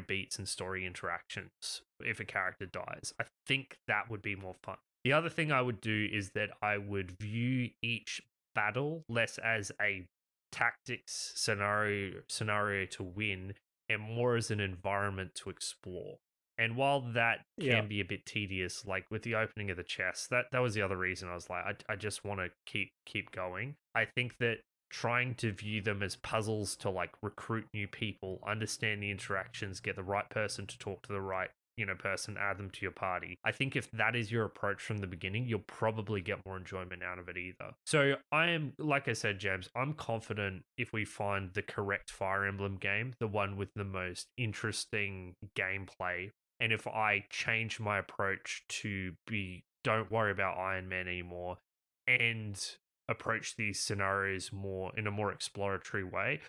beats and story interactions if a character dies. I think that would be more fun. The other thing I would do is that I would view each battle less as a tactics scenario to win and more as an environment to explore. And while that can be a bit tedious, like with the opening of the chest, that was the other reason I was like, I just want to keep going. I think that trying to view them as puzzles to like recruit new people, understand the interactions, get the right person to talk to the right person, add them to your party. I think if that is your approach from the beginning, you'll probably get more enjoyment out of it either. So I am, like I said, James, I'm confident if we find the correct Fire Emblem game, the one with the most interesting gameplay, and if I change my approach to be, don't worry about Iron Man anymore, and approach these scenarios more in a more exploratory way,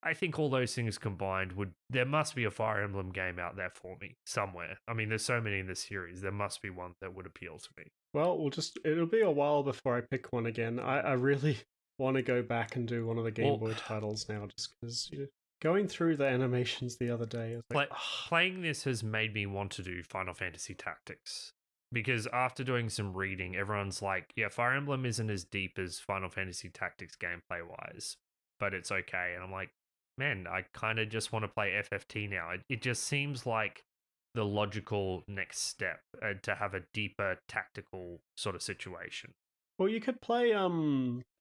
I think all those things combined there must be a Fire Emblem game out there for me somewhere. I mean, there's so many in this series. There must be one that would appeal to me. Well, it'll be a while before I pick one again. I really want to go back and do one of the Game Boy titles now, just because going through the animations the other day, I was like, playing this has made me want to do Final Fantasy Tactics. Because after doing some reading, everyone's like, yeah, Fire Emblem isn't as deep as Final Fantasy Tactics gameplay-wise, but it's okay. And I'm like, man, I kind of just want to play FFT now. It just seems like the logical next step to have a deeper tactical sort of situation. Well, you could play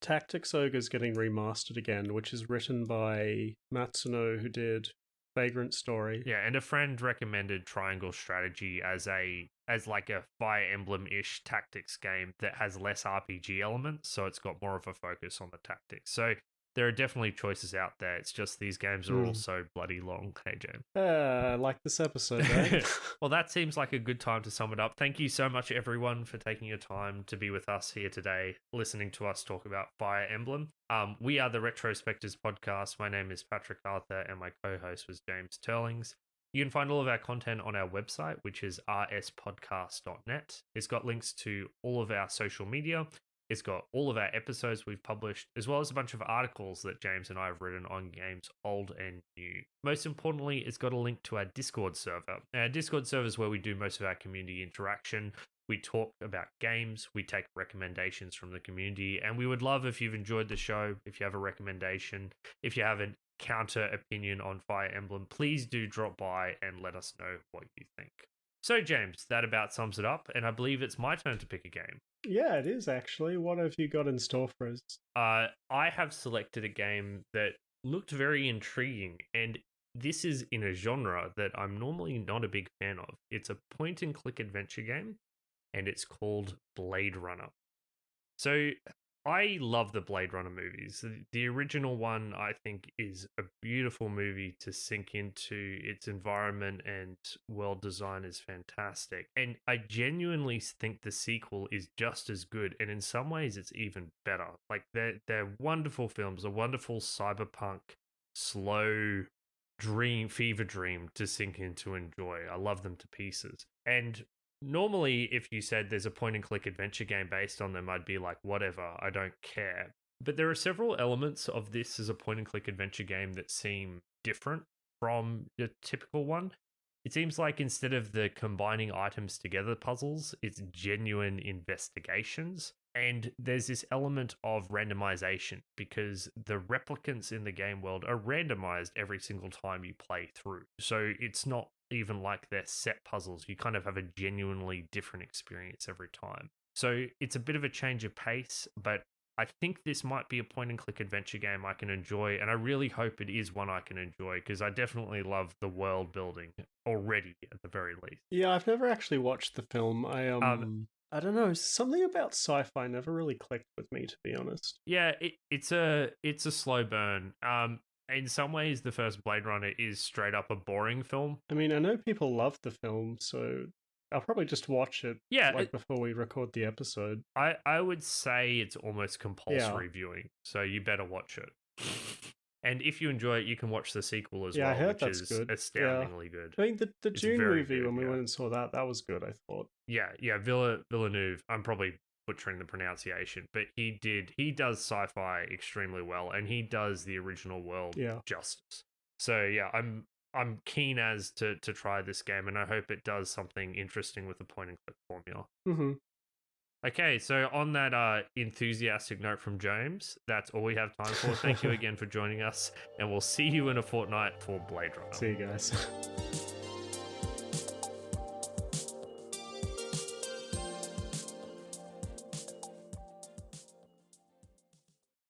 Tactics Ogre's getting remastered again, which is written by Matsuno, who did Vagrant Story. Yeah, and a friend recommended Triangle Strategy as like a Fire Emblem-ish tactics game that has less RPG elements, so it's got more of a focus on the tactics. So there are definitely choices out there. It's just these games are all so bloody long. Hey, James. Like this episode, right? Well, that seems like a good time to sum it up. Thank you so much, everyone, for taking your time to be with us here today, listening to us talk about Fire Emblem. We are the Retrospectors podcast. My name is Patrick Arthur, and my co-host was James Turlings. You can find all of our content on our website, which is rspodcast.net. It's got links to all of our social media. It's got all of our episodes we've published, as well as a bunch of articles that James and I have written on games old and new. Most importantly, it's got a link to our Discord server. Our Discord server is where we do most of our community interaction. We talk about games, we take recommendations from the community, and we would love if you've enjoyed the show, if you have a recommendation, if you have a counter opinion on Fire Emblem, please do drop by and let us know what you think. So, James, that about sums it up, and I believe it's my turn to pick a game. Yeah, it is actually. What have you got in store for us? I have selected a game that looked very intriguing, and this is in a genre that I'm normally not a big fan of. It's a point-and-click adventure game, and it's called Blade Runner. So I love the Blade Runner movies. The original one, I think, is a beautiful movie to sink into. Its environment and world design is fantastic. And I genuinely think the sequel is just as good. And in some ways, it's even better. Like, they're wonderful films, a wonderful cyberpunk, slow fever dream to sink into and enjoy. I love them to pieces. And normally, if you said there's a point-and-click adventure game based on them, I'd be like, whatever, I don't care. But there are several elements of this as a point-and-click adventure game that seem different from the typical one. It seems like instead of the combining items together puzzles, it's genuine investigations. And there's this element of randomization because the replicants in the game world are randomized every single time you play through. So it's not even like they're set puzzles. You kind of have a genuinely different experience every time. So it's a bit of a change of pace, but I think this might be a point-and-click adventure game I can enjoy, and I really hope it is one I can enjoy, because I definitely love the world building already, at the very least. Yeah, I've never actually watched the film. I don't know, something about sci-fi never really clicked with me, to be honest. Yeah, it's a slow burn. In some ways, the first Blade Runner is straight up a boring film. I mean, I know people love the film, so I'll probably just watch it before we record the episode. I would say it's almost compulsory viewing, so you better watch it. And if you enjoy it, you can watch the sequel as well, I heard which is good. astoundingly good. I mean, the Dune movie, when we went and saw that was good, I thought. Yeah, Villeneuve. I'm probably butchering the pronunciation, but he does sci-fi extremely well, and he does the original world justice. So yeah, I'm keen as to try this game, and I hope it does something interesting with the point-and-click formula. Mm-hmm. Okay, so on that enthusiastic note from James, that's all we have time for. Thank you again for joining us, and we'll see you in a fortnight for Blade Runner. See you guys.